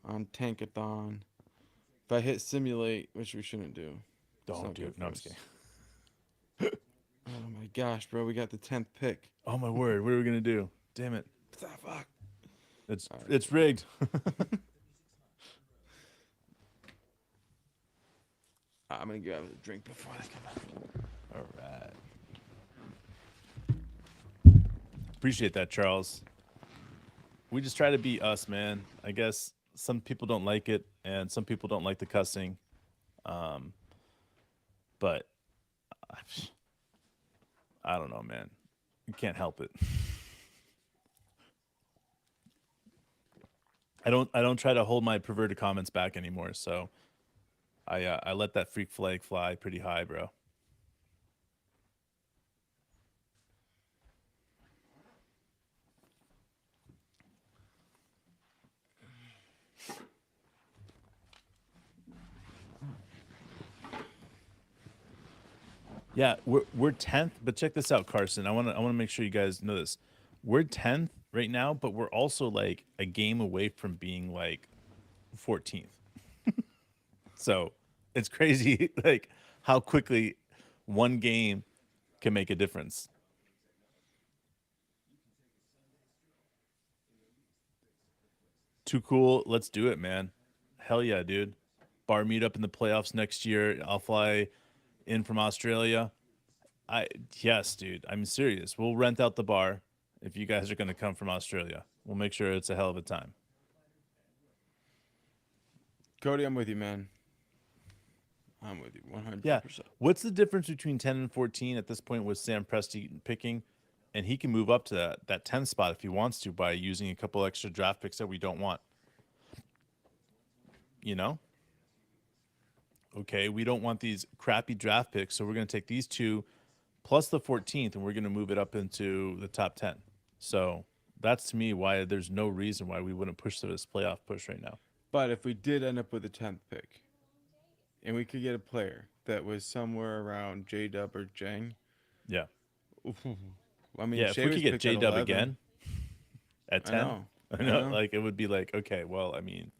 Tankathon. If I hit simulate, which we shouldn't do. It's Don't not do good it. for No, I'm just us. kidding. Oh my gosh, bro, we got the 10th pick. Oh my word, what are we gonna do? Damn it. What the fuck? It's All right. it's rigged. I'm gonna grab a drink before they come out. All right. Appreciate that, Charles. We just try to be us, man. I guess some people don't like it, and some people don't like the cussing. But I don't know, man. You can't help it. I don't try to hold my perverted comments back anymore. So I let that freak flag fly pretty high, bro. Yeah, we're 10th, but check this out, Carson. I want to make sure you guys know this. We're 10th right now, but we're also like a game away from being like 14th. So it's crazy, like how quickly one game can make a difference. Too cool. Let's do it, man. Hell yeah, dude. Bar meetup in the playoffs next year. I'll fly in from Australia. I yes, dude. I'm serious. We'll rent out the bar if you guys are going to come from Australia. We'll make sure it's a hell of a time. Cody, I'm with you, man. I'm with you Yeah. 100%. What's the difference between 10 and 14 at this point with Sam Presti picking? And he can move up to that 10 spot if he wants to by using a couple extra draft picks that we don't want. You know? Okay, we don't want these crappy draft picks, so we're going to take these two plus the 14th and we're going to move it up into the top 10. So that's to me why there's no reason why we wouldn't push to this playoff push right now. But if we did end up with a 10th pick and we could get a player that was somewhere around J Dub or Jang, Yeah. I mean, Yeah, if Shea we was could get picked J at Dub 11. again at 10, I know. I know, like it would be like, okay, well, I mean,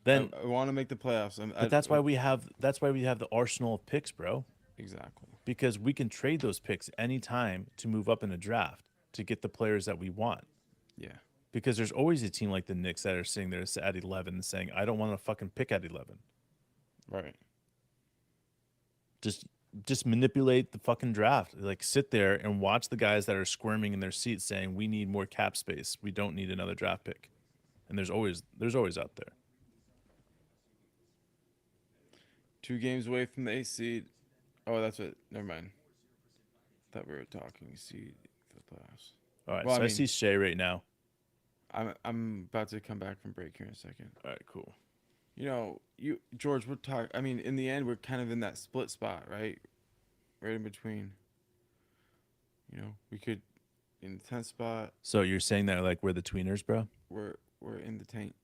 then I want to make the playoffs. but that's why we have the arsenal of picks, bro. Exactly. Because we can trade those picks anytime to move up in a draft to get the players that we want. Yeah. Because there's always a team like the Knicks that are sitting there at 11 saying, I don't want to fucking pick at 11. Right. Just manipulate the fucking draft. Like sit there and watch the guys that are squirming in their seats saying, we need more cap space. We don't need another draft pick. And there's always out there. 2 games away from the 8th seed. Oh, that's it. Never mind. Thought we were talking seed for the playoffs. All right, Well, so I I mean- see Shea right now. I'm about to come back from break here in a second. All right, cool. You know, George, we're talking. I mean, in the end, we're kind of in that split spot, right? Right in between. You know, we could in the 10th spot. So you're saying that like we're the tweeners, bro? We're in the taint.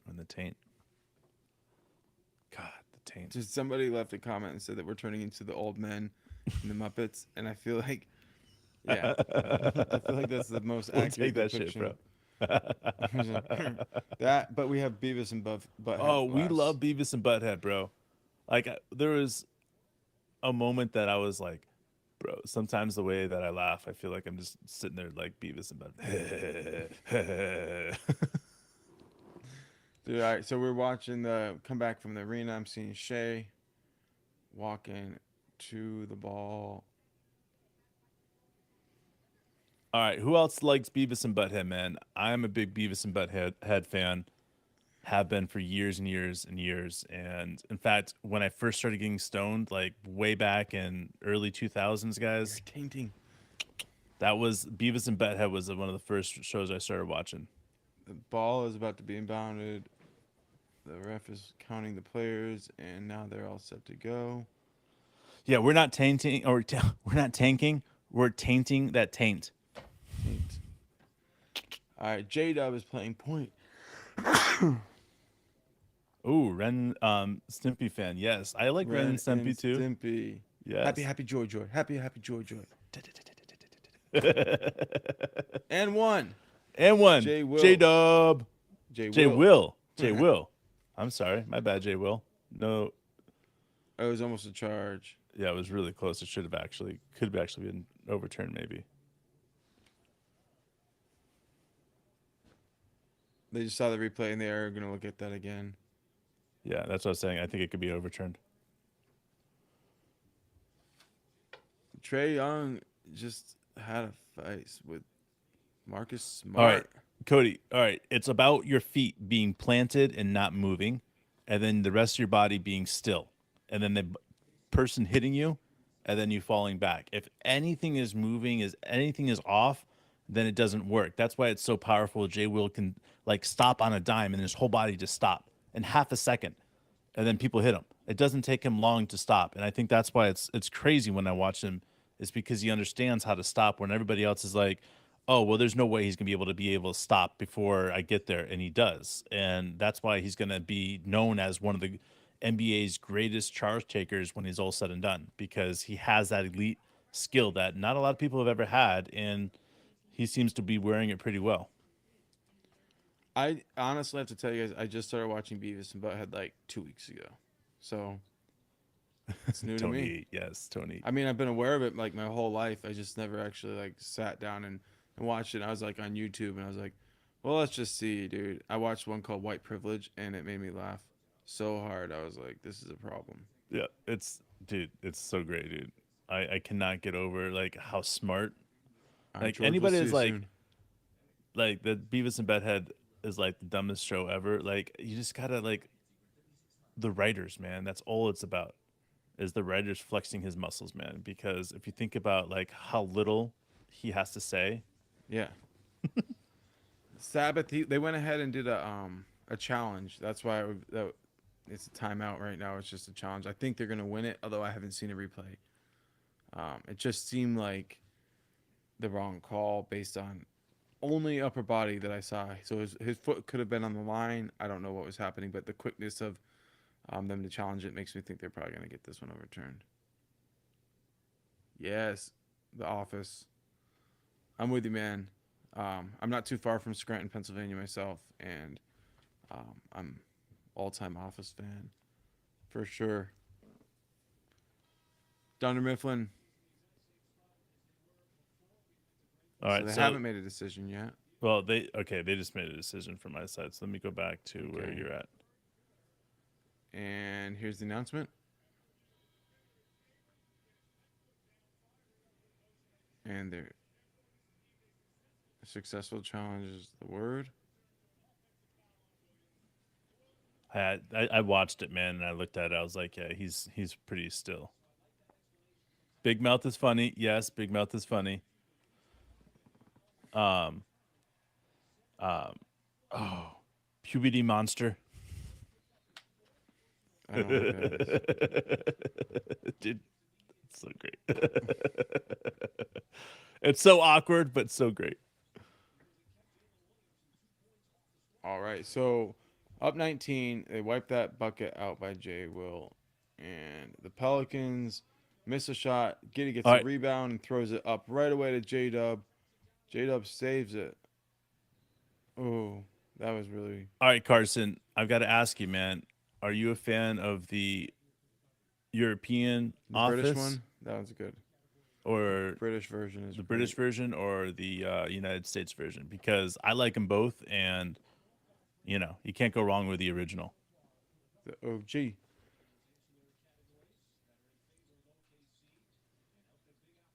In the taint. God, the taint. Just somebody left a comment and said that we're turning into the old men in the Muppets, and I feel like, yeah, I feel like that's the most We'll accurate take that shit, depiction. bro. That, but we have Beavis and Butthead. Oh, we last. love Beavis and Butthead, bro. Like there was a moment that I was like, bro, sometimes the way that I laugh, I feel like I'm just sitting there like Beavis and Butthead. Dude, all right, so we're watching the comeback from the arena. I'm seeing Shea walking to the ball. All right, who else likes Beavis and Butthead, man? I'm a big Beavis and Butthead fan. Have been for years and years and years. And in fact, when I first started getting stoned, like way back in early 2000s, guys, Tainting. that was Beavis and Butthead was one of the first shows I started watching. The ball is about to be inbounded. The ref is counting the players, and now they're all set to go. Yeah, we're not tainting, or we're not tanking. We're tainting that taint. Taint. All right, J-Dub is playing point. Ooh, Ren Stimpy fan. Yes, I like Ren and Stimpy too. Stimpy. Yes. Happy joy. Happy joy. And one. And one. J. Will. J-Dub. J. Will. J. Will. I'm sorry. My bad, J. Will. No. It was almost a charge. Yeah, it was really close. It could have actually been overturned maybe. They just saw the replay and they are going to look at that again. Yeah, that's what I was saying. I think it could be overturned. Trae Young just had a fight with Marcus Smart. All right, Cody. All right, it's about your feet being planted and not moving, and then the rest of your body being still, and then the person hitting you, and then you falling back. If anything is moving, anything is off, then it doesn't work. That's why it's so powerful. Jay Will can like stop on a dime and his whole body just stop in half a second, and then people hit him. It doesn't take him long to stop, and I think that's why it's crazy when I watch him. It's because he understands how to stop when everybody else is like, oh, well, there's no way he's going to be able to stop before I get there. And he does. And that's why he's going to be known as one of the NBA's greatest charge takers when he's all said and done, because he has that elite skill that not a lot of people have ever had. And he seems to be wearing it pretty well. I honestly have to tell you guys, I just started watching Beavis and Butthead like 2 weeks ago, so it's new to me. Tony, yes, Tony. I mean, I've been aware of it like my whole life. I just never actually like sat down and watched it. I was like on YouTube and I was like, well, let's just see, dude. I watched one called White Privilege and it made me laugh so hard. I was like, this is a problem. Yeah, it's so great, dude. I cannot get over like how smart. All right, Like George, we'll anybody see is you soon. like the Beavis and Butthead is like the dumbest show ever. Like you just gotta like the writers, man. That's all it's about. Is the writers flexing his muscles, man. Because if you think about like how little he has to say, Yeah. Sabbath, they went ahead and did a challenge. That's why it's a timeout right now. It's just a challenge. I think they're gonna win it, although I haven't seen a replay. It just seemed like the wrong call based on only upper body that I saw. So his foot could have been on the line. I don't know what was happening, but the quickness of them to challenge it makes me think they're probably gonna get this one overturned. Yes, The Office. I'm with you, man. I'm not too far from Scranton, Pennsylvania myself, and I'm all-time Office fan for sure. Dunder Mifflin. all So right. they So haven't made a decision yet. well, they just made a decision from my side. So let me go back to where Okay. you're at. And here's the announcement. And their successful challenge is the word. I watched it, man, and I looked at it. I was like, yeah, he's pretty still. Big Mouth is funny. Yes, Big Mouth is funny. Um, oh, Puberty Monster. I don't know what that is. Dude, it's so great. It's so awkward, but so great. All right, so up 19, they wiped that bucket out by Jay Will, and the Pelicans miss a shot. Giddy gets All a right. rebound and throws it up right away to J Dub. J Dub saves it. Oh, that was really All right, Carson, I've got to ask you, man. Are you a fan of the European the British Office one. That was good. or British version is the great. British version or the United States version? Because I like them both, and you can't go wrong with the original. The OG.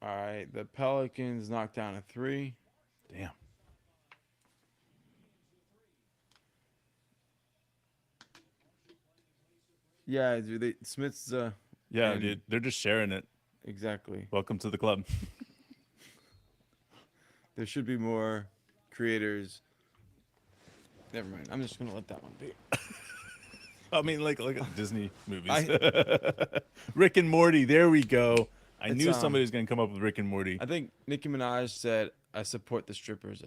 All right, the Pelicans knocked down a three. Damn. Yeah, dude. Smith's Yeah, and dude, they're just sharing it. exactly. Welcome to the club. There should be more creators. Never mind. I'm just gonna let that one be. I mean, like Disney movies. I Rick and Morty. There we go. I It's, knew somebody was gonna come up with Rick and Morty. I think Nicki Minaj said, "I support the strippers.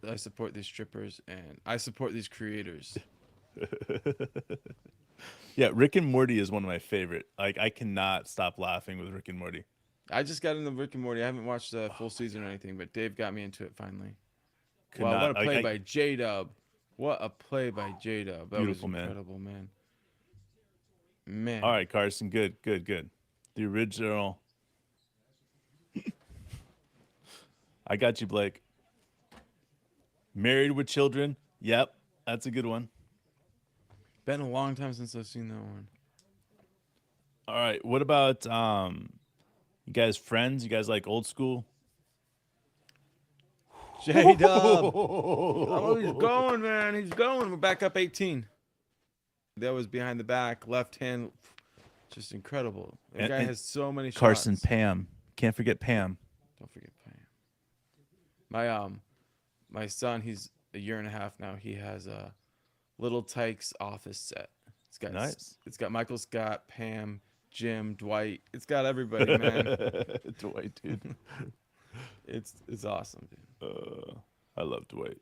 I support these strippers, and I support these creators." Yeah, Rick and Morty is one of my favorite. Like, I cannot stop laughing with Rick and Morty. I just got into Rick and Morty. I haven't watched the full season or anything, but Dave got me into it finally. Could Wow, what not. a play by J Dub! What a play by J Dub! That Beautiful, was man. incredible, man. Man. All right, Carson. Good. The original. I got you, Blake. Married with Children. Yep, that's a good one. Been a long time since I've seen that one. All right. What about you guys friends? You guys like old school? J Dub. Oh, he's going, man. He's going. We're back up 18. That was behind the back, left hand, just incredible. The guy And has so many Carson, shots. Pam. Can't forget Pam. Don't forget Pam. My son, he's a year and a half now. He has a Little Tykes office set. Nice. It's got Michael Scott, Pam, Jim, Dwight. It's got everybody, man. Dwight, dude. It's awesome, dude. I love Dwight.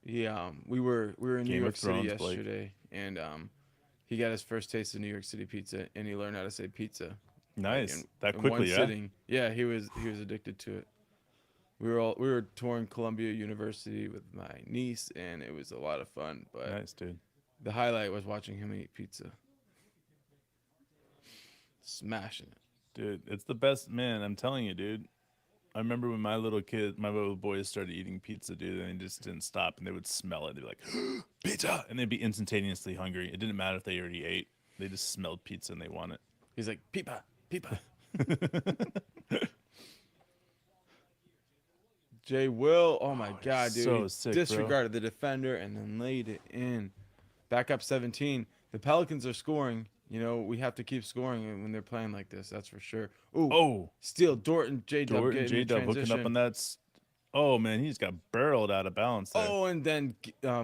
Yeah, we were in New Game York of City Thrones, Blake. yesterday, and he got his first taste of New York City pizza, and he learned how to say pizza. like Nice. That in one quickly, yeah. sitting. Yeah, he was addicted to it. We were touring Columbia University with my niece, and it was a lot of fun. But Nice, dude. the highlight was watching him eat pizza, smashing it. Dude, it's the best, man. I'm telling you, dude. I remember when my little boys started eating pizza, dude, and they just didn't stop, and they would smell it. They'd be like, pizza, and they'd be instantaneously hungry. It didn't matter if they already ate; they just smelled pizza and they want it. He's like, Pipa, Pipa. Jay Will, oh my God, dude. so He sick, bro. disregarded the defender and then laid it in. Back up 17. The Pelicans are scoring. You know, we have to keep scoring when they're playing like this. That's for sure. Ooh, Oh, steal. Dorton, J-Dub Jordan getting J in Dub hooking up transition. on that. Oh man, he's got barreled out of balance there. Oh, and then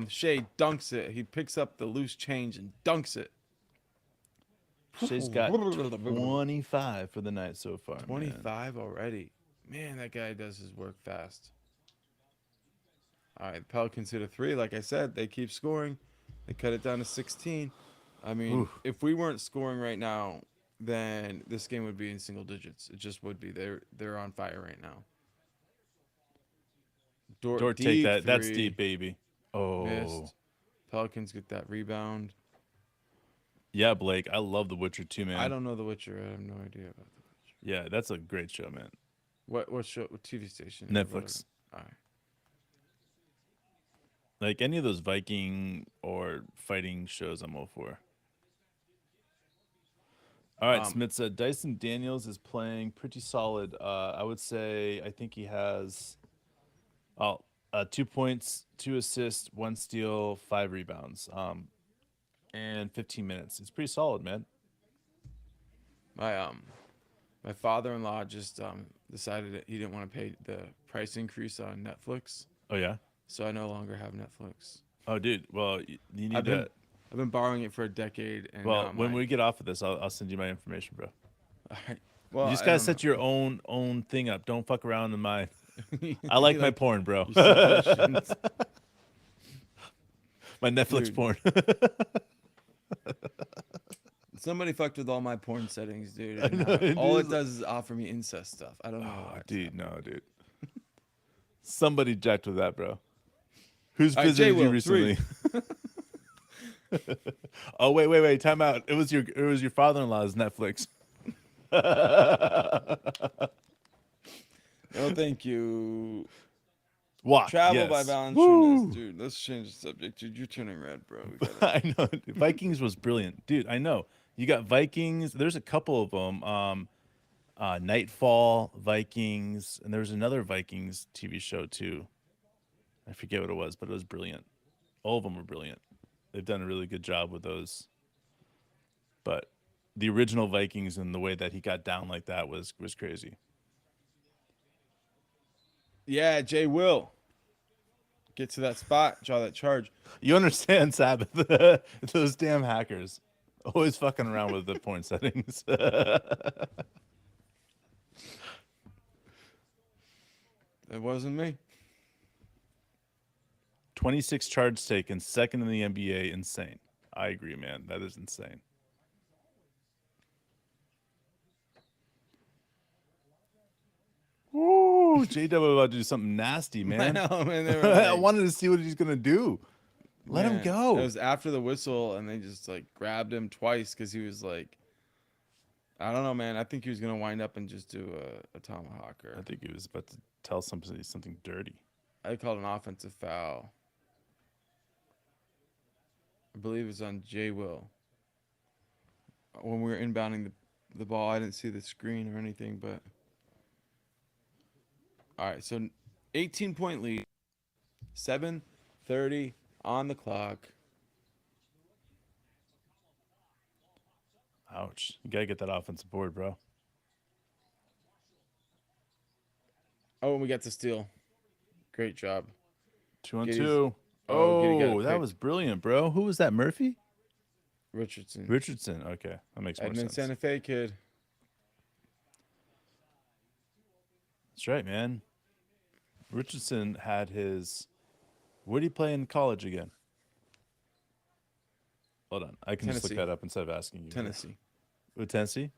Shea dunks it. He picks up the loose change and dunks it. Shea's got 25 for the night so far. 25 already. Man, that guy does his work fast. All right, the Pelicans hit a 3. Like I said, they keep scoring. They cut it down to 16. I mean, Oof. if we weren't scoring right now, then this game would be in single digits. It just would be. They're on fire right now. Dort, take that. That's deep, baby. Oh, Missed. Pelicans get that rebound. yeah, Blake. I love The Witcher too, man. I don't know The Witcher. I have no idea about The Witcher. Yeah, that's a great show, man. What show? What TV station? is it? Netflix. All right. Like any of those Viking or fighting shows, I'm all for. All right, Smith said Dyson Daniels is playing pretty solid. I would say I think he has 2 points, 2 assists, 1 steal, 5 rebounds, and 15 minutes. It's pretty solid, man. My father-in-law just decided that he didn't want to pay the price increase on Netflix, Oh yeah. so I no longer have Netflix. Oh, dude. Well, you need I've to. been borrowing it for a decade, and Well, now I'm when like, we get off of this, I'll send you my information, bro. all right. Well, You just I gotta don't set your own thing up. Don't fuck around in mine. know. I like You my porn, bro. your suggestions. My Netflix Dude. porn. Somebody fucked with all my porn settings, dude. I And know, now all dude. it does is offer me incest stuff. I don't know. Oh, why it's dude, happening. no, dude. Somebody jacked with that, bro. Who's All right, visited you J-Will, recently? Oh, wait. Time out. It was your father-in-law's Netflix. No, thank you. Walk. Travel yes. by Woo! Valanciunas, dude. Let's change the subject, dude. You're turning red, bro. We gotta... I know. Vikings was brilliant, dude. I know. You got Vikings. There's a couple of them. Nightfall, Vikings, and there was another Vikings TV show too. I forget what it was, but it was brilliant. All of them were brilliant. They've done a really good job with those. But the original Vikings and the way that he got down like that was crazy. Yeah, Jay will get to that spot, draw that charge. You understand, Sabbath? Those damn hackers always fucking around with the porn settings. It wasn't me. 26 charge taken, second in the NBA. Insane. I agree, man. That is insane. Ooh, J-Dub about to do something nasty, man. I know, man. They were I like, wanted to see what he's gonna do. Let him man, go. It was after the whistle, and they just like grabbed him twice because he was like, I don't know, man. I think he was gonna wind up and just do a tomahawk. I Or think he was about to tell somebody something dirty. I called an offensive foul. I believe it was on Jay Will. When we were inbounding the ball, I didn't see the screen or anything, but all right. So 18-point lead, 7:30 on the clock. Ouch. You gotta get that offensive board, bro. Oh, and we got the steal. Great job. 2 on Giddy's- 2. Oh, Giddy got Oh, it that picked. was brilliant, bro. Who was that? Murphy? Richardson. Richardson. Okay, that makes more Edmond sense. Santa Fe kid. That's right, man. Richardson had his. Where did he play in college again? Hold on, I can just Tennessee. look that up instead of asking you. Tennessee. With Tennessee?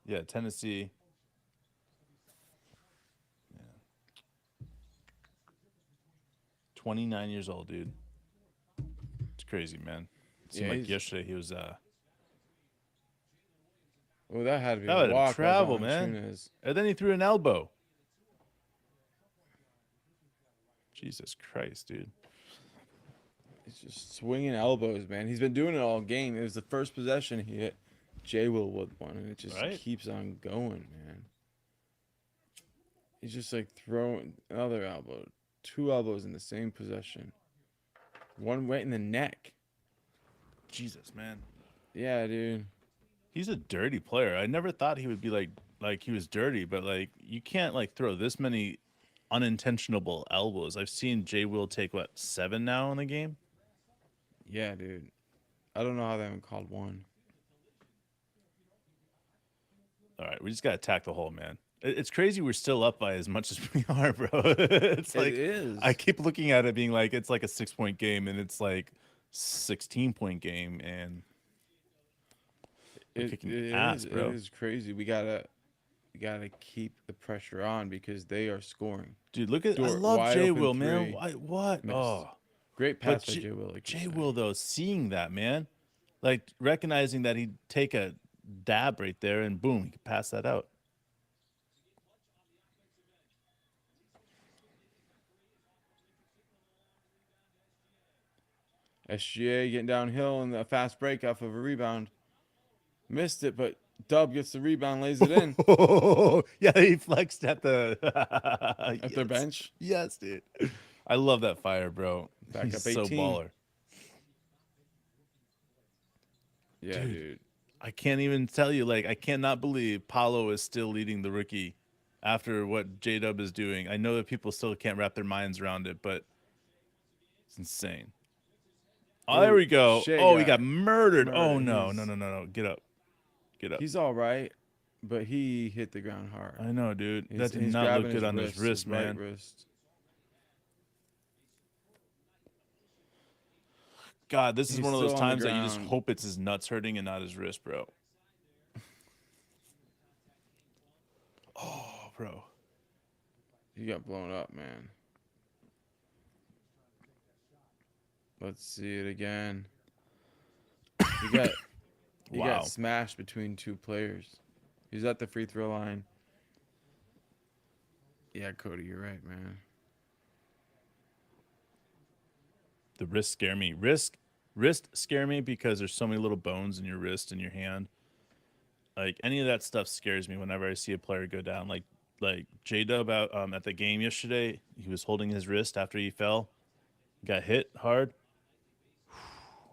Yeah, Tennessee. 29 years old, dude. It's crazy, man. It seemed Yeah, like he's. yesterday he was Well, that had to be that a had him walk by travel, man. Valanciunas. And then he threw an elbow. Jesus Christ, dude. He's just swinging elbows, man. He's been doing it all game. It was the first possession he hit J. Will with one, and it just Right? keeps on going, man. He's just like throwing another elbow, two elbows in the same possession, one right in the neck. Jesus, man. Yeah, dude. He's a dirty player. I never thought he would be like he was dirty, but like you can't like throw this many unintentional elbows. I've seen Jay Will take what 7 now in the game. Yeah, dude. I don't know how they haven't called one. All right, we just gotta attack the hole, man. It's crazy we're still up by as much as we are, bro. It's It like I is. keep looking at it being like it's like a 6-point game, and it's like 16-point game, and we're It kicking it ass, is. It bro. is crazy. We gotta keep the pressure on because they are scoring. Dude, look at I Dort love wide Jay open Will, man. three, Why what? missed. Oh, Great but pass by J. Will, like you're Jay saying. Will though, seeing that, man, like recognizing that he'd take a dab right there, and boom, he could pass that out. SGA getting downhill and a fast break off of a rebound. Missed it, but Dub gets the rebound, lays it in Yeah, he flexed at the at their yes, bench. yes, dude. I love that fire, bro. Back He's up so 18. baller, Yeah, dude. dude. I can't even tell you, like, I cannot believe Paulo is still leading the rookie after what J Dub is doing. I know that people still can't wrap their minds around it, but it's insane. Oh, there Ooh, we go. Shea Oh, he got got murdered. Oh murdered. no, no, no, no, no. Get up. Get up. He's all right, but he hit the ground hard. I know, dude. He's, That did he's not look grabbing good his on his wrist, right man. wrist. God, this is He's one of those still on the times that you just ground. hope it's his nuts hurting and not his wrist, bro. Oh, bro. He got blown up, man. Let's see it again. He got he Wow. got smashed between two players. He's at the free throw line. Yeah, Cody, you're right, man. The wrist scare me. Wrist scare me because there's so many little bones in your wrist and your hand. Like any of that stuff scares me whenever I see a player go down. Like J Dub out at the game yesterday, he was holding his wrist after he fell, got hit hard.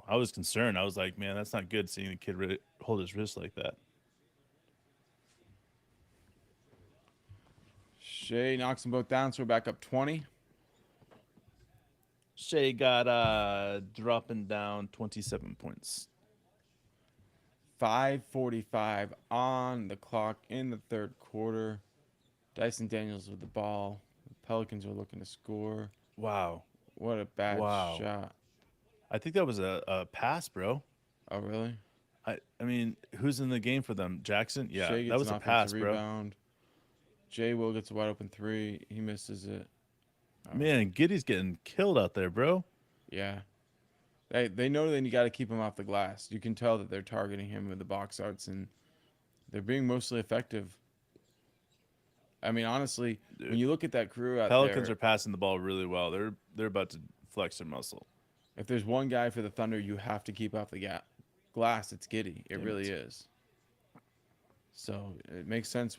I was concerned. I was like, man, that's not good seeing the kid hold his wrist like that. Shea knocks them both down, so we're back up 20. Shea got dropping down 27 points. 5:45 on the clock in the third quarter. Dyson Daniels with the ball. The Pelicans are looking to score. Wow. What a bad Wow. shot. I think that was a pass, bro. Oh, really? I mean, who's in the game for them? Jackson? Yeah, Shea gets that was an a offensive pass, bro. rebound. Jay Will gets a wide open three. He misses it. Man, Giddy's getting killed out there, bro. Yeah. They know they got to keep him off the glass. You can tell that they're targeting him with the box outs, and they're being mostly effective. I mean, honestly, Dude. when you look at that crew out Pelicans there, are passing the ball really well. They're about to flex their muscle. if there's one guy for the Thunder you have to keep off the glass, it's Giddy. It Damn really it. is. So it makes sense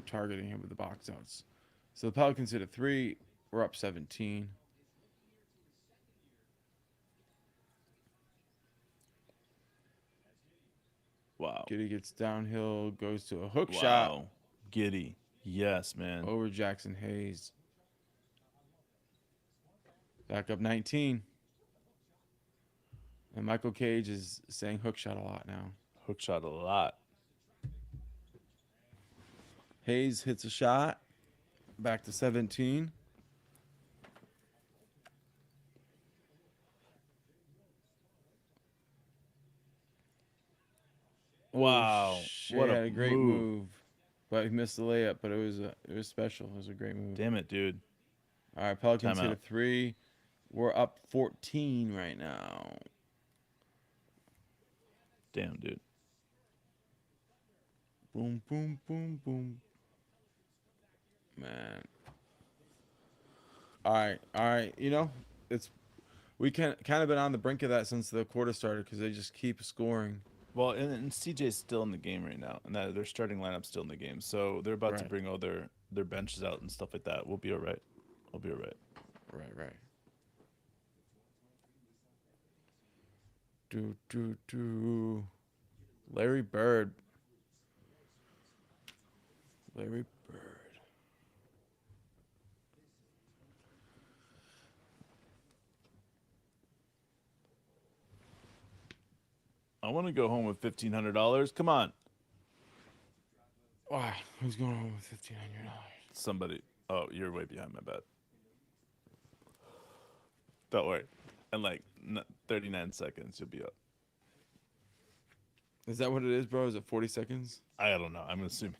targeting him with the box outs. So the Pelicans hit a three. We're up 17. Wow. Giddy gets downhill, goes to a hook Wow. shot Giddy. Yes, man. over Jackson Hayes. Back up 19. And Michael Cage is saying hook shot a lot now. Hook shot a lot. Hayes hits a shot. Back to 17. Wow. Shea What had a to great move, but he missed the layup. But it was special. It was a great move. Damn it, dude. All right, Pelicans hit a Timeout. 3. We're up 14 right now. Damn, dude. Boom, boom, boom, boom. Man. All right. You know, we kind of been on the brink of that since the quarter started because they just keep scoring. Well, and CJ's still in the game right now, and that their starting lineup's still in the game, so they're about to Right. bring all their benches out and stuff like that. We'll be all right. We'll be all right. Right. Do. Larry Bird. Larry Bird. I want to go home with $1,500. Come on, Why? Who's going home with $1,500? somebody. Oh, you're way behind. My bad. Don't worry. In like 39 seconds, you'll be up. Is that what it is, bro? Is it 40 seconds? I don't know. I'm assuming.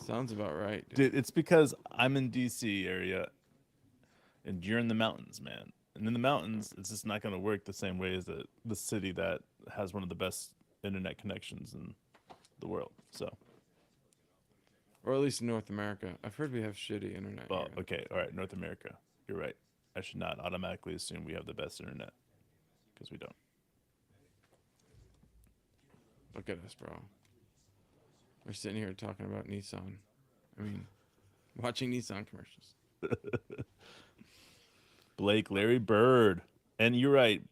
Sounds about right, dude. Dude, it's because I'm in DC area, and you're in the mountains, man. And in the mountains, it's just not going to work the same way as the city that has one of the best internet connections in the world. So, Or at least in North America. I've heard we have shitty internet. well, here. okay, all right, North America. You're right. I should not automatically assume we have the best internet because we don't. Look at us, bro. We're sitting here talking about Nissan. I mean, watching Nissan commercials. Blake, Larry Bird, and you're right.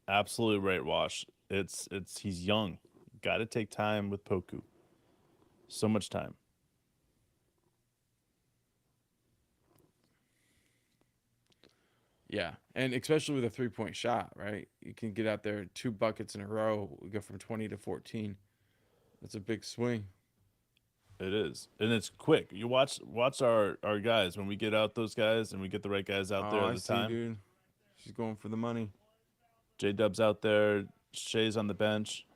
Absolutely right, Wash. It's he's young. Got to take time with Poku. So much time. Yeah, and especially with a 3-point shot, right? You can get out there 2 buckets in a row. We go from 20 to 14. That's a big swing. It is, and it's quick. You watch our guys when we get out those guys and we get the right guys out there Oh, at I the see, time. dude. She's going for the money. J Dub's out there. Shea's on the bench.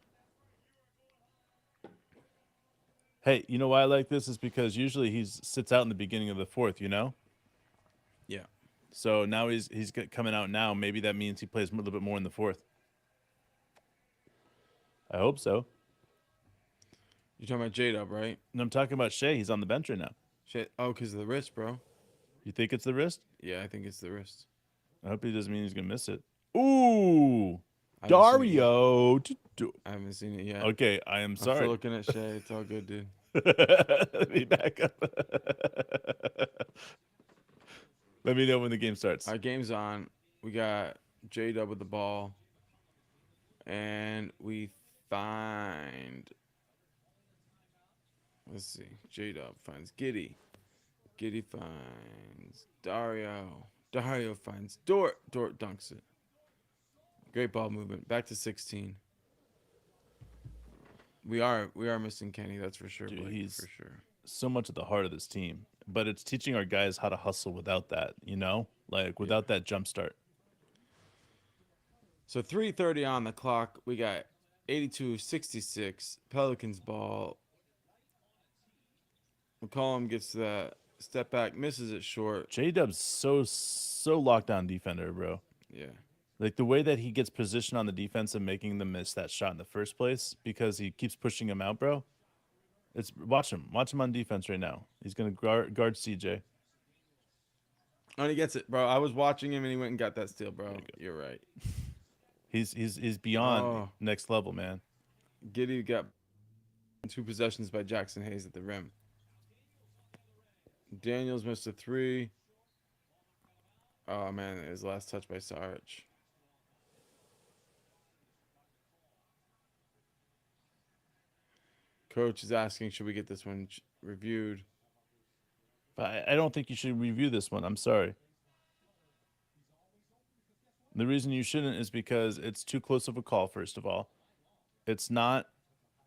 Hey, you know why I like this is because usually he sits out in the beginning of the fourth. You know. Yeah. So now he's coming out now. Maybe that means he plays a little bit more in the fourth. I hope so. You're talking about J-Dub, right? And I'm talking about Shea. He's on the bench right now. Shit. Oh, because of the wrist, bro. You think it's the wrist? Yeah, I think it's the wrist. I hope he doesn't mean he's gonna miss it. Ooh, I haven't seen it yet. Dario. I haven't seen it yet. Okay, I am I'm sorry. still looking at Shea. It's all good, dude. Let me back up. Let me know when the game starts. Our game's on. We got J-Dub with the ball. And we find... Let's see. J-Dub finds Giddy. Giddy finds Dario. Dario finds Dort. Dort dunks it. Great ball movement. Back to 16. We are missing Kenny, that's for sure. Dude, Blake, he's for sure. so much at the heart of this team, but it's teaching our guys how to hustle without that, you know, like without that jump start. So 3:30 on the clock. We got 82-66 Pelicans ball. McCollum gets that step back, misses it short. J Dub's so lockdown defender, bro. Yeah. Like the way that he gets position on the defense and making them miss that shot in the first place because he keeps pushing him out, bro. It's watch him on defense right now. He's gonna guard CJ. Oh, and he gets it, bro. I was watching him and he went and got that steal, bro. You're right. He's beyond next level, man. Giddy got 2 possessions by Jackson Hayes at the rim. Daniels missed a 3. Oh man, his last touch by Sarge. Coach is asking, should we get this one reviewed? But I don't think you should review this one. I'm sorry. The reason you shouldn't is because it's too close of a call, first of all. It's not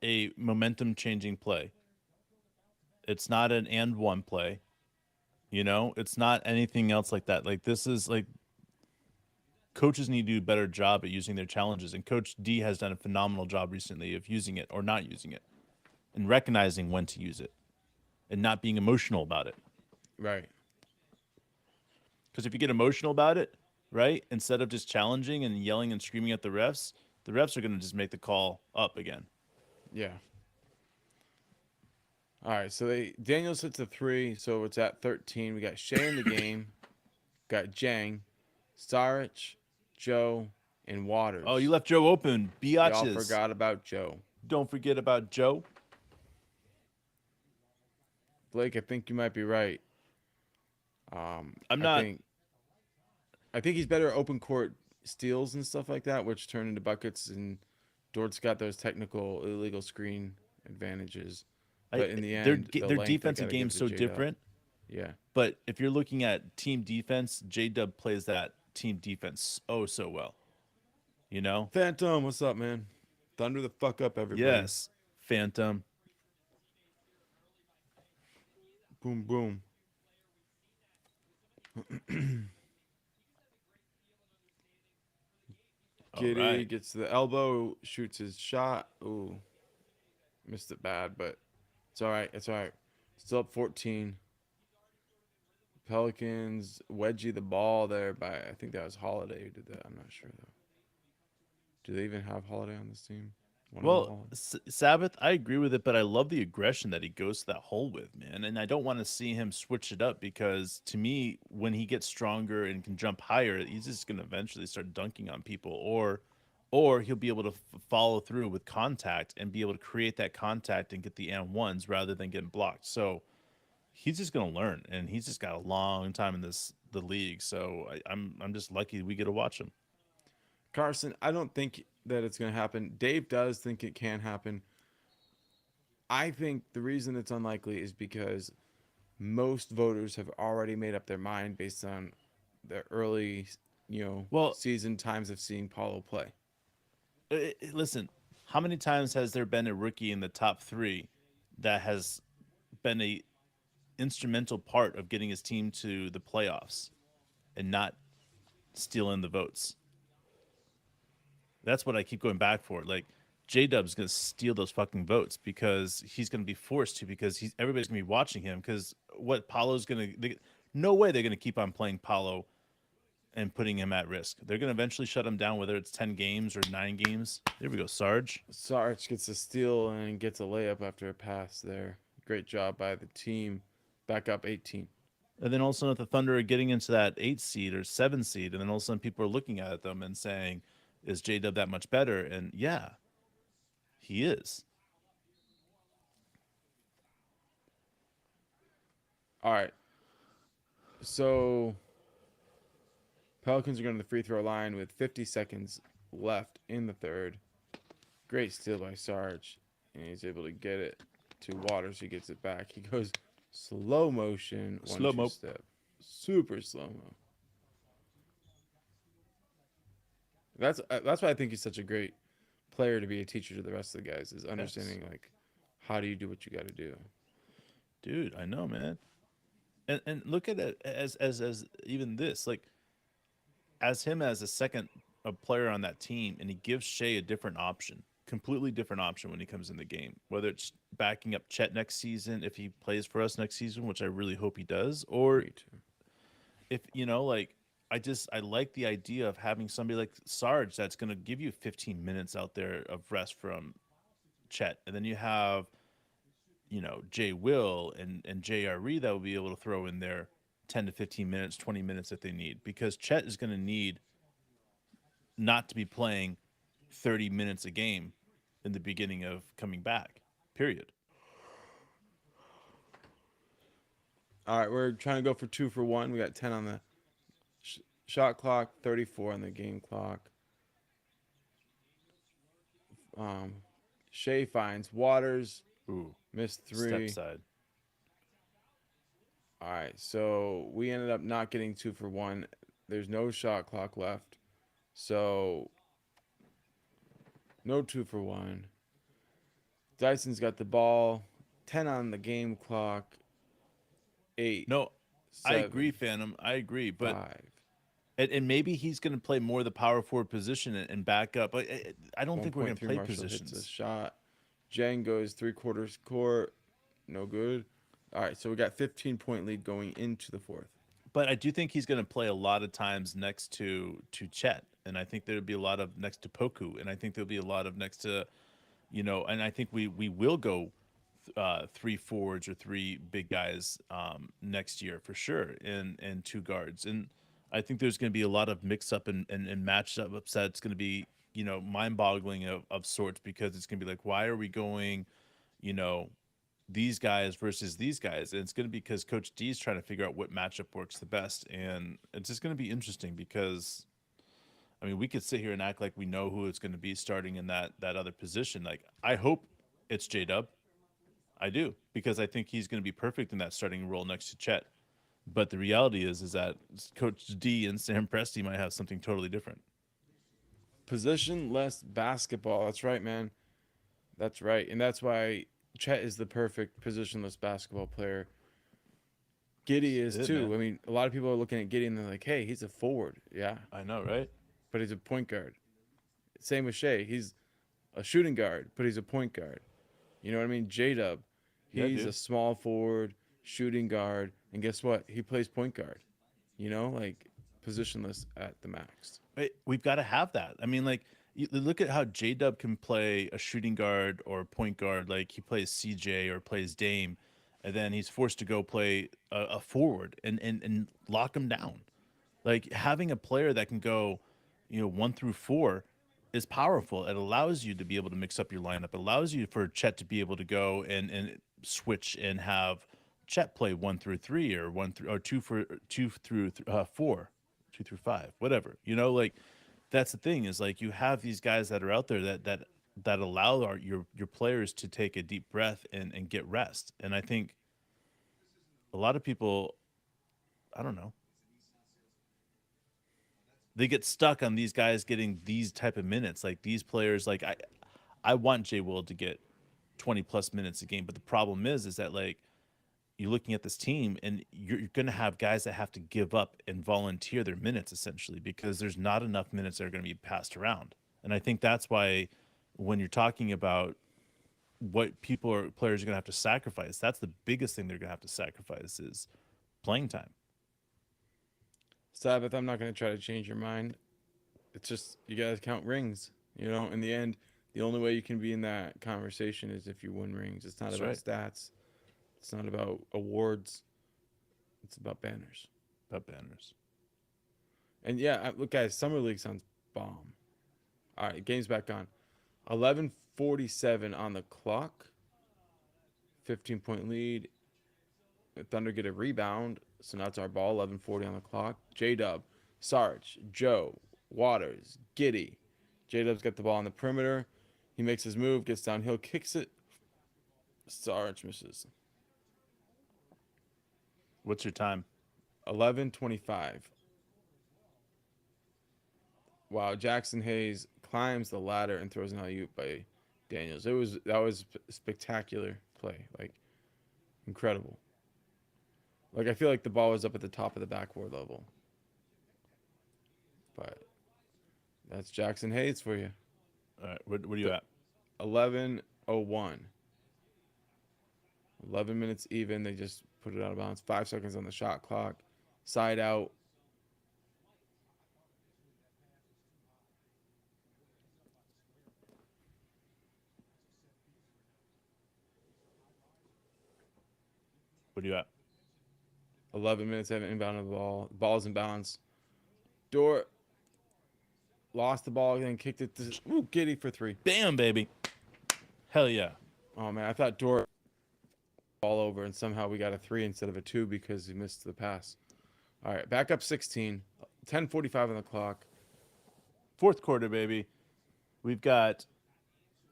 a momentum changing play. It's not an and one play. You know, it's not anything else like that. Like this is like coaches need to do a better job at using their challenges. And Coach D has done a phenomenal job recently of using it or not using it and recognizing when to use it and not being emotional about it. Right. Because if you get emotional about it, right, instead of just challenging and yelling and screaming at the refs are going to just make the call up again. Yeah. All right. So Daniels hits a three, so it's at 13. We got Shea in the game. Got Jang, Saric, Joe, and Oh, you Waters. left Joe open. Y'all Biatches. forgot about Joe. Don't forget about Joe. Blake, I think you might be right. I'm I not. think he's better at open court steals and stuff like that, which turn into buckets. And Dort's got those technical illegal screen advantages. But in the end, the Their length I defensive gotta give game's to so J Dub. different. Yeah. But if you're looking at team defense, J Dub plays that team defense oh so well. You know? Phantom, what's up, man? Thunder the fuck up, everybody. Yes. Phantom. Boom, boom. All Giddy right. gets to the elbow, shoots his shot. Ooh, missed it bad, but it's all right. It's all right. Still up 14. Pelicans wedgie the ball there by, I think that was Holiday who did that. I'm not sure though. Do they even have Holiday on this team? One of the Well, Holiday. Sabbath, I agree with it, but I love the aggression that he goes to that hole with, man. And I don't want to see him switch it up because to me, when he gets stronger and can jump higher, he's just going to eventually start dunking on people, or he'll be able to follow through with contact and be able to create that contact and get the and ones rather than getting blocked. So he's just going to learn, and he's just got a long time in the league. So I'm just lucky we get to watch him. Carson, I don't think that it's going to happen. Dave does think it can happen. I think the reason it's unlikely is because most voters have already made up their mind based on the early, Well, season times of seeing Paulo play. listen, how many times has there been a rookie in the top three that has been a instrumental part of getting his team to the playoffs and not stealing the votes? That's what I keep going back for. Like J Dub's gonna steal those fucking votes because he's gonna be forced to because everybody's gonna be watching him because what Paulo's no way they're gonna keep on playing Paulo and putting him at risk. They're gonna eventually shut him down, whether it's 10 games or 9 games. There we go, Sarge. Sarge gets a steal and gets a layup after a pass there. Great job by the team. Back up 18. And then all of a sudden, the Thunder are getting into that 8 seed or 7 seed, and then all of a sudden, people are looking at them and saying, "Is J Dub that much better?" And yeah, he is. All right. So Pelicans are going to the free throw line with 50 seconds left in the third. Great steal by Sarge. And he's able to get it to Waters. He gets it back. He goes slow motion, Slow 1-2 mo. step. Super slow mo. That's why I think he's such a great player to be a teacher to the rest of the guys is understanding Yes, like how do you do what you got to do. dude, I know, man. And look at it as even this, like as him as a second a player on that team, and he gives Shea a different option, completely different option when he comes in the game. Whether it's backing up Chet next season if he plays for us next season, which I really hope he does, or Me too. if like I like the idea of having somebody like Sarge that's going to give you 15 minutes out there of rest from Chet, and then you have Jay Will and JRE that will be able to throw in there 10 to 15 minutes, 20 minutes if they need, because Chet is going to need not to be playing 30 minutes a game in the beginning of coming back. Period. All right, we're trying to go for 2 for 1. We got 10 on the shot clock, 34 on the game clock. Um, Shea finds Waters, Ooh, missed step 3. side. All right, so we ended up not getting 2 for 1. There's no shot clock left, so no 2 for 1. Dyson's got the ball, 10 on the game clock, 8, No, I agree, 7, Phantom. I agree, but 5. And maybe he's going to play more of the power forward position and back up. But I don't think we're going to 1.3 play Marshall hits a positions. shot. Jang goes 3/4 court. No good. All right, so we got 15-point lead going into the fourth. But I do think he's going to play a lot of times next to Chet, and I think there'll be a lot of next to Poku, and I think there'll be a lot of next to, and I think we will go three forwards or three big guys next year for sure, and two guards, and I think there's going to be a lot of mix up and match up upset. It's going to be mind boggling of sorts because it's going to be like, why are we going, you know these guys versus these guys, and it's going to be because Coach D is trying to figure out what matchup works the best, and it's just going to be interesting because I mean we could sit here and act like we know who it's going to be starting in that other position. Like I hope it's J Dub, I do, because I think he's going to be perfect in that starting role next to Chet. But the reality is that Coach D and Sam Presti might have something totally different. Positionless basketball. That's right, man. That's right, and that's why Chet is the perfect positionless basketball player. Giddy That's is it, too. man. I mean, a lot of people are looking at Giddy and they're like, "Hey, he's a forward." Yeah, I know, right? but he's a point guard. Same with Shea. He's a shooting guard, but he's a point guard. You know what I mean? J Dub, Yeah, he's a dude. small forward, shooting guard, and guess what? He plays point guard. Like positionless at the max. We've got to have that. I mean, like, you look at how J Dub can play a shooting guard or a point guard, like he plays CJ or plays Dame, and then he's forced to go play a forward and lock him down. Like having a player that can go, 1 through 4 is powerful. It allows you to be able to mix up your lineup. It allows you for Chet to be able to go and switch and have Chet play 1 through 3 or 1 through or 2 through 4, 2 through 5, whatever. Like that's the thing is like you have these guys that are out there that allow your players to take a deep breath and get rest. And I think a lot of people, I don't know, they get stuck on these guys getting these type of minutes. Like these players, like I want Jay Will to get 20 plus minutes a game, but the problem is that like you're looking at this team and you're going to have guys that have to give up and volunteer their minutes essentially because there's not enough minutes that are going to be passed around. And I think that's why when you're talking about what players are going to have to sacrifice, that's the biggest thing they're going to have to sacrifice is playing time. Sabbath, I'm not going to try to change your mind. It's just you got to count rings. In the end, the only way you can be in that conversation is if you win rings. It's not That's about right. stats. It's not about awards. It's about banners. About banners. And yeah, look, guys, summer league sounds bomb. All right, game's back on. 11:47 on the clock. 15-point lead. The Thunder get a rebound, so now it's our ball. 11:40 on the clock. J Dub, Sarge, Joe, Waters, Giddy. J Dub's got the ball on the perimeter. He makes his move, gets downhill, kicks it. Sarge misses. What's your time? 11:25. Wow, Jackson Hayes climbs the ladder and throws an alley-oop by Daniels. That was spectacular play, like incredible. Like I feel like the ball was up at the top of the backboard level, but that's Jackson Hayes for you. All right. What are you at? 11:01. 11 minutes even. They just put it out of bounds. 5 seconds on the shot clock. Side out. What are you at? 11 minutes. Haven't inbounded the ball. Ball's in bounds. Dort lost the ball, then kicked it to Giddy for three. Bam, baby. Hell yeah. Oh man, I thought Dort all over, and somehow we got a three instead of a two because he missed the pass. All right, back up 16. 10:45 on the clock. Fourth quarter, baby. We've got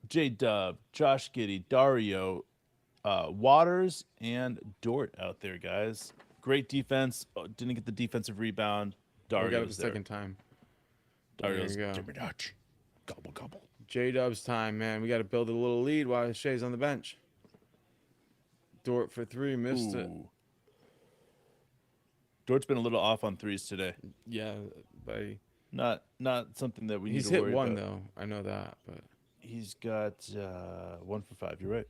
J Dub, Josh Giddy, Dario, Waters, and Dort out there, guys. Great defense. Didn't get the defensive rebound. We got it the Dario's there. second time. There Dario's you go. give me that. Gobble gobble. J Dub's time, man. We got to build a little lead while Shea's on the bench. Dort for three, missed it. Ooh. Dort's been a little off on threes today. Yeah, Not something that we need He's to hit worry one about. though. I know that, but He's got 1 for 5. You're right.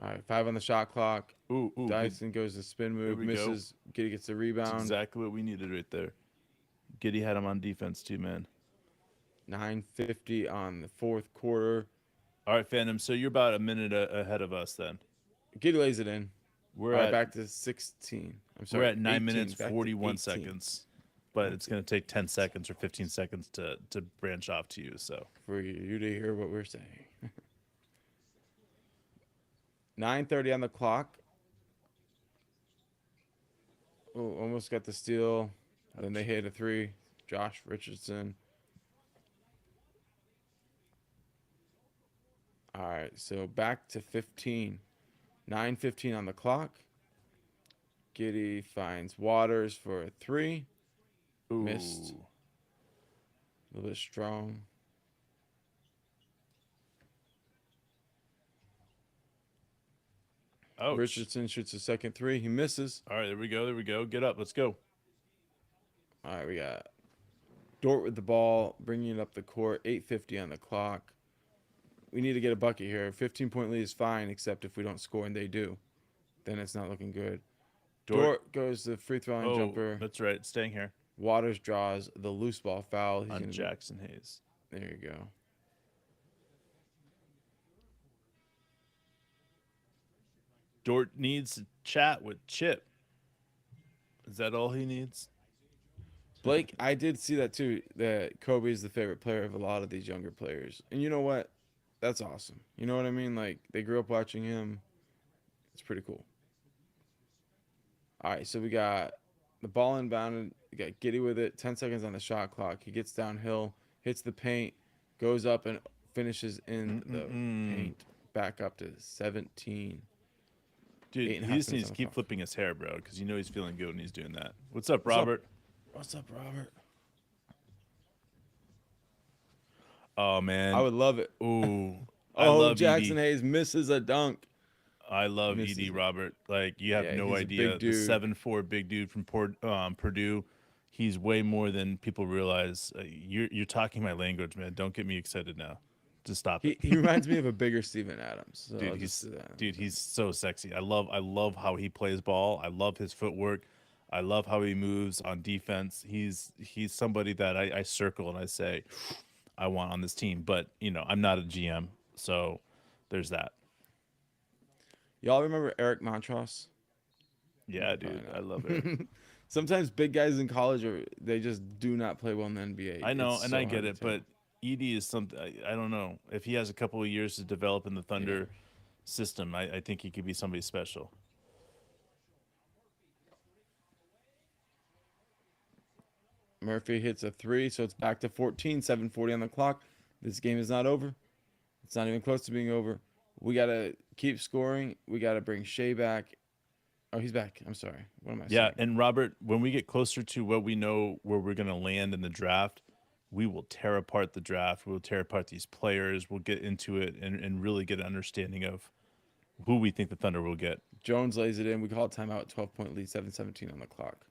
all right, 5 on the shot clock. Ooh, good. Dyson goes to spin There move, we go. misses. Giddy gets the That's rebound. exactly what we needed right there. Giddy had him on defense too, man. 9:50 on the fourth quarter. All right, Phantom. So you're about a minute ahead of us then. Giddy lays it in. We're All right, at back to 16. I'm we're sorry, at 9 minutes 18. Back to 41 18. seconds, but it's gonna take 10 seconds or 15 seconds to branch off to you. So For you to hear what we're saying. 9:30 on the clock. Oh, almost got the steal. Then they hit a three. Josh Richardson. All right, so back to 15. 9:15 on the clock. Giddy finds Waters for a three. Missed. ooh, A little bit strong. ouch. Richardson shoots a second three. He misses. All right, there we go. There we go. Get up. Let's go. All right, we got Dort with the ball, bringing it up the court. 8:50 on the clock. We need to get a bucket here. 15-point lead is fine, except if we don't score and they do, then it's not looking good. Dort goes to the free throw line jumper. That's right. Staying here Waters draws the loose ball foul. He's on gonna Jackson Hayes. There you go. Dort needs to chat with Chip. Is that all he needs? Blake, I did see that too. That Kobe is the favorite player of a lot of these younger players, and you know what? That's awesome. You know what I mean? Like they grew up watching him. It's pretty cool. All right, so we got the ball inbounded. We got Giddy with it. 10 seconds on the shot clock. He gets downhill, hits the paint, goes up and finishes in the paint. Back up to 17. Dude, 8.5 he just minutes needs on to the keep clock. flipping his hair, bro, because you know he's feeling good when he's doing that. What's up, What's up? Robert? What's up, Robert? Oh man, I would love it. ooh, I Oh, love Jackson Edie. Hayes misses a dunk. I love Misses Edie, it. Robert. Like you have Yeah, no he's a idea. big The dude. 7'4" big dude from Purdue. He's way more than people realize. You're talking my language, man. Don't get me excited now. Just stop it. He reminds me of a bigger Steven Adams. So Dude, I'll just do that. he's so sexy. I love how he plays ball. I love his footwork. I love how he moves on defense. He's somebody that I circle and I say I want on this team. But I'm not a GM, so there's that. Y'all remember Eric Montross? Yeah, Probably dude, I love it. Sometimes big guys in college they just do not play well in the NBA. I know, It's and so I hard get to it, tell. but Edie is something. I don't know if he has a couple of years to develop in the Thunder system. I think he could be somebody special. Murphy hits a three, so it's back to 14. 7:40 on the clock. This game is not over. It's not even close to being over. We gotta keep scoring. We gotta bring Shea back. Oh, he's back. I'm sorry. What am I Yeah, saying? and Robert, when we get closer to what we know where we're going to land in the draft, we will tear apart the draft. We'll tear apart these players. We'll get into it and really get an understanding of who we think the Thunder will get. Jones lays it in. We call it timeout. 12-point lead. 7:17 on the clock.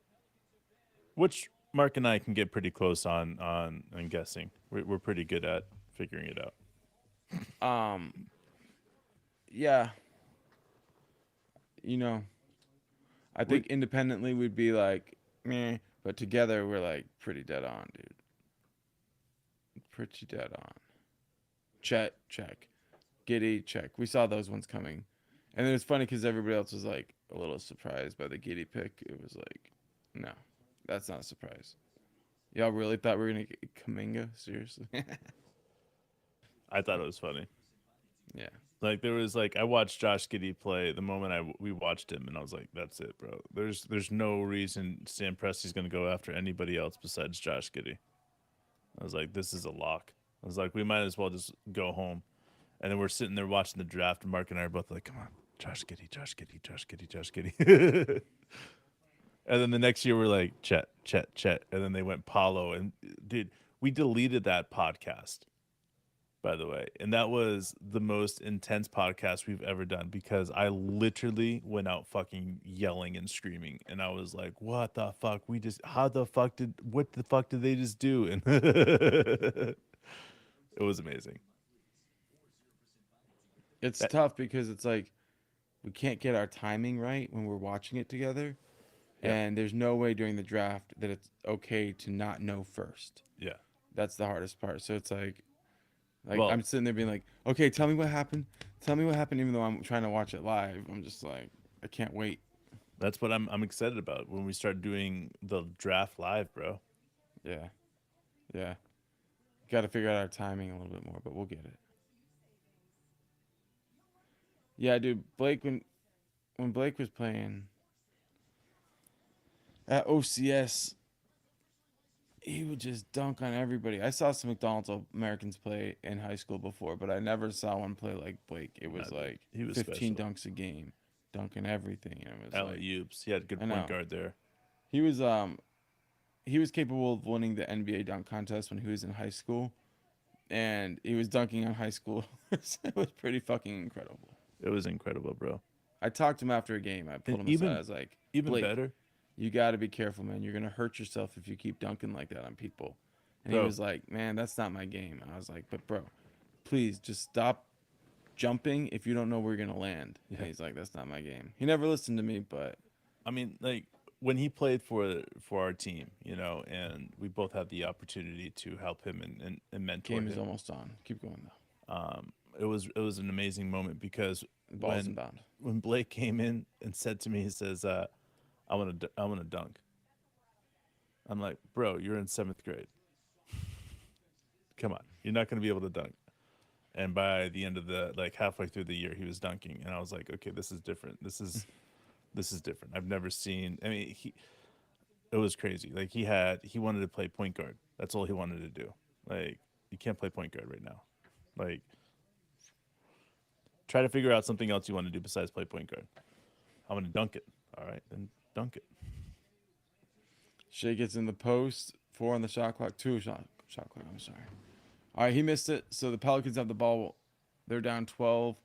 Which Mark and I can get pretty close on guessing. We're pretty good at figuring it out. Yeah. I think independently we'd be like, meh, but together we're like pretty dead on, dude. Pretty dead on. Chet, check. Giddy, check. We saw those ones coming. And then it's funny because everybody else was like a little surprised by the Giddy pick. It was like, no, that's not a surprise. Y'all really thought we were going to get Kuminga? Seriously? I thought it was funny. Yeah. Like there was I watched Josh Giddey play the moment we watched him, and I was like, "That's it, bro. There's no reason Sam Presti's going to go after anybody else besides Josh Giddey." I was like, "This is a lock." I was like, "We might as well just go home." And then we're sitting there watching the draft, and Mark and I are both like, "Come on, Josh Giddey, Josh Giddey, Josh Giddey, Josh Giddey." And then the next year we're like, Chet, Chet, Chet, and then they went Paulo, and dude, we deleted that podcast. by the way. And that was the most intense podcast we've ever done because I literally went out fucking yelling and screaming. And I was like, what the fuck? What the fuck did they just do? And it was amazing. It's That, tough because it's like we can't get our timing right when we're watching it together, yeah, and there's no way during the draft that it's okay to not know first. yeah. That's the hardest part. So it's like Well, I'm sitting there being like, okay, tell me what happened. Tell me what happened, even though I'm trying to watch it live. I'm just like, I can't wait. that's what I'm excited about when we start doing the draft live, bro. Yeah, yeah. Got to figure out our timing a little bit more, but we'll get it. Yeah, dude. Blake, when Blake was playing at OCS, he would just dunk on everybody. I saw some McDonald's Americans play in high school before, but I never saw one play like Blake. It Nah, was dude, like he was 15 special. dunks a game, dunking everything, and it was like, Alley oops. He had a good I point know guard there. he was he was capable of winning the NBA dunk contest when he was in high school, and he was dunking on high school. It was pretty fucking incredible. It was incredible, bro. I talked to him after a game. I And pulled him aside. I was like, even Blake, better, you got to be careful, man. You're gonna hurt yourself if you keep dunking like that on people. And he bro. was like, man, that's not my game. I was like, but bro, please just stop jumping if you don't know where you're gonna land. Yeah. And he's like, that's not my game. He never listened to me, but I mean, like when he played for our team, you know, and we both had the opportunity to help him and mentor game is him. almost on. Keep going though. It was an amazing moment because The ball's when inbound. when Blake came in and said to me, he says, I want to dunk." I'm like, "Bro, you're in 7th grade. Come on, you're not going to be able to dunk." And by the end of the like halfway through the year, he was dunking, and I was like, "Okay, this is different. This is different. I've never seen. I mean, it was crazy. Like he wanted to play point guard. That's all he wanted to do. Like you can't play point guard right now. Like try to figure out something else you want to do besides play point guard. I want to dunk it. All right, then dunk it. Shea gets in the post. 4 on the shot clock. 2 shot clock. I'm sorry. All right, he missed it. So the Pelicans have the ball. They're down 12.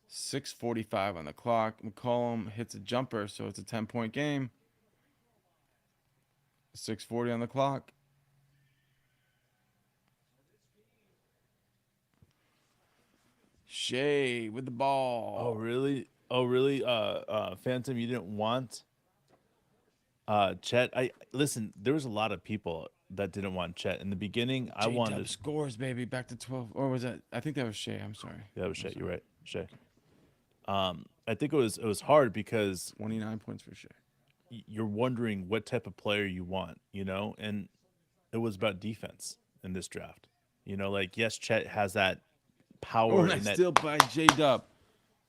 6:45 on the clock. McCollum hits a jumper, so it's a 10-point game. 6:40 on the clock. Shea with the Oh ball. really? Oh really? Phantom, you didn't want Chet. I listen. There was a lot of people that didn't want Chet in the beginning. I J Dub wanted. scores, baby. Back to 12. Or was that? I think that was Shea. I'm sorry. Yeah, it was I'm Shea. You're sorry. right, Shea. I think it was hard because 29 points for Shea. you're wondering what type of player you want, you know, and it was about defense in this draft. You know, like yes, Chet has that Oh, power in nice that. steal by J Dub.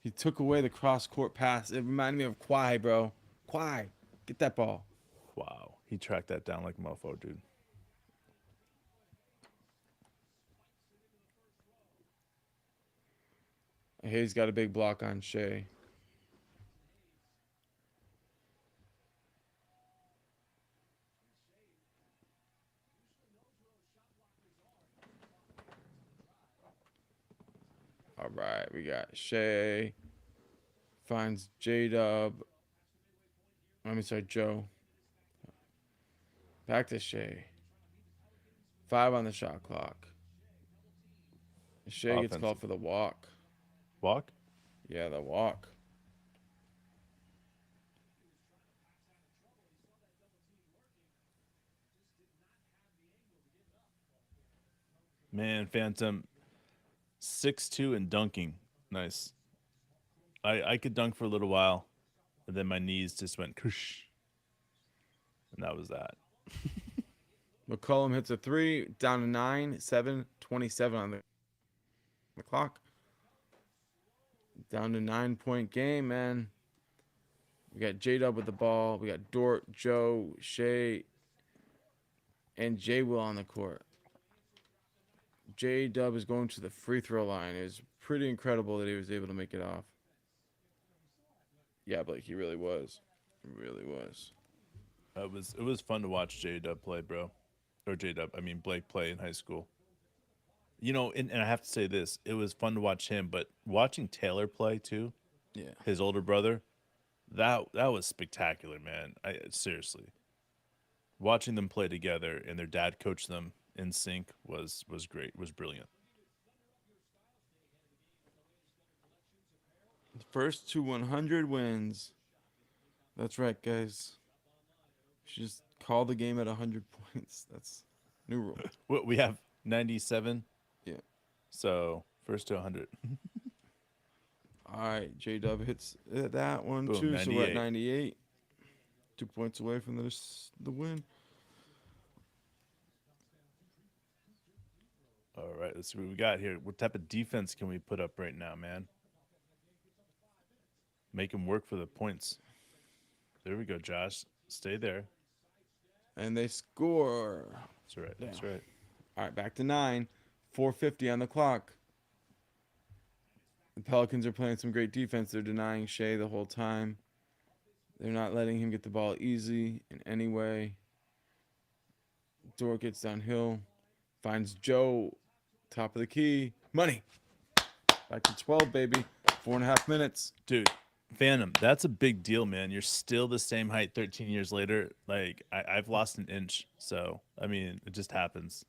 He took away the cross court pass. It reminded me of Kwai, bro. Kwai, get that ball. Wow, he tracked that down like a mofo, dude. Hayes got a big block on Shea. All right, we got Shea. Finds J Dub. Let me sorry, Joe. Back to Shea. 5 on the shot clock. Shea gets called Offensive for the walk. walk. Yeah, the walk. Man, Phantom 6'2" and dunking. Nice. I could dunk for a little while, and then my knees just went kush, and that was that. McCollum hits a 3. Down to 9. 7:27 on the clock. Down to 9-point game, man. We got J Dub with the ball. We got Dort, Joe, Shea, and J Will on the court. J Dub is going to the free throw line. It was pretty incredible that he was able to make it off. Yeah, Blake, he really was. He really was. It was fun to watch J Dub play, bro, or J Dub. I mean Blake play in high school. And I have to say this: it was fun to watch him, but watching Taylor play too, Yeah. his older brother, that was spectacular, man. I seriously watching them play together and their dad coach them in sync was great, was brilliant. First to 100 wins. That's right, guys. Should just call the game at 100 points. That's new rule. What we have 97, Yeah. so first to 100. All right. J Dub hits that one Boom, too. So we're at 98. 98. 2 points away from the win. All right, let's see what we got here. What type of defense can we put up right now, man? Make him work for the points. There we go, Josh. Stay there. And they score. That's right. That's right. All right, back to 9. 4:50 on the clock. The Pelicans are playing some great defense. They're denying Shea the whole time. They're not letting him get the ball easy in any way. Dort gets downhill. Finds Joe. Top of the key. Money. Back to 12, baby. 4.5 minutes. Dude, Phantom, that's a big deal, man. You're still the same height 13 years later. Like, I've lost an inch. So, I mean, it just happens.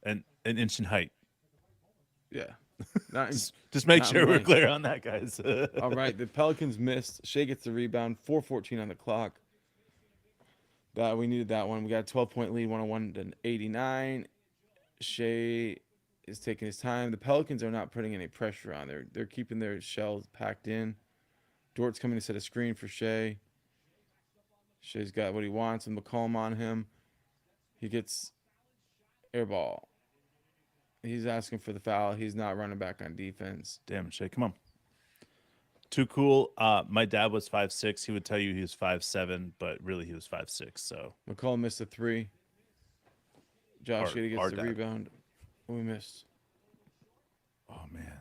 And an inch in height. Yeah. Not in- Just make not sure we're length. clear on that, guys. All right, the Pelicans missed. Shea gets the rebound. 4:14 on the clock. We needed that one. We got a 12-point lead, 101-89. Shea is taking his time. The Pelicans are not putting any pressure on. They're keeping their shells packed in. Dort's coming to set a screen for Shea. Shea's got what he wants, and McCollum on him. He gets air ball. He's asking for the foul. He's not running back on defense. Damn, Shay, come on. Too cool. My dad was 5'6". He would tell you he was 5'7", but really he was 5'6". So McCollum missed a 3. Josh Giddey gets the dad. rebound. We missed. oh man.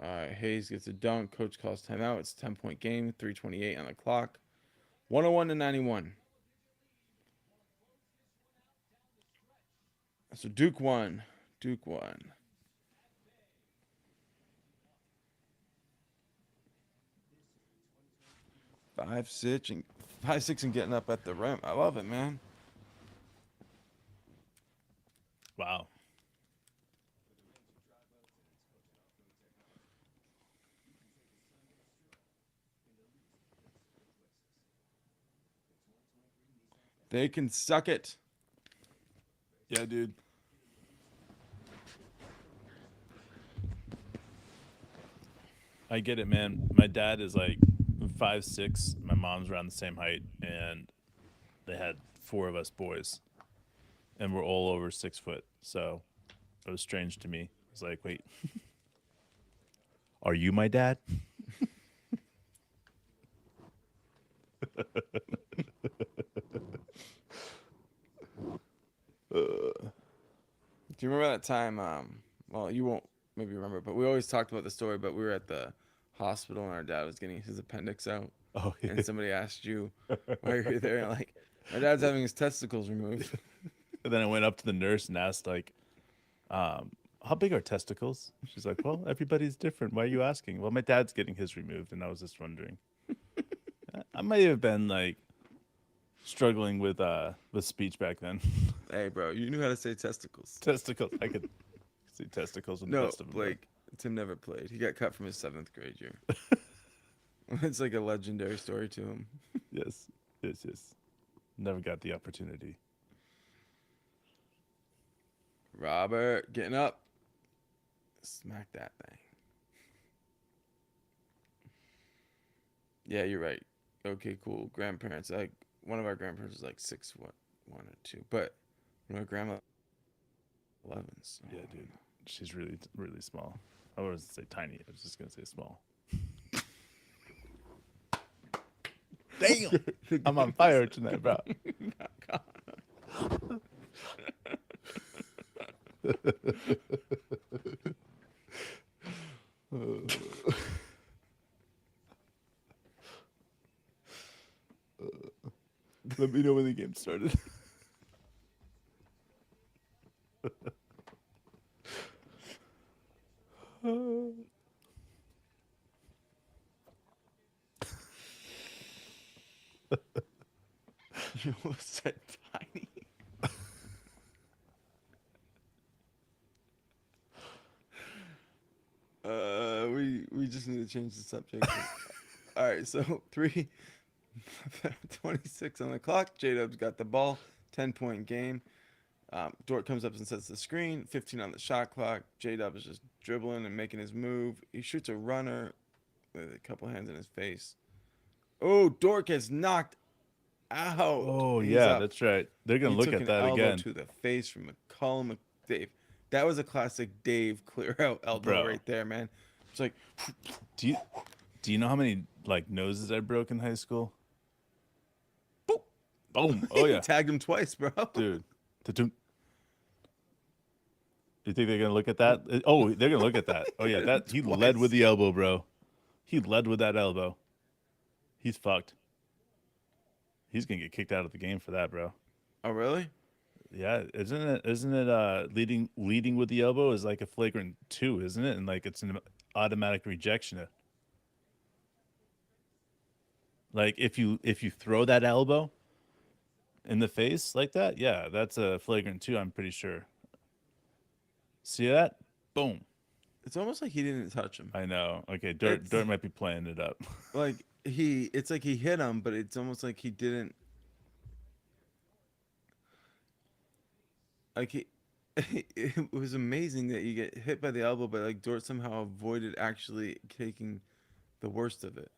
All right, Hayes gets a dunk. Coach calls timeout. It's a 10-point game. 3:28 on the clock. 101-91. So Duke won. Duke won. Five, 6 and getting up at the rim. I love it, man. Wow. They can suck it. Yeah, dude. I get it, man. My dad is like 5'6". My mom's around the same height, and they had 4 of us boys, and we're all over 6 foot. So it was strange to me. I was like, wait, are you my dad? Do you remember that time? Well, you won't maybe remember, but we always talked about the story. But we were at the hospital, and our dad was getting his appendix out, Oh, yeah. and somebody asked you why you're there, and like, my dad's having his testicles removed. And then I went up to the nurse and asked, like, how big are testicles? She's like, well, everybody's different. Why are you asking? Well, my dad's getting his removed, and I was just wondering. I might have been like struggling with speech back then. Hey, bro, you knew how to say testicles. Testicles. I could see testicles in the No, best of them. Blake. Tim never played. He got cut from his 7th grade year. It's like a legendary story to him. Yes. Never got the opportunity. Robert, getting up. Smack that thing. Yeah, you're right. Okay, cool. Grandparents, like one of our grandparents was like 6'1" or 2, but my grandma 11. So. Yeah, dude. She's really, really small. I was gonna say tiny. I was just gonna say small. Damn, I'm on fire tonight, bro. Let me know when the game started. You almost said tiny. We just need to change the subject. All right, so 3:26 on the clock. J-Dub's got the ball. 10-point game. Dort comes up and sets the screen. 15 on the shot clock. J-Dub is just dribbling and making his move. He shoots a runner with a couple hands in his face. Oh, Dort gets knocked out. Oh He's yeah, up. that's right. They're gonna He look took at an that elbow again, to the face from McCollum McDave. That was a classic Dave clear out elbow bro. right there, man. It's like, Do you do you know how many like noses I broke in high school? boop. Boom. Oh He yeah, tagged him twice, bro. dude. Ta-toom. You think they're gonna look at that? Oh, they're gonna look at that. Oh yeah, Hit him that he led with twice. the elbow, bro. He led with that elbow. He's fucked. He's gonna get kicked out of the game for that, bro. Oh, really? Yeah, isn't it leading with the elbow is like a flagrant two, isn't it? And like it's an automatic rejection. Like if you throw that elbow in the face like that, yeah, that's a flagrant two, I'm pretty sure. See that? Boom. It's almost like he didn't touch him. I know. Okay, Dirt It's Dirt might be playing it up. like it's like he hit him, but it's almost like he didn't. Like he, it was amazing that you get hit by the elbow, but like Dort somehow avoided actually taking the worst of it.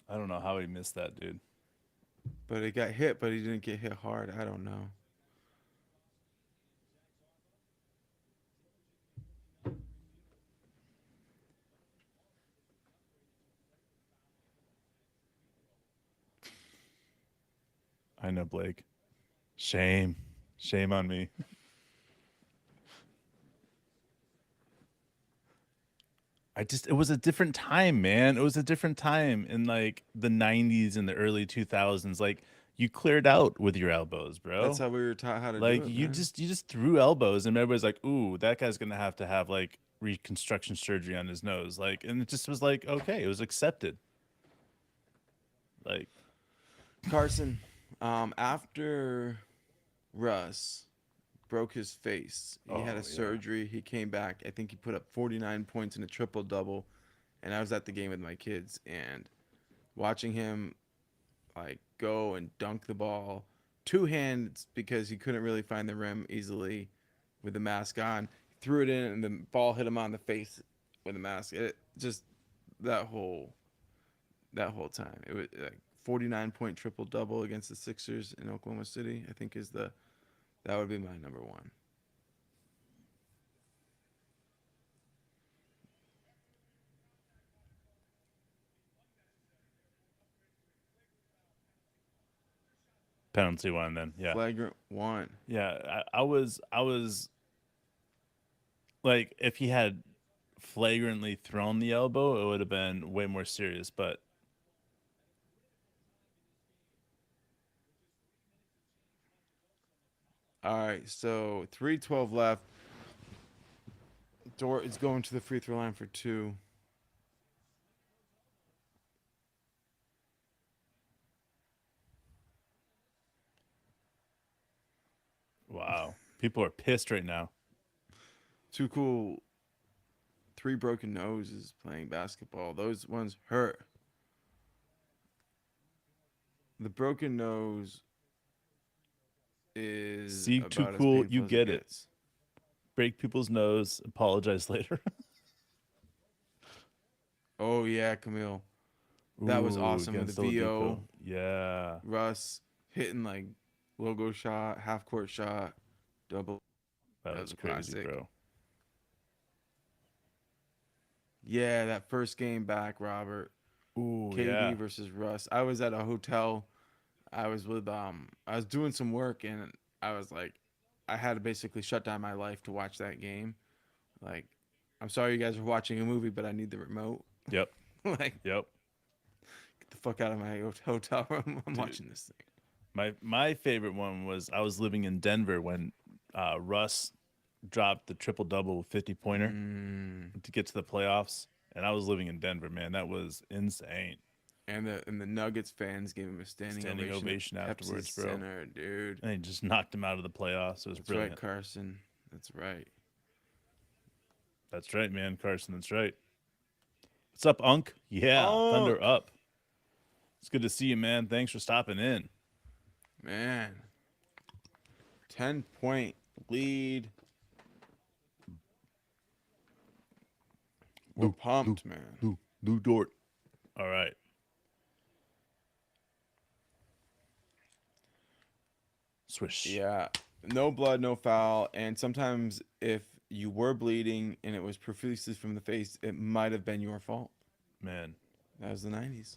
I don't know how he missed that, dude. But it got hit, but he didn't get hit hard. I don't know. I know, Blake. Shame. Shame on me. It was a different time, man. It was a different time in like the 90s and the early 2000s. Like you cleared out with your elbows, That's bro. how we were taught how to do Like it, you man. just you just threw elbows and everybody's like, "Ooh, that guy's going to have like reconstruction surgery on his nose." Like and it just was like, okay, it was accepted. Like Carson, after Russ broke his face, he had oh a yeah. surgery. He came back. I think he put up 49 points in a triple double. And I was at the game with my kids and watching him like go and dunk the ball two hands because he couldn't really find the rim easily with the mask on. Threw it in and the ball hit him on the face with the mask. It just that whole that whole time. It was like 49-point triple double against the Sixers in Oklahoma City. I think is the that would be my number one. Penalty one then. Yeah. Flagrant one. Yeah, I was like if he had flagrantly thrown the elbow, it would have been way more serious, but All right, so 3:12 left. Dort is going to the free throw line for two. wow. People are pissed right now. Too cool. Three broken noses playing basketball. Those ones hurt. The broken nose is See, too about as cool, you painful as it get it. gets. Break people's nose, apologize later. Oh yeah, Camille. That was Ooh, awesome with against the VO. Oladipo. Yeah. Russ hitting like logo shot, half court shot, double. That That was was a crazy, classic. bro. Yeah, that first game back, Robert. Ooh, KD yeah. versus Russ. I was at a hotel. I was doing some work and I was like I had to basically shut down my life to watch that game. Like I'm sorry you guys are watching a movie, but I need the remote. Yep. Like Yep. get the fuck out of my hotel room. I'm Dude. watching this thing. My favorite one was I was living in Denver when Russ dropped the triple double with 50-pointer Mm. to get to the playoffs, and I was living in Denver, man. That was insane. And the Nuggets fans gave him a standing Standing ovation at ovation Pepsi afterwards, bro. Center, dude. And they just knocked him out of the playoffs. It was That's right, brilliant. Carson. That's right. That's right, man, Carson. That's right. What's up, Unk? Yeah, Oh Thunder up. It's good to see you, man. Thanks for stopping in. man, 10-point lead. We're pumped, man. Lou Dort. All right. Swish. Yeah, no blood, no foul, and sometimes if you were bleeding and it was profusely from the face, it might have been your fault. Man. That was the '90s.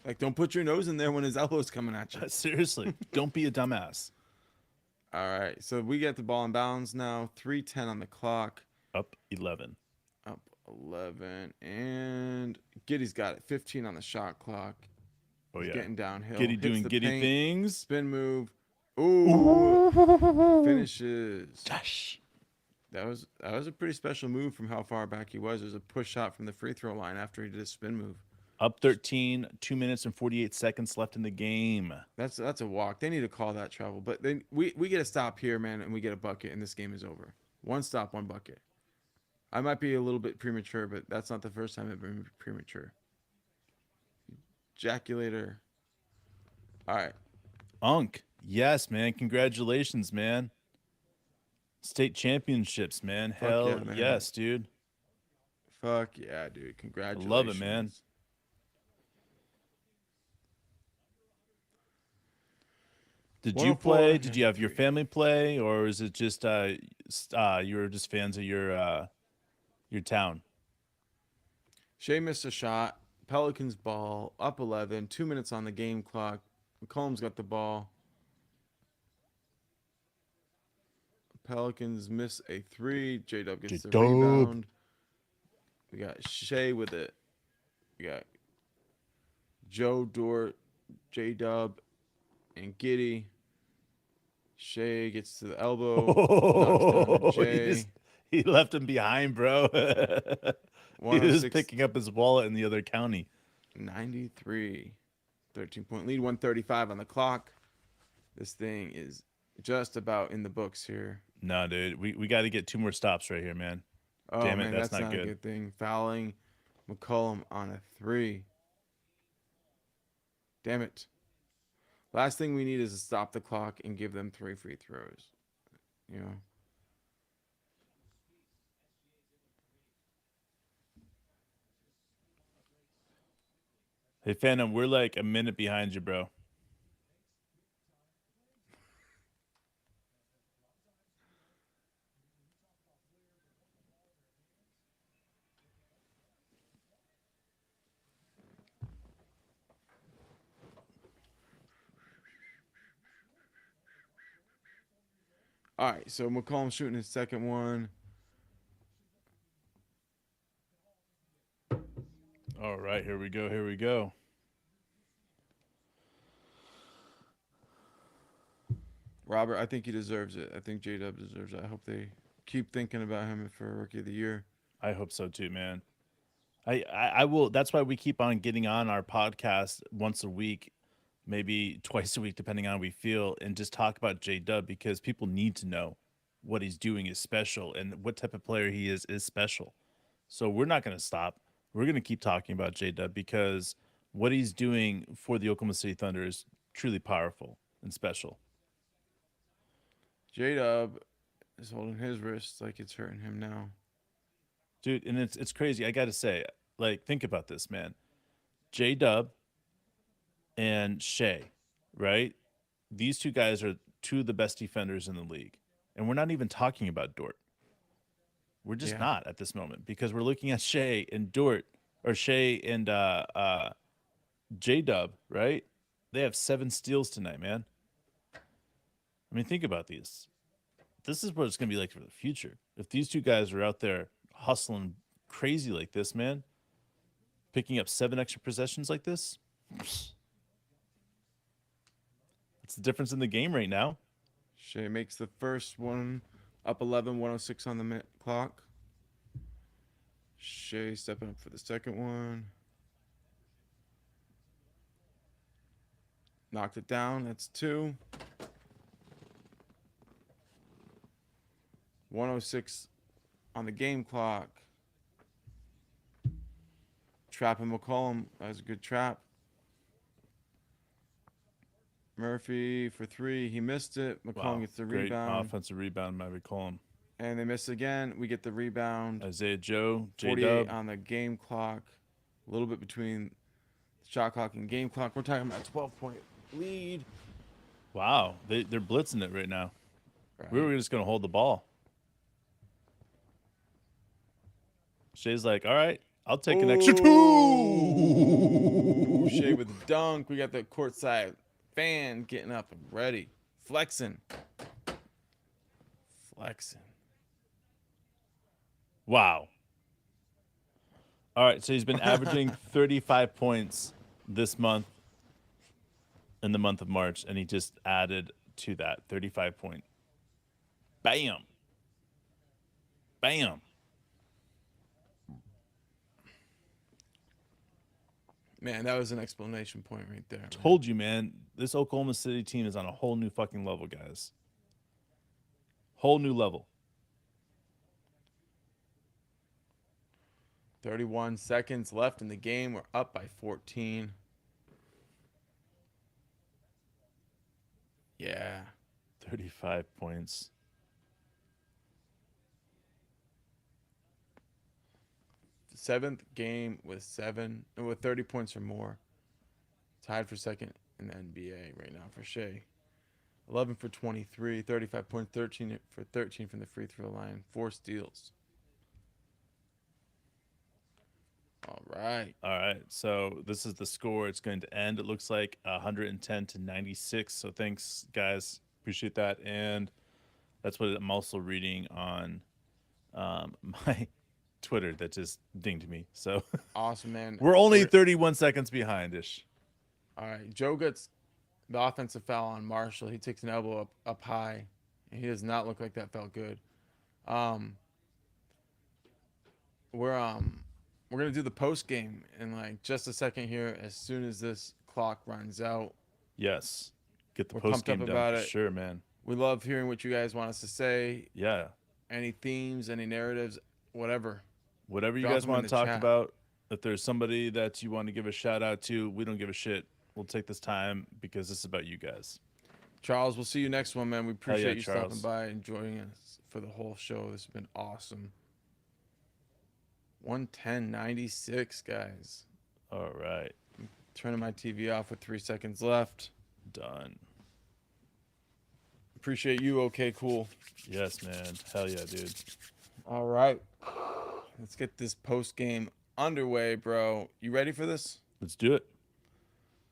Like, don't put your nose in there when his elbow's coming at you. Seriously, don't be a dumbass. All right, so we get the ball in bounds now. 3:10 on the clock. Up 11. Up 11, and Giddy's got it. 15 on the shot clock. Oh, He's yeah. getting downhill. Giddy Hits doing the giddy paint, things. Spin move. Ooh. Finishes. Gosh. That was a pretty special move from how far back he was. It was a push shot from the free throw line after he did a spin move. Up 13, 2 minutes and 48 seconds left in the game. That's a walk. They need to call that travel. But then we get a stop here, man, and we get a bucket, and this game is over. One stop, one bucket. I might be a little bit premature, but that's not the first time I've been premature. Ejaculator. All right. Unk. Yes, man. Congratulations, man. State championships, man. Fuck Hell yeah, man. yes, dude. Fuck yeah, dude. Congratulations. Love it, man. Did you play? Did you have your family play, or is it just you were just fans of your town? Shea missed a shot. Pelicans ball. Up 11. 2 minutes on the game clock. McCollum's got the ball. Pelicans miss a three. J-Dub gets the rebound. We got Shea with it. We got Joe Dort, J-Dub, and Giddy. Shea gets to the elbow. Knocks down Jay. He left him behind, bro. He was picking up his wallet in the other county. 93. 13-point lead. 135 on the clock. This thing is just about in the books here. No, dude. We got to get 2 more stops right here, man. Oh, damn it, man, that's not not a good thing. Fouling McCollum on a 3. Damn it. Last thing we need is to stop the clock and give them 3 free throws. You know? Hey, Phantom, we're like a minute behind you, bro. All right, so McCollum shooting his second one. All right, here we go. Here we go. Robert, I think he deserves it. I think J-Dub deserves it. I hope they keep thinking about him for Rookie of the Year. I hope so too, man. I will. That's why we keep on getting on our podcast once a week, maybe twice a week, depending on how we feel, and just talk about J-Dub because people need to know what he's doing is special and what type of player he is special. So we're not going to stop. We're going to keep talking about J-Dub because what he's doing for the Oklahoma City Thunder is truly powerful and special. J-Dub is holding his wrist like it's hurting him now. Dude, and it's crazy. I got to say, like, think about this, man. J-Dub and Shea, right? These 2 guys are 2 of the best defenders in the league. And we're not even talking about Dort. We're just not at this moment because we're looking at Shea and Dort, or Shea and J-Dub, right? They have 7 steals tonight, man. I mean, think about these. This is what it's going to be like for the future. If these 2 guys are out there hustling crazy like this, man, picking up 7 extra possessions like this, it's the difference in the game right now. Shea makes the first one Up 11, 106 on the clock. Shea stepping up for the second one. Knocked it down. That's 2. 106 on the game clock. Trapping McCollum. That was a good trap. Murphy for 3. He missed it. McCollum Wow. gets the Great rebound. offensive rebound by McCollum. And they miss again. We get the rebound. Isaiah Joe, 48 J-Dub. on the game clock. A little bit between the shot clock and game clock. We're talking about a 12-point lead. Wow. They're blitzing it right now. Right. We were just going to hold the ball. Shea's like, all right, I'll take an extra 2. Shea with the dunk. We got the courtside fan getting up and ready. Flexing. Wow. All right, so he's been averaging 35 points this month in the month of March, and he just added to that 35 point. Bam. Bam. Man, that was an explanation point right there. Man. Told you, man. This Oklahoma City team is on a whole new fucking level, guys. Whole new level. 31 seconds left in the game. We're up by 14. Yeah. 35 points. Seventh game with 30 points or more. Tied for second in the NBA right now for Shea. 11 for 23, 35 points, 13 for 13 from the free throw line, 4 steals. All right. All right. So this is the score. It's going to end. It looks like 110-96. So thanks, guys. Appreciate that. And that's what I'm also reading on my Twitter that just dinged me. So Awesome, man. we're only 31 seconds behind ish. All right. Joe gets the offensive foul on Marshall. He takes an elbow up high, and he does not look like that felt good. We're gonna do the post game in like just a second here. As soon as this clock runs out. Yes. Get the We're post pumped up game done. about it. Sure, man. We love hearing what you guys want us to say. Yeah. Any themes, any narratives, whatever. Whatever you Drop guys them in want the to talk chat. about. If there's somebody that you want to give a shout out to, we don't give a shit. We'll take this time because this is about you guys. Charles, we'll see you next one, man. We appreciate you Charles. stopping by and joining us for the whole show. This has been awesome. 110-96, guys. All right. Turning my TV off with 3 seconds left. Done. Appreciate you. Okay, cool. Yes, man. Hell yeah, dude. All right. Let's get this post game underway, bro. You ready for this? Let's do it.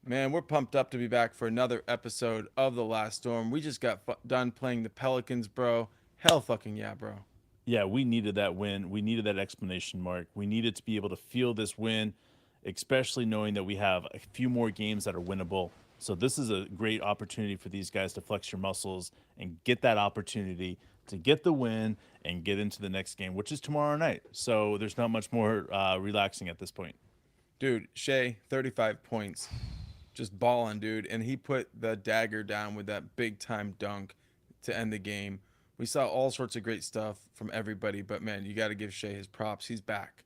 Man, we're pumped up to be back for another episode of The Last Storm. We just got done playing the Pelicans, bro. Hell fucking yeah, bro. Yeah, we needed that win. We needed that explanation mark. We needed to be able to feel this win, especially knowing that we have a few more games that are winnable. So this is a great opportunity for these guys to flex your muscles and get that opportunity to get the win and get into the next game, which is tomorrow night. So there's not much more relaxing at this point. Dude, Shea, 35 points. Just balling, dude. And he put the dagger down with that big-time dunk to end the game. We saw all sorts of great stuff from everybody, but, man, you got to give Shea his props. He's back.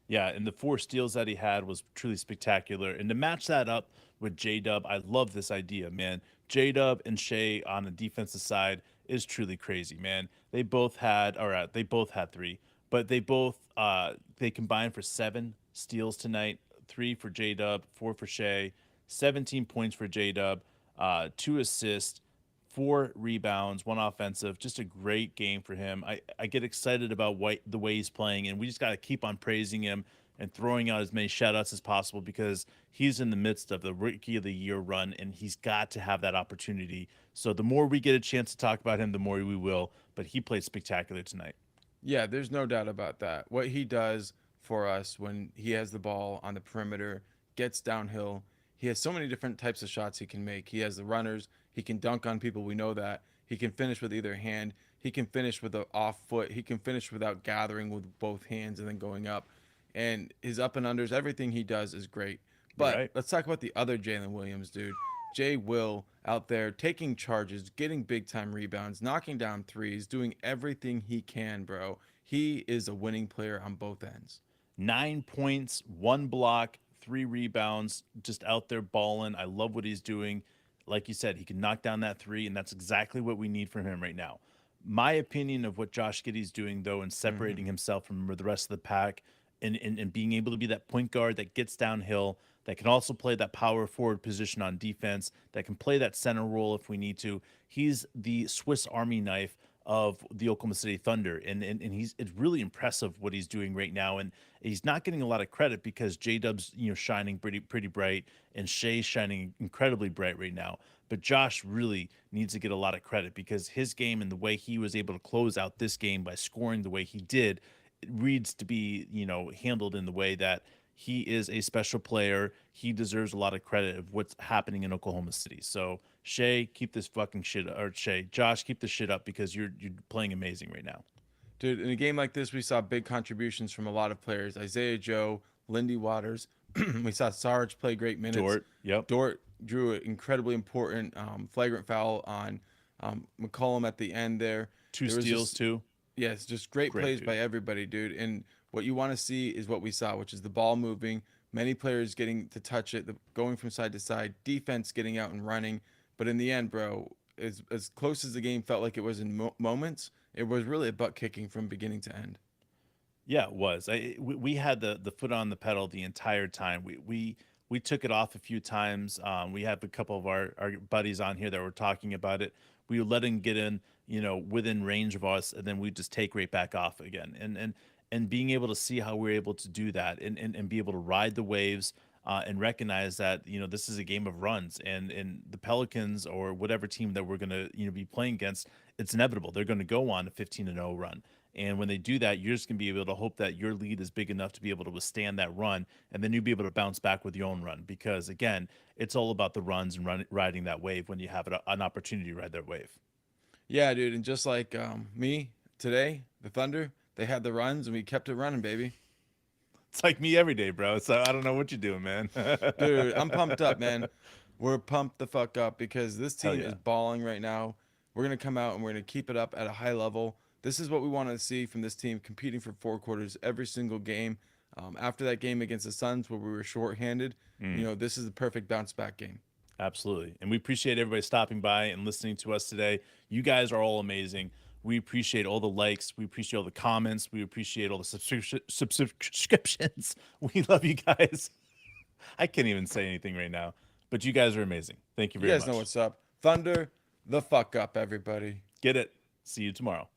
Yeah, and the 4 steals that he had was truly spectacular. And to match that up with J-Dub, I love this idea, man. J-Dub and Shea on the defensive side is truly crazy, man. They both had 3, but they combined for 7 steals tonight, 3 for J-Dub, 4 for Shea, 17 points for J-Dub, 2 assists, 4 rebounds, 1 offensive. Just a great game for him. I get excited about the way he's playing, and we just got to keep on praising him and throwing out as many shout-outs as possible because he's in the midst of the Rookie of the Year run, and he's got to have that opportunity. So the more we get a chance to talk about him, the more we will. But he played spectacular tonight. Yeah, there's no doubt about that. What he does for us when he has the ball on the perimeter, gets downhill, he has so many different types of shots he can make. He has the runners. He can dunk on people. We know that. He can finish with either hand. He can finish with an off foot. He can finish without gathering with both hands and then going up. And his up and unders, everything he does is great. You're But right. let's talk about the other Jalen Williams, dude. Jay Will out there taking charges, getting big time rebounds, knocking down threes, doing everything he can, bro. He is a winning player on both ends. 9 points, 1 block, 3 rebounds, just out there balling. I love what he's doing. Like you said, he can knock down that three, and that's exactly what we need from him right now. My opinion of what Josh Giddey's doing, though, and separating himself from the rest of the pack and being able to be that point guard that gets downhill, that can also play that power forward position on defense, that can play that center role if we need to. He's the Swiss Army knife of the Oklahoma City Thunder. And he's it's really impressive what he's doing right now. And he's not getting a lot of credit because J Dub's shining pretty bright and Shea's shining incredibly bright right now. But Josh really needs to get a lot of credit because his game and the way he was able to close out this game by scoring the way he did, it reads to be, handled in the way that he is a special player. He deserves a lot of credit of what's happening in Oklahoma City. So Shea, keep this fucking shit, or Shea, Josh, keep this shit up because you're playing amazing right now. Dude, in a game like this, we saw big contributions from a lot of players. Isaiah Joe, Lindy Waters. We saw Sarge play great minutes. Dort, yep. Dort drew an incredibly important flagrant foul on McCollum at the end there. Two There was steals just, too. yes, just great plays dude. by everybody, dude. And what you want to see is what we saw, which is the ball moving, many players getting to touch it, going from side to side, defense getting out and running. But in the end, bro, as close as the game felt like it was in moments, it was really a butt kicking from beginning to end. Yeah, it was. We had the foot on the pedal the entire time. We took it off a few times. We have a couple of our buddies on here that were talking about it. We would let him get in, within range of us, and then we just take right back off again. And being able to see how we're able to do that and be able to ride the waves and recognize that this is a game of runs and the Pelicans or whatever team that we're gonna be playing against, it's inevitable they're going to go on a 15-0 run. And when they do that, you're just going to be able to hope that your lead is big enough to be able to withstand that run. And then you'll be able to bounce back with your own run. Because, again, it's all about the runs and riding that wave when you have an opportunity to ride that wave. Yeah, dude. And just like me today, the Thunder, they had the runs and we kept it running, baby. It's like me every day, bro. So I don't know what you're doing, man. Dude, I'm pumped up, man. We're pumped the fuck up because this Hell team yeah. is balling right now. We're going to come out and we're going to keep it up at a high level. This is what we want to see from this team competing for four quarters every single game. After that game against the Suns where we were shorthanded, this is the perfect bounce back game. Absolutely. And we appreciate everybody stopping by and listening to us today. You guys are all amazing. We appreciate all the likes. We appreciate all the comments. We appreciate all the subscriptions. We love you guys. I can't even say anything right now, but you guys are amazing. Thank you You very guys much. know what's up. Thunder the fuck up, everybody. Get it. See you tomorrow.